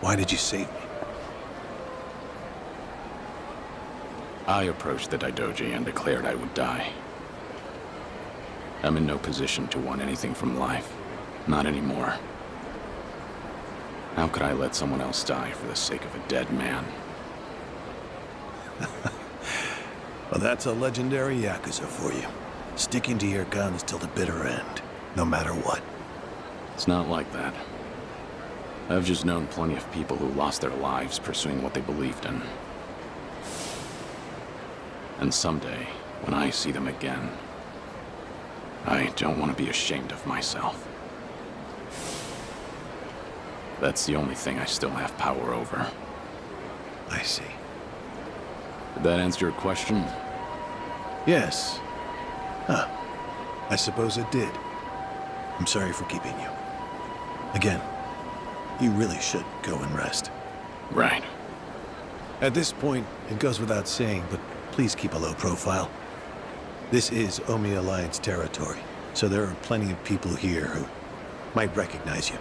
why did you save me? I approached the Daidoji and declared I would die. I'm in no position to want anything from life. Not anymore. How could I let someone else die for the sake of a dead man? Well, that's a legendary Yakuza for you. Sticking to your guns till the bitter end, no matter what. It's not like that. I've just known plenty of people who lost their lives pursuing what they believed in. And someday, when I see them again, I don't want to be ashamed of myself. That's the only thing I still have power over. I see. Did that answer your question? Yes. Huh. I suppose it did. I'm sorry for keeping you. Again, you really should go and rest. Right. At this point, it goes without saying, but please keep a low profile. This is Omi Alliance territory, so there are plenty of people here who might recognize you.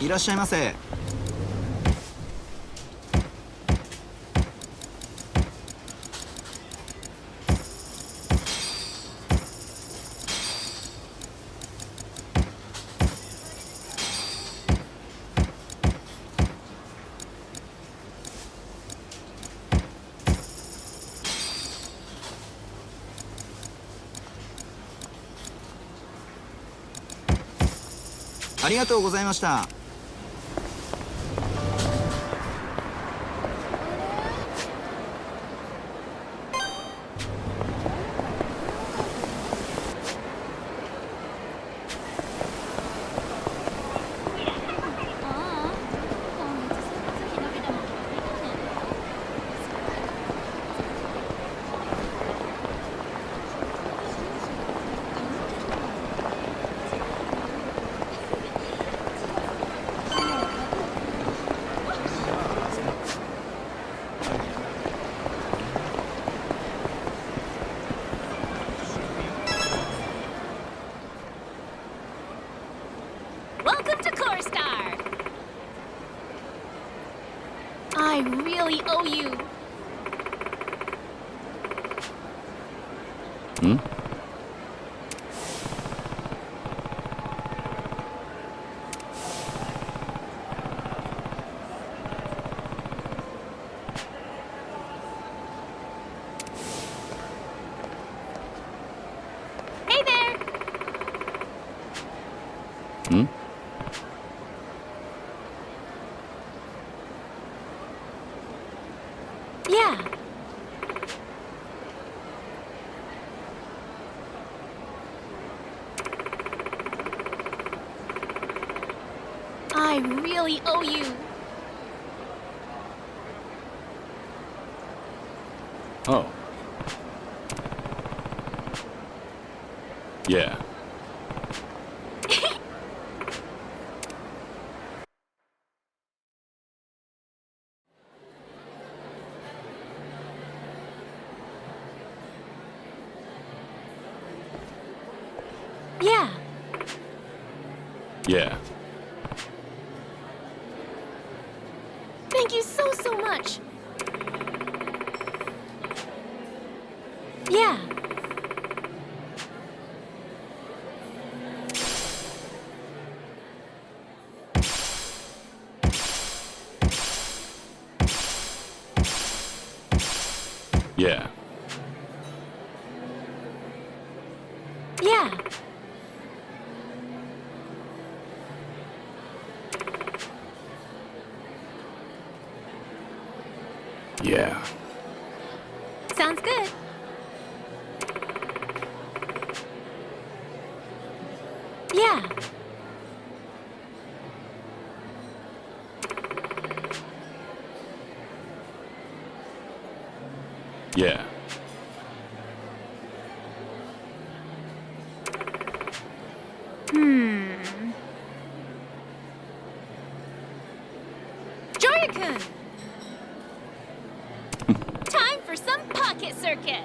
いらっしゃいませ。ありがとうございました。Welcome to Core Star. I really owe you. Hmm? Hey there. Hmm? Yeah. I really owe you. Oh. Yeah. Yeah. Yeah. Thank you so much. Yeah. Yeah. Yeah. Yeah. Sounds good. Yeah. Yeah. Joryu-kun! Time for some pocket circuit!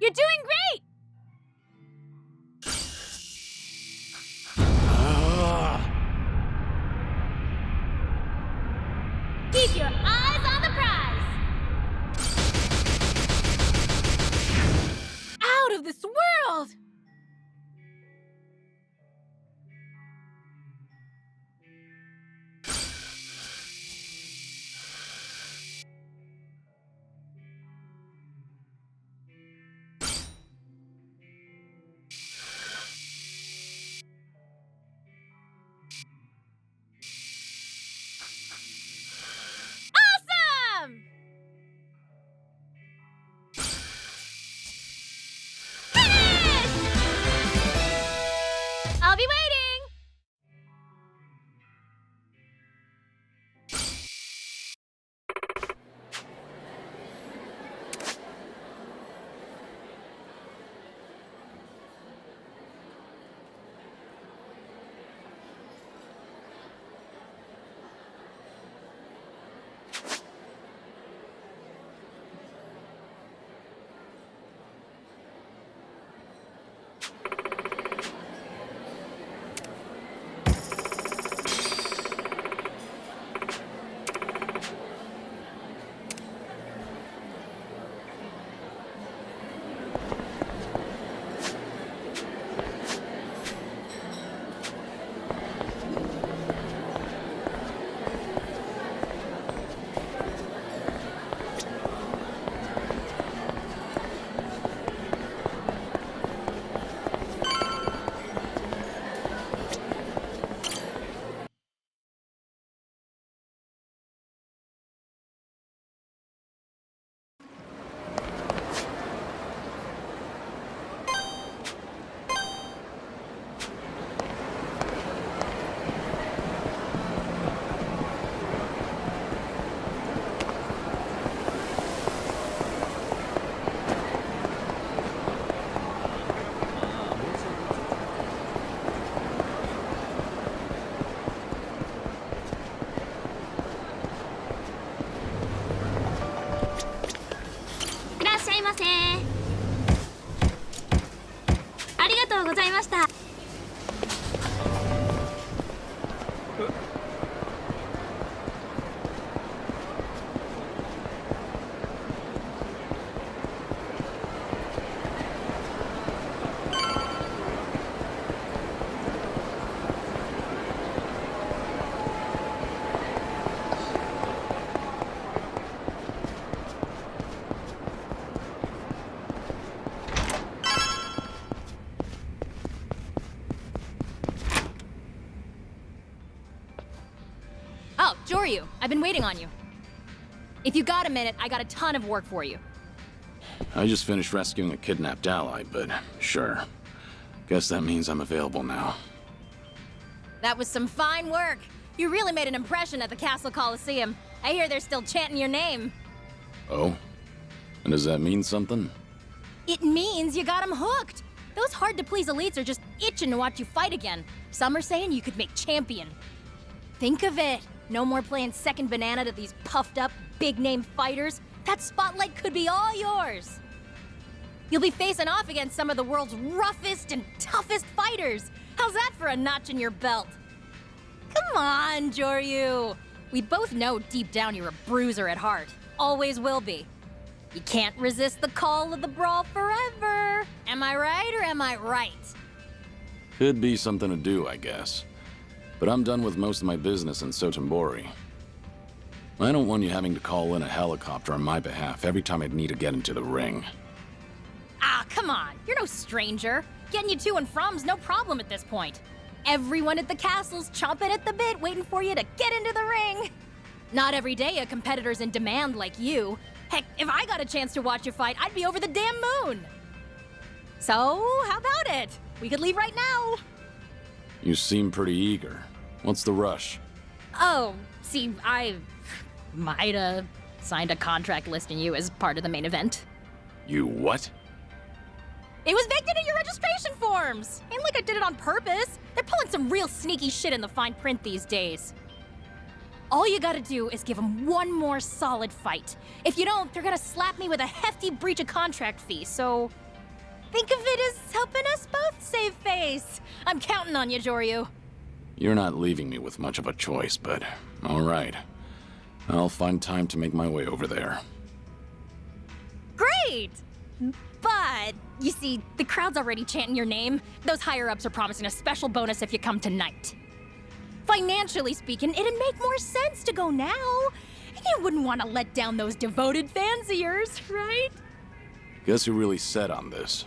You're doing great! Keep your eyes on the prize! Out of this world! Joryu, I've been waiting on you. If you got a minute, I got a ton of work for you. I just finished rescuing a kidnapped ally, but sure. Guess that means I'm available now. That was some fine work. You really made an impression at the Castle Coliseum. I hear they're still chanting your name. Oh? And does that mean something? It means you got them hooked. Those hard-to-please elites are just itching to watch you fight again. Some are saying you could make champion. Think of it. No more playing second banana to these puffed-up, big-name fighters. That spotlight could be all yours. You'll be facing off against some of the world's roughest and toughest fighters. How's that for a notch in your belt? Come on, Joryu. We both know deep down you're a bruiser at heart. Always will be. You can't resist the call of the brawl forever. Am I right or am I right? Could be something to do, I guess. But I'm done with most of my business in Sotenbori. I don't want you having to call in a helicopter on my behalf every time I'd need to get into the ring. Ah, come on. You're no stranger. Getting you to and from's no problem at this point. Everyone at the castle's chomping at the bit, waiting for you to get into the ring. Not every day a competitor's in demand like you. Heck, if I got a chance to watch you fight, I'd be over the damn moon. So, how about it? We could leave right now. You seem pretty eager. What's the rush? Oh, see, I might have signed a contract listing you as part of the main event. You what? It was baked into your registration forms! Ain't like I did it on purpose. They're pulling some real sneaky shit in the fine print these days. All you gotta do is give them one more solid fight. If you don't, they're gonna slap me with a hefty breach of contract fee, so think of it as helping us both save face. I'm counting on you, Joryu. You're not leaving me with much of a choice, but all right. I'll find time to make my way over there. Great! But, you see, the crowd's already chanting your name. Those higher-ups are promising a special bonus if you come tonight. Financially speaking, it'd make more sense to go now. You wouldn't want to let down those devoted fans of yours, right? Guess who really set on this?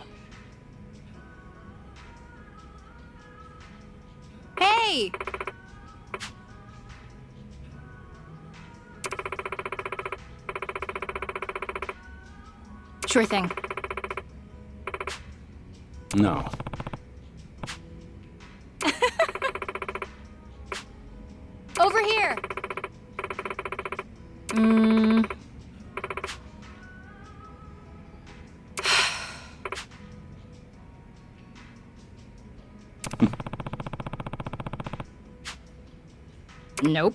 Hey! Sure thing. No. Over here! Nope.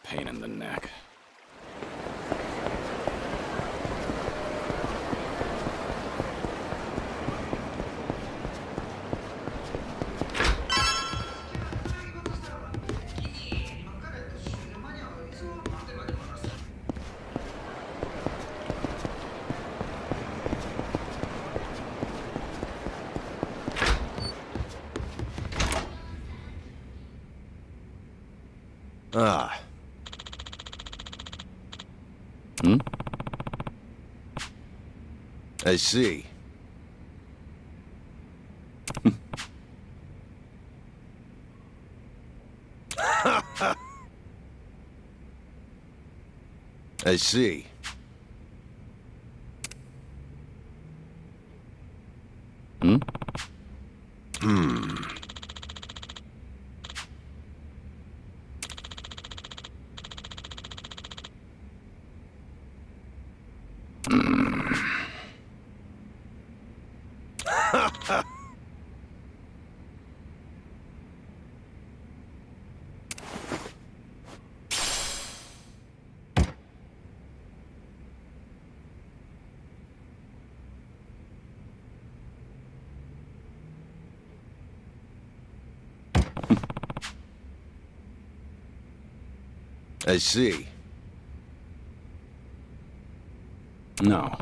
Pain in the neck. Ah. Hmm? I see. I see. Hmm? Hmm. I see. No.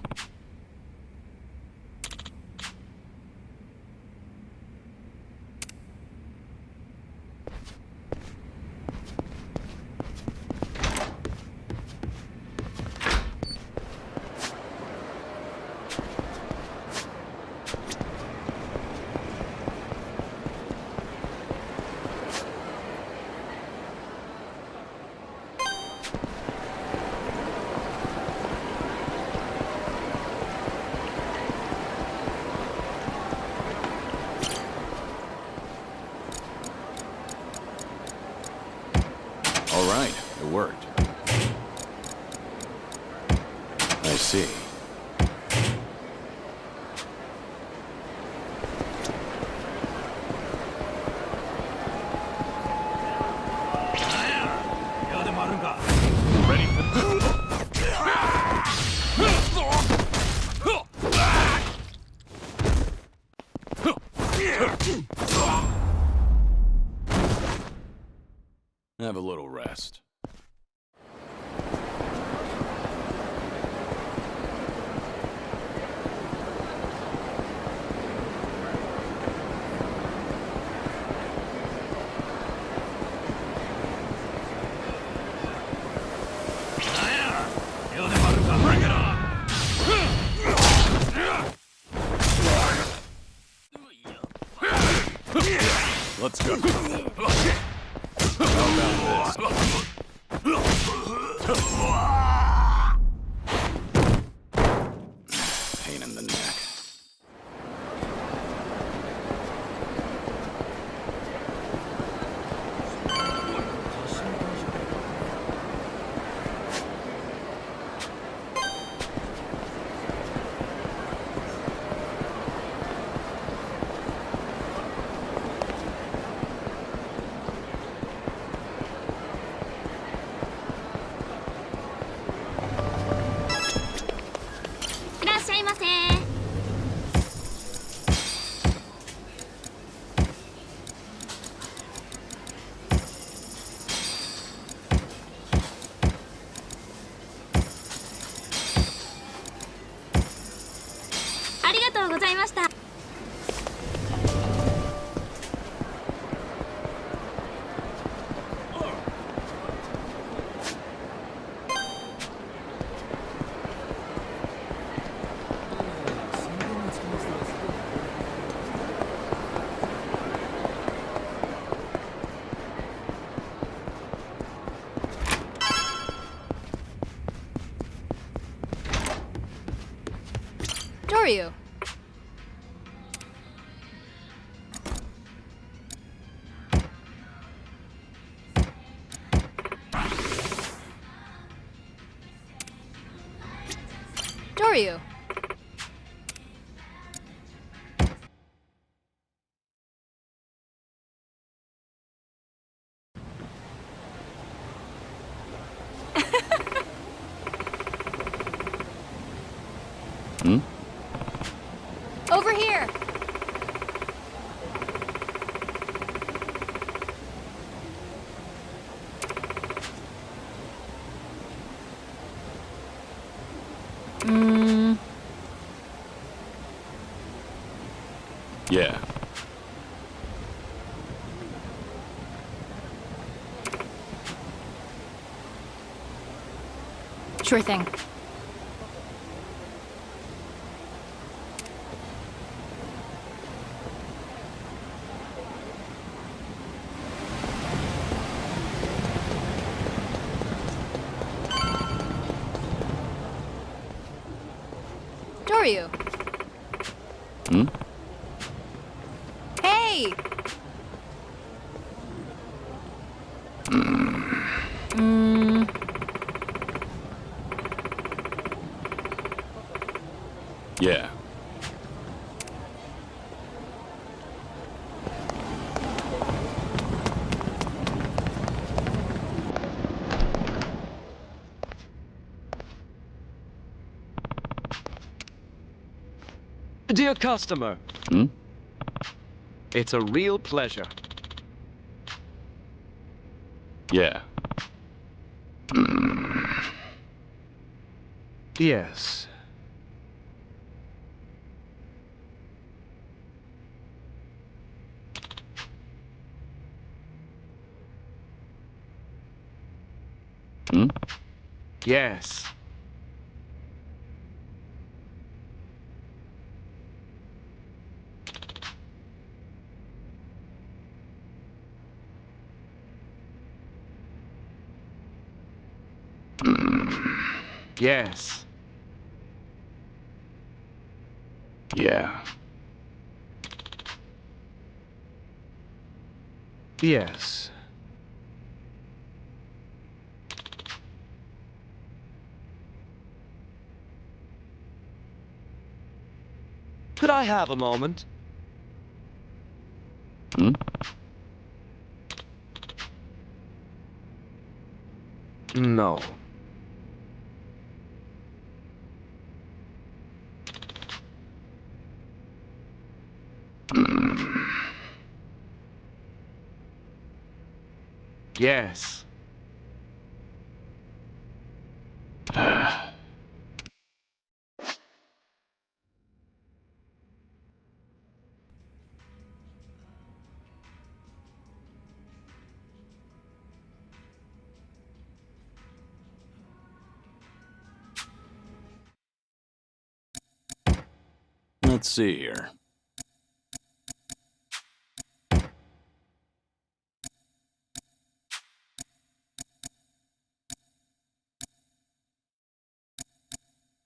All right, it worked. I see. Ready for... Have a little rest. Bring it on! Let's go. How about this? Pain in the neck. Joryu. Joryu. Hmm? Over here. Yeah. Sure thing. Joryu. Hmm? Hey! Yeah. Dear customer. Hmm? It's a real pleasure. Yeah. Yes. Hmm? Yes. Yes. Yeah. Yes. Could I have a moment? Hmm? No. Yes. Let's see here.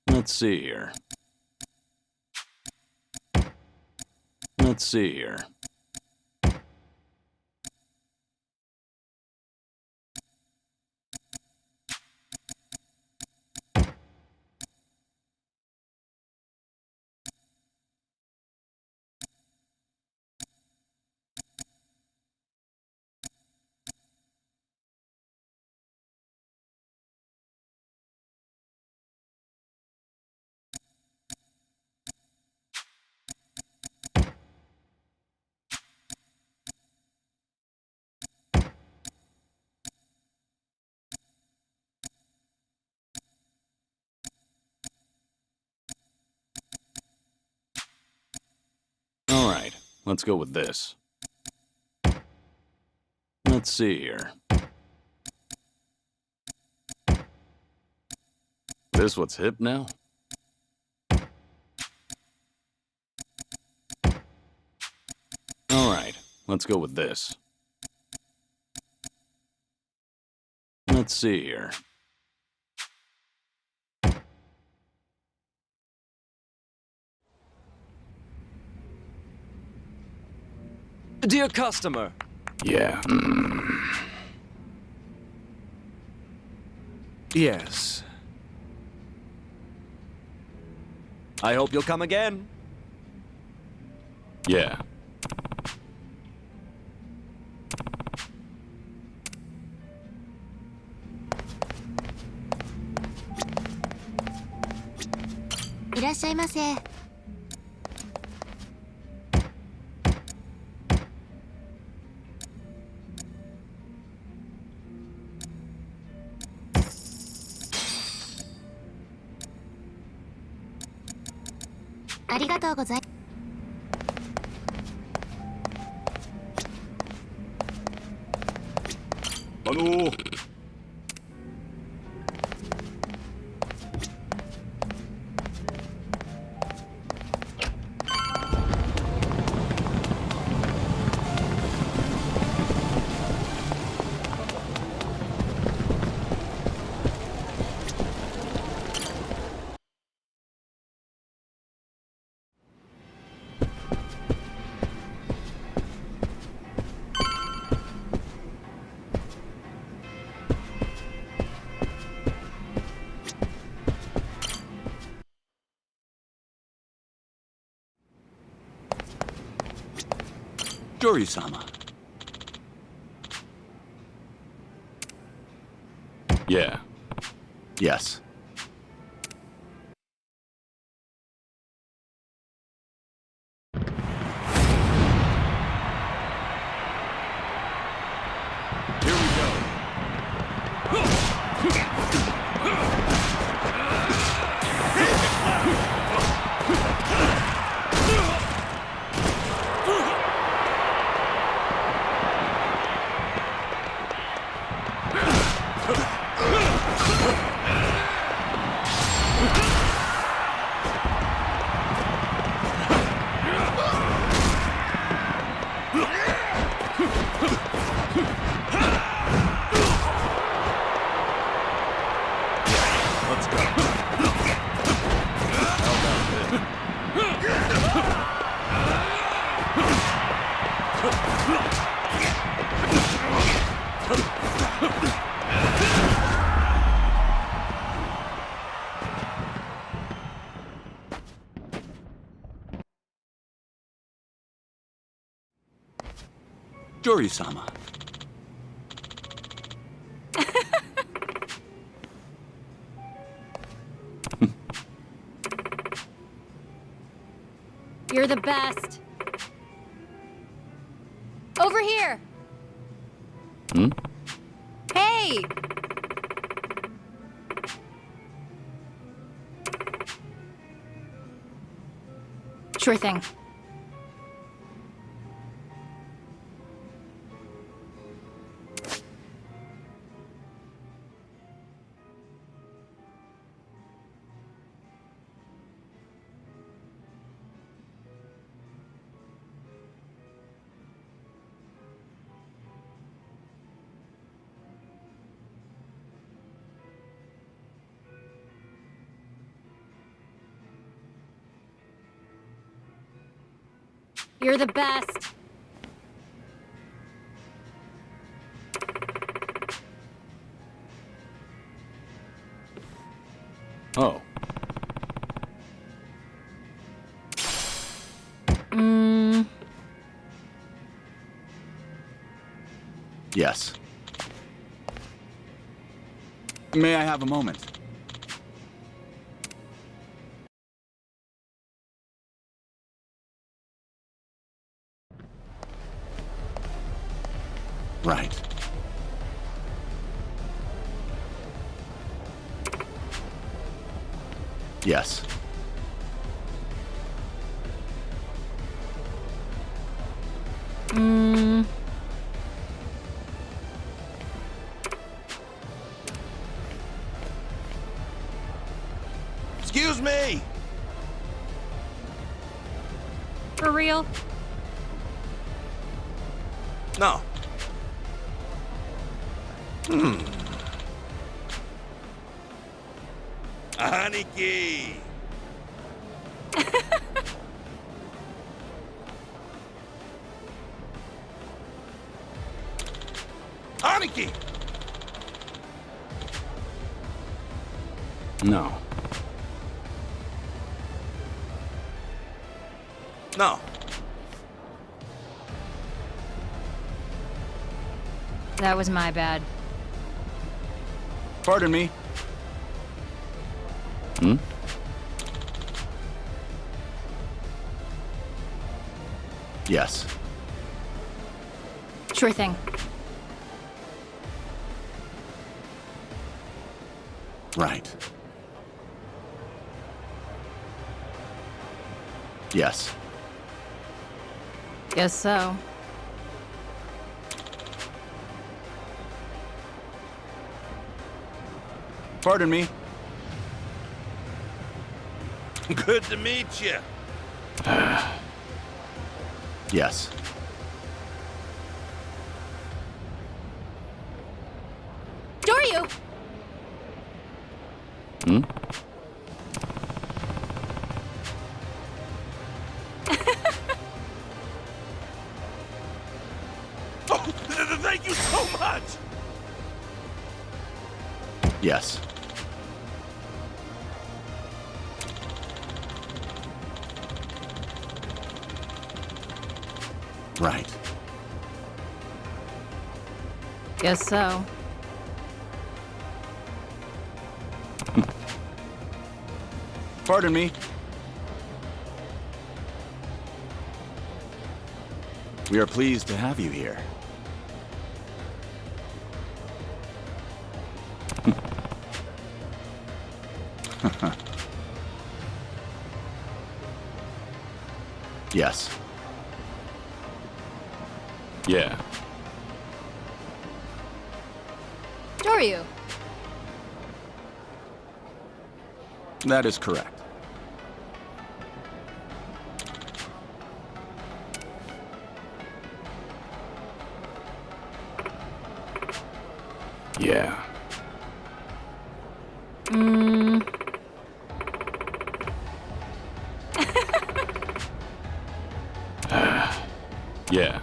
Let's see here. Let's see here. All right, let's go with this. Let's see here. This what's hip now? All right, let's go with this. Let's see here. Dear customer. Yeah. Yes. I hope you'll come again. Yeah. Joryu-sama. Yeah. Yes. Joryu-sama. You're the best. Over here. Hmm? Hey! Sure thing. You're the best. Oh. Yes. May I have a moment? Right. Yes. Excuse me! For real? No. Aniki! Aniki! No. No. That was my bad. Pardon me. Hmm? Yes. Sure thing. Right. Yes. Guess so. Pardon me. Good to meet you. Yes. Joryu! Hmm? Oh, thank you so much. Yes. Right. Guess so. Pardon me. We are pleased to have you here. Yes. Yeah. Joryu! That is correct. Yeah. Yeah.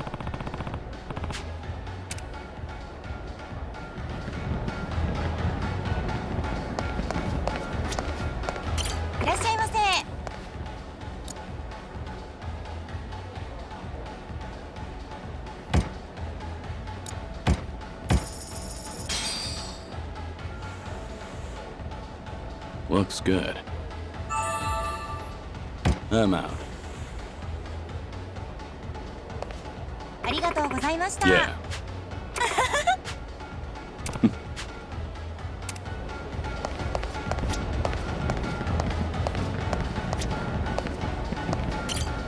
Looks good. I'm out. Yeah.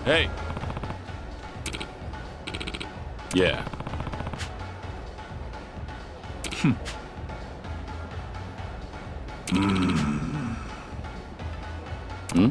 Hey. Yeah. Hmm?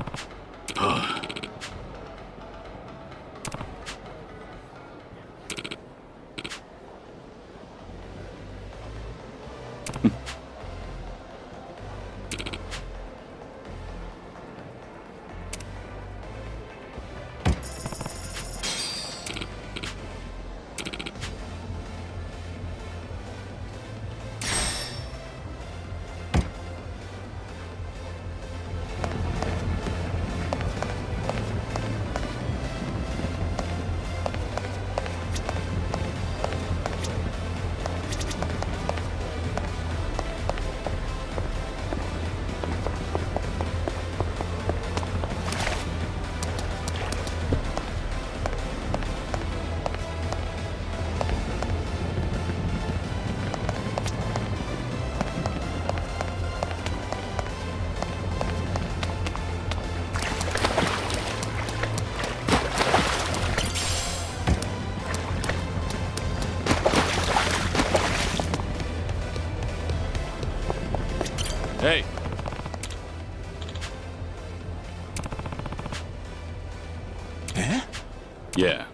Hey. Eh? Yeah.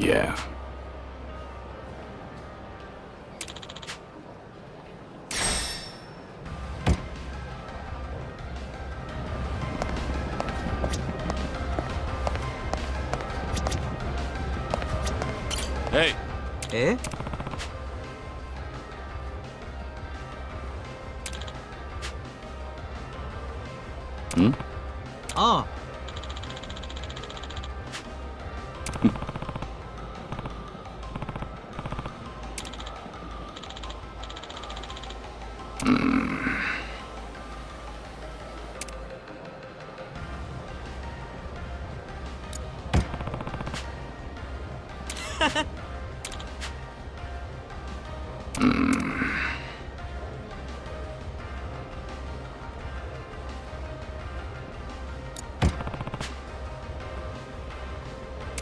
Yeah. Hey. え? Hmm? ああ。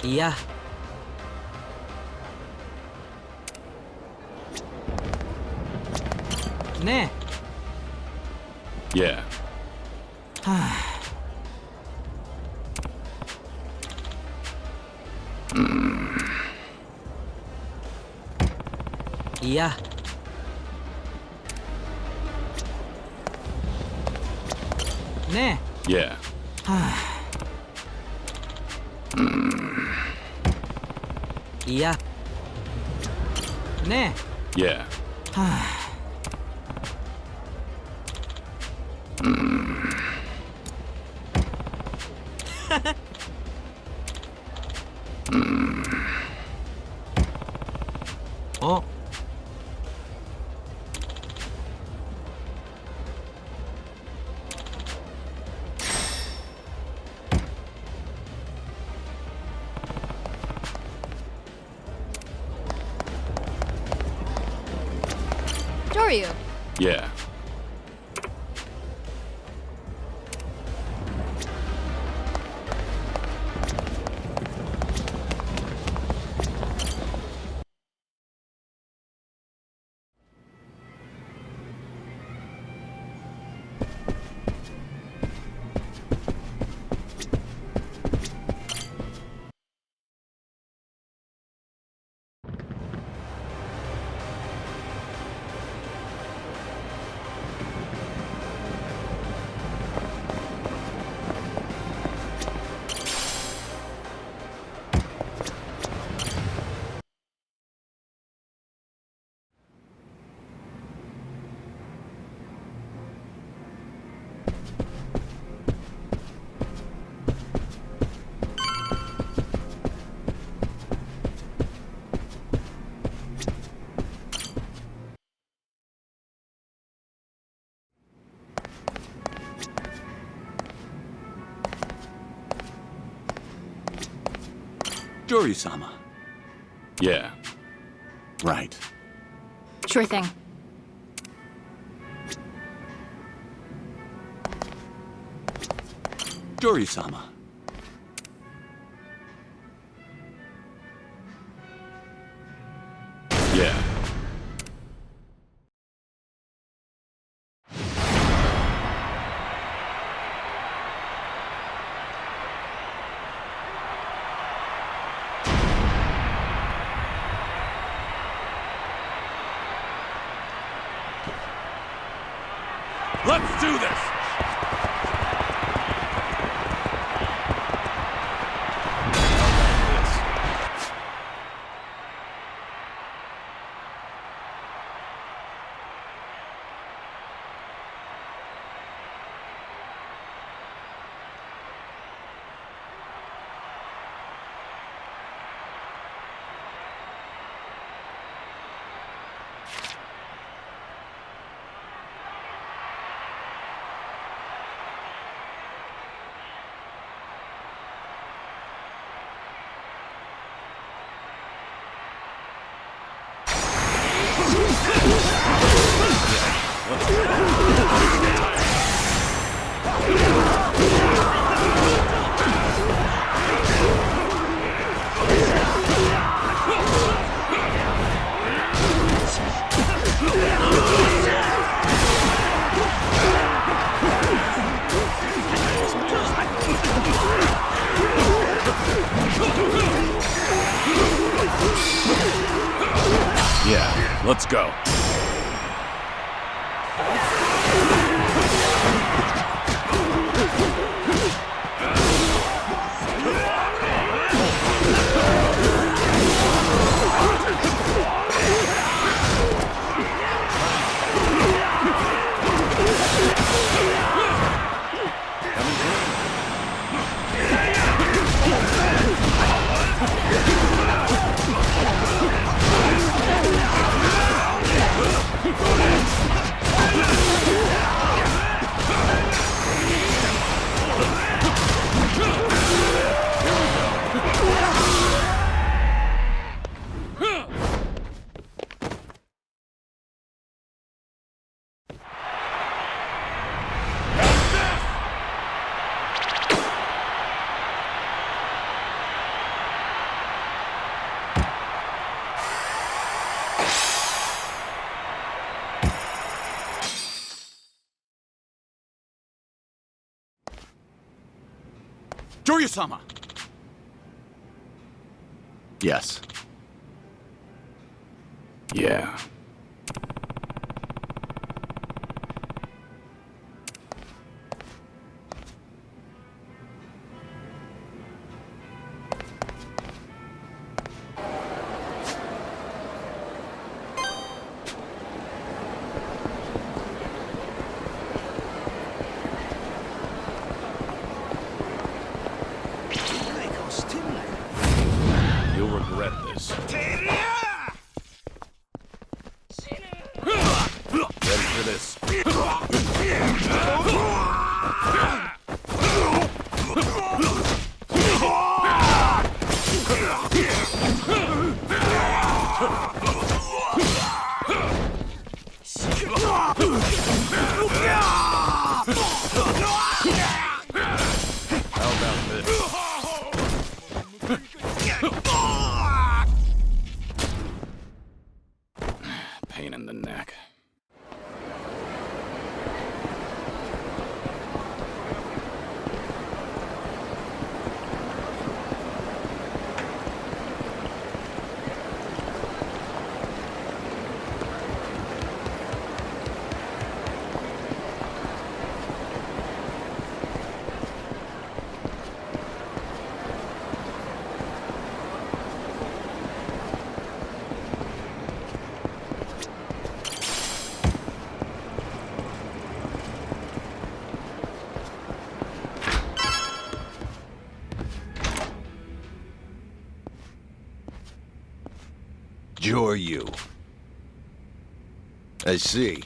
いや。ねえ。Yeah. はあ。いや。ねえ。Yeah. はあ。いや。ねえ。Yeah. はあ。お。Joryu. Yeah. Joryu-sama. Yeah. Right. Sure thing. Joryu-sama. Yeah. Let's do this! Yeah, let's go. Joryu-sama! Yes. Yeah. You'll regret this. Ready for this? How about this? Pain in the neck. Joryu. I see.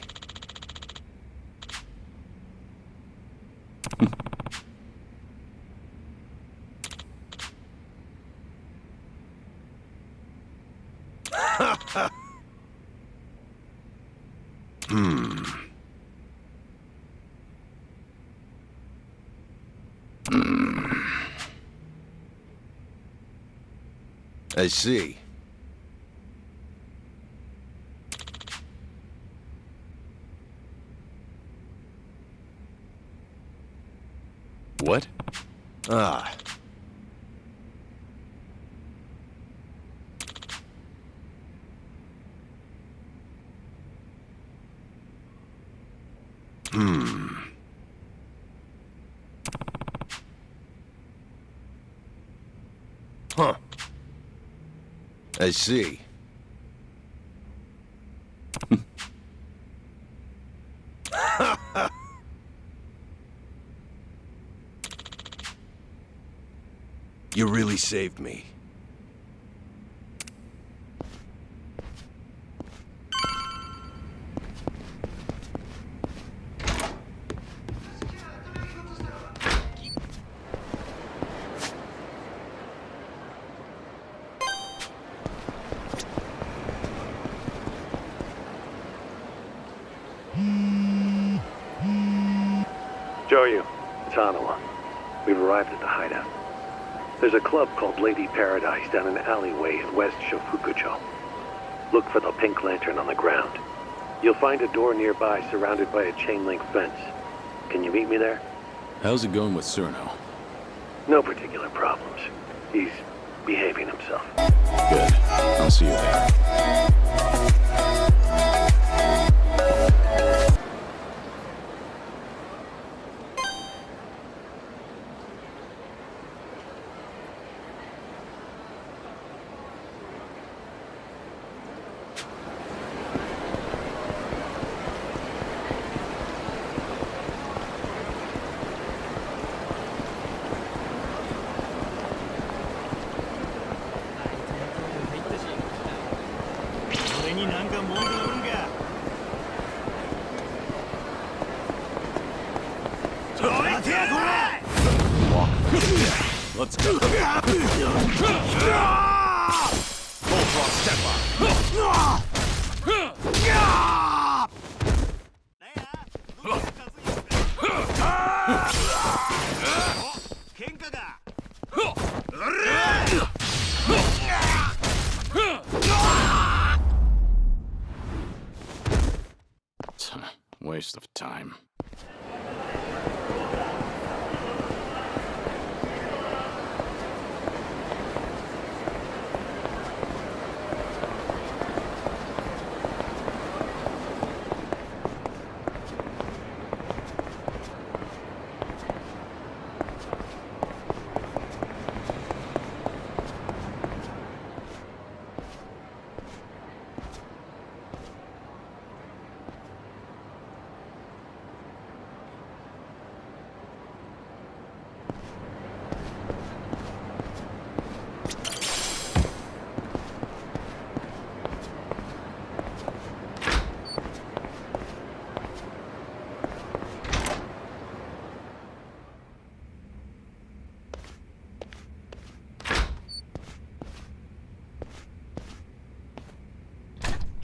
I see. What? Ah. Huh. I see. You really saved me. Joryu, it's Hanawa. We've arrived at the hideout. There's a club called Lady Paradise down an alleyway in West Shofukucho. Look for the pink lantern on the ground. You'll find a door nearby surrounded by a chain-link fence. Can you meet me there? How's it going with Cyrano? No particular problems. He's behaving himself. Good. I'll see you there. Let's go. Full drop step up. Waste of time.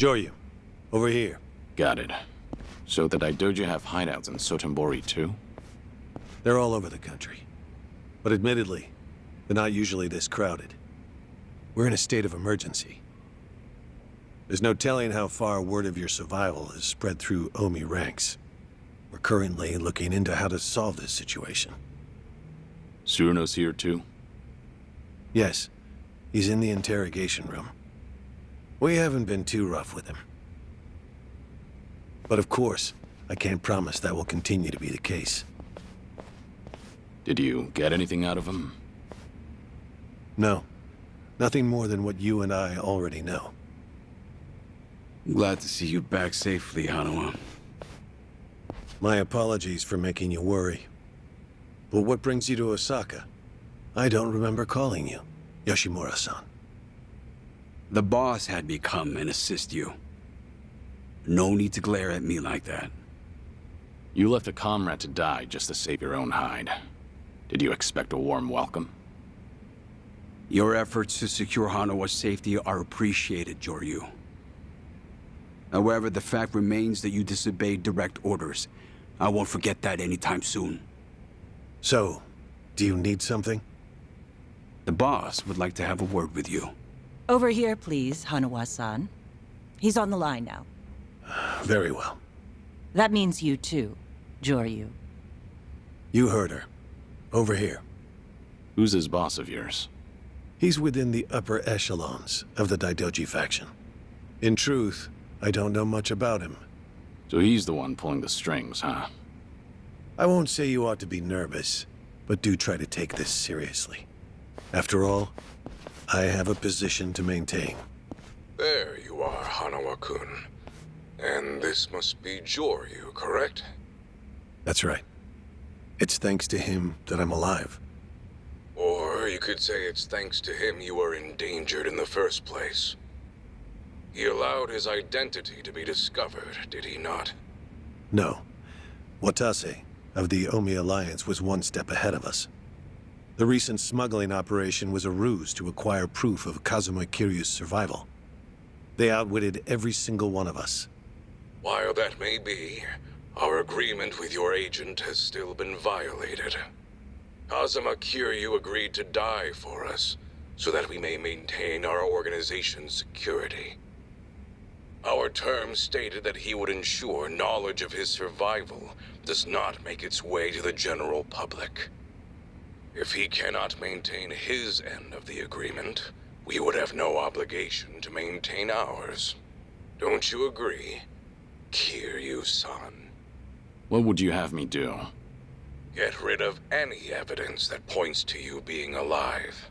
Joryu, over here. Got it. So the Daidoji have hideouts in Sotenbori too? They're all over the country. But admittedly, they're not usually this crowded. We're in a state of emergency. There's no telling how far word of your survival has spread through Omi ranks. We're currently looking into how to solve this situation. Tsuruno's here too? Yes, he's in the interrogation room. We haven't been too rough with him. But of course, I can't promise that will continue to be the case. Did you get anything out of him? No. Nothing more than what you and I already know. Glad to see you back safely, Hanawa. My apologies for making you worry. But what brings you to Osaka? I don't remember calling you, Yoshimura-san. The boss had me come and assist you. No need to glare at me like that. You left a comrade to die just to save your own hide. Did you expect a warm welcome? Your efforts to secure Hanawa's safety are appreciated, Joryu. However, the fact remains that you disobeyed direct orders. I won't forget that anytime soon. So, do you need something? The boss would like to have a word with you. Over here, please, Hanawa-san. He's on the line now. Very well. That means you too, Joryu. You heard her. Over here. Who's this boss of yours? He's within the upper echelons of the Daidoji faction. In truth, I don't know much about him. So he's the one pulling the strings, huh? I won't say you ought to be nervous, but do try to take this seriously. After all, I have a position to maintain. There you are, Hanawa-kun. And this must be Joryu, correct? That's right. It's thanks to him that I'm alive. Or you could say it's thanks to him you were endangered in the first place. He allowed his identity to be discovered, did he not? No. Watase, of the Omi Alliance, was one step ahead of us. The recent smuggling operation was a ruse to acquire proof of Kazuma Kiryu's survival. They outwitted every single one of us. While that may be, our agreement with your agent has still been violated. Kazuma Kiryu agreed to die for us, so that we may maintain our organization's security. Our terms stated that he would ensure knowledge of his survival does not make its way to the general public. If he cannot maintain his end of the agreement, we would have no obligation to maintain ours. Don't you agree, Kiryu-san? What would you have me do? Get rid of any evidence that points to you being alive.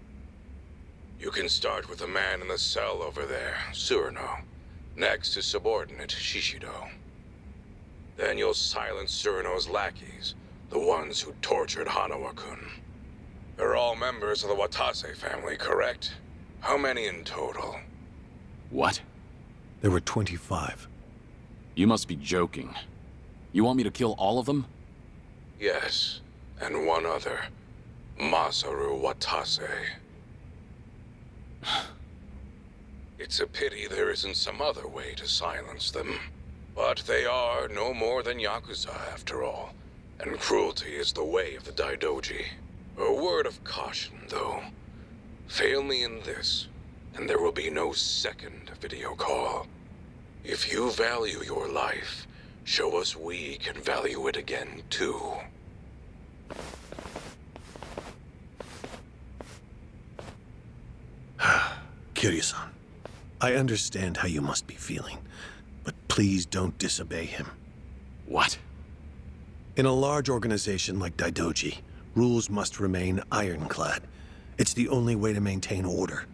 You can start with the man in the cell over there, Tsuruno. Next is subordinate Shishido. Then you'll silence Tsuruno's lackeys, the ones who tortured Hanawa-kun. They're all members of the Watase family, correct? How many in total? What? There were 25. You must be joking. You want me to kill all of them? Yes, and one other. Masaru Watase. It's a pity there isn't some other way to silence them. But they are no more than Yakuza, after all. And cruelty is the way of the Daidoji. A word of caution, though. Fail me in this, and there will be no second video call. If you value your life, show us we can value it again, too. Kiryu-san, I understand how you must be feeling, but please don't disobey him. What? In a large organization like Daidoji, rules must remain ironclad. It's the only way to maintain order.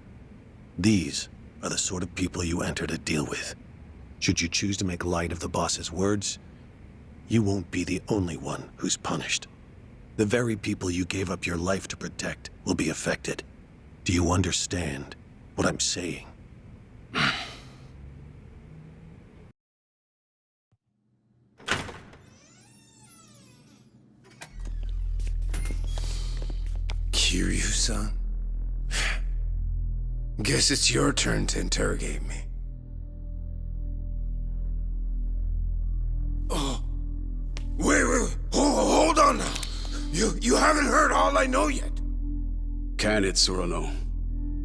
These are the sort of people you enter to deal with. Should you choose to make light of the boss's words, you won't be the only one who's punished. The very people you gave up your life to protect will be affected. Do you understand what I'm saying? Kiryu-san? Guess it's your turn to interrogate me. You haven't heard all I know yet. Can it, Surano?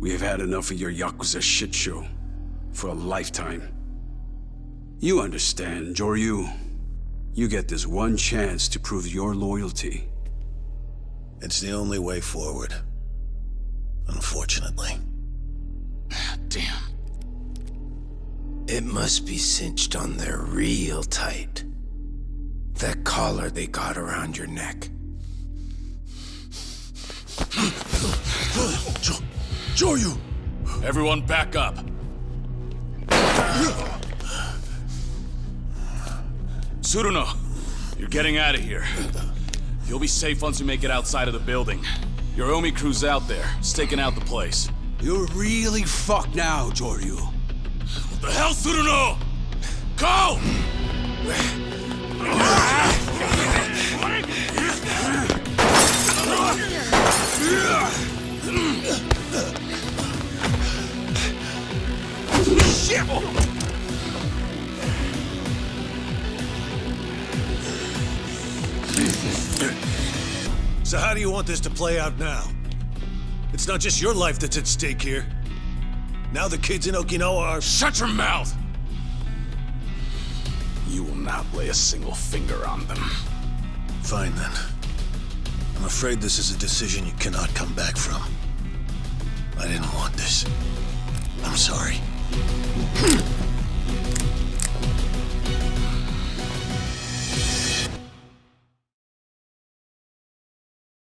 We have had enough of your Yakuza shit show. For a lifetime. You understand, Joryu. You get this one chance to prove your loyalty. It's the only way forward. Unfortunately. Damn. It must be cinched on there real tight. That collar they got around your neck. Joryu! Everyone back up. Tsuruno, you're getting out of here. You'll be safe once you make it outside of the building. Your Omi crew's out there, staking out the place. You're really fucked now, Joryu. What the hell, Tsuruno? Go! Shit! So how do you want this to play out now? It's not just your life that's at stake here. Now the kids in Okinawa are— Shut your mouth! You will not lay a single finger on them. Fine then. I'm afraid this is a decision you cannot come back from. I didn't want this. I'm sorry.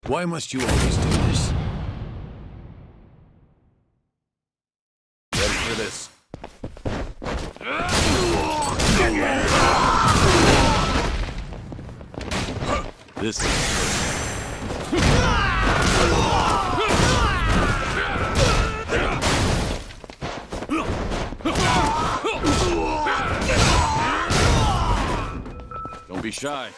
Why must you always do this? Ready for this? This is Don't be shy.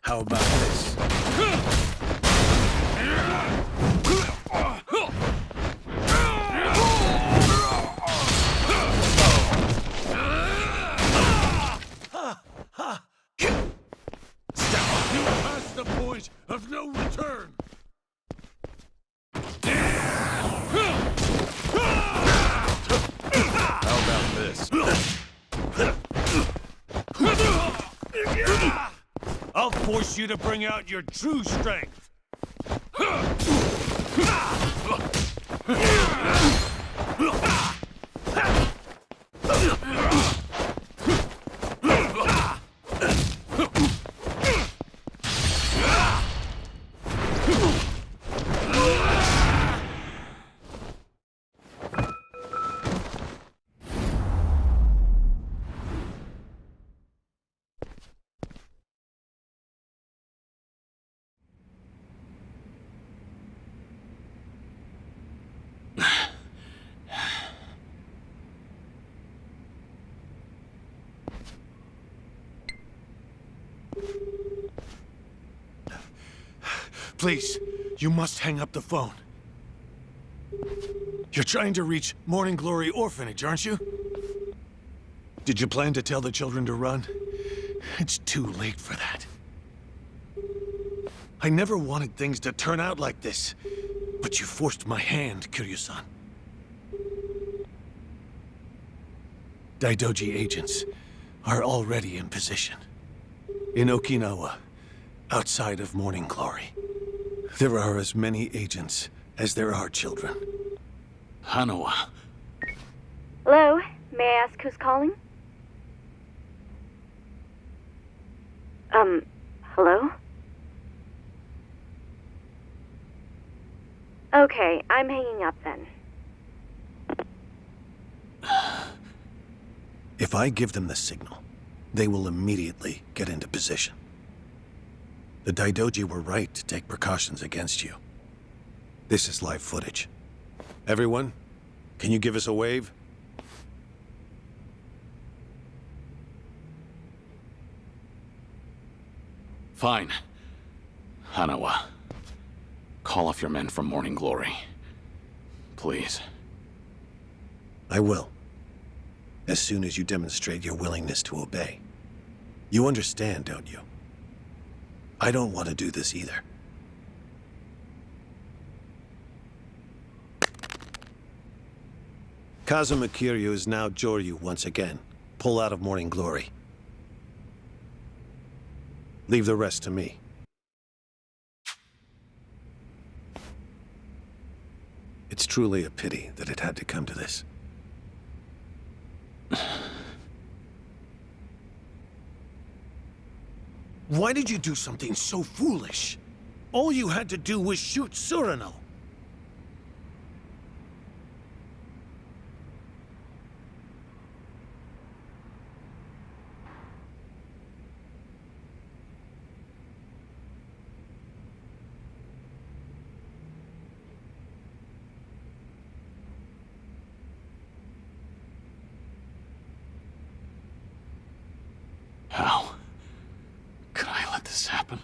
How about this? Past the point of no return. How about this? I'll force you to bring out your true strength. Please, you must hang up the phone. You're trying to reach Morning Glory Orphanage, aren't you? Did you plan to tell the children to run? It's too late for that. I never wanted things to turn out like this, but you forced my hand, Kiryu-san. Daidoji agents are already in position. In Okinawa, outside of Morning Glory. There are as many agents as there are children. Hanawa. Hello, may I ask who's calling? Hello? Okay, I'm hanging up then. If I give them the signal, they will immediately get into position. The Daidoji were right to take precautions against you. This is live footage. Everyone, can you give us a wave? Fine. Hanawa, call off your men from Morning Glory. Please. I will. As soon as you demonstrate your willingness to obey. You understand, don't you? I don't want to do this either. Kazuma Kiryu is now Joryu once again. Pull out of Morning Glory. Leave the rest to me. It's truly a pity that it had to come to this. Why did you do something so foolish? All you had to do was shoot Surano. How could I let this happen?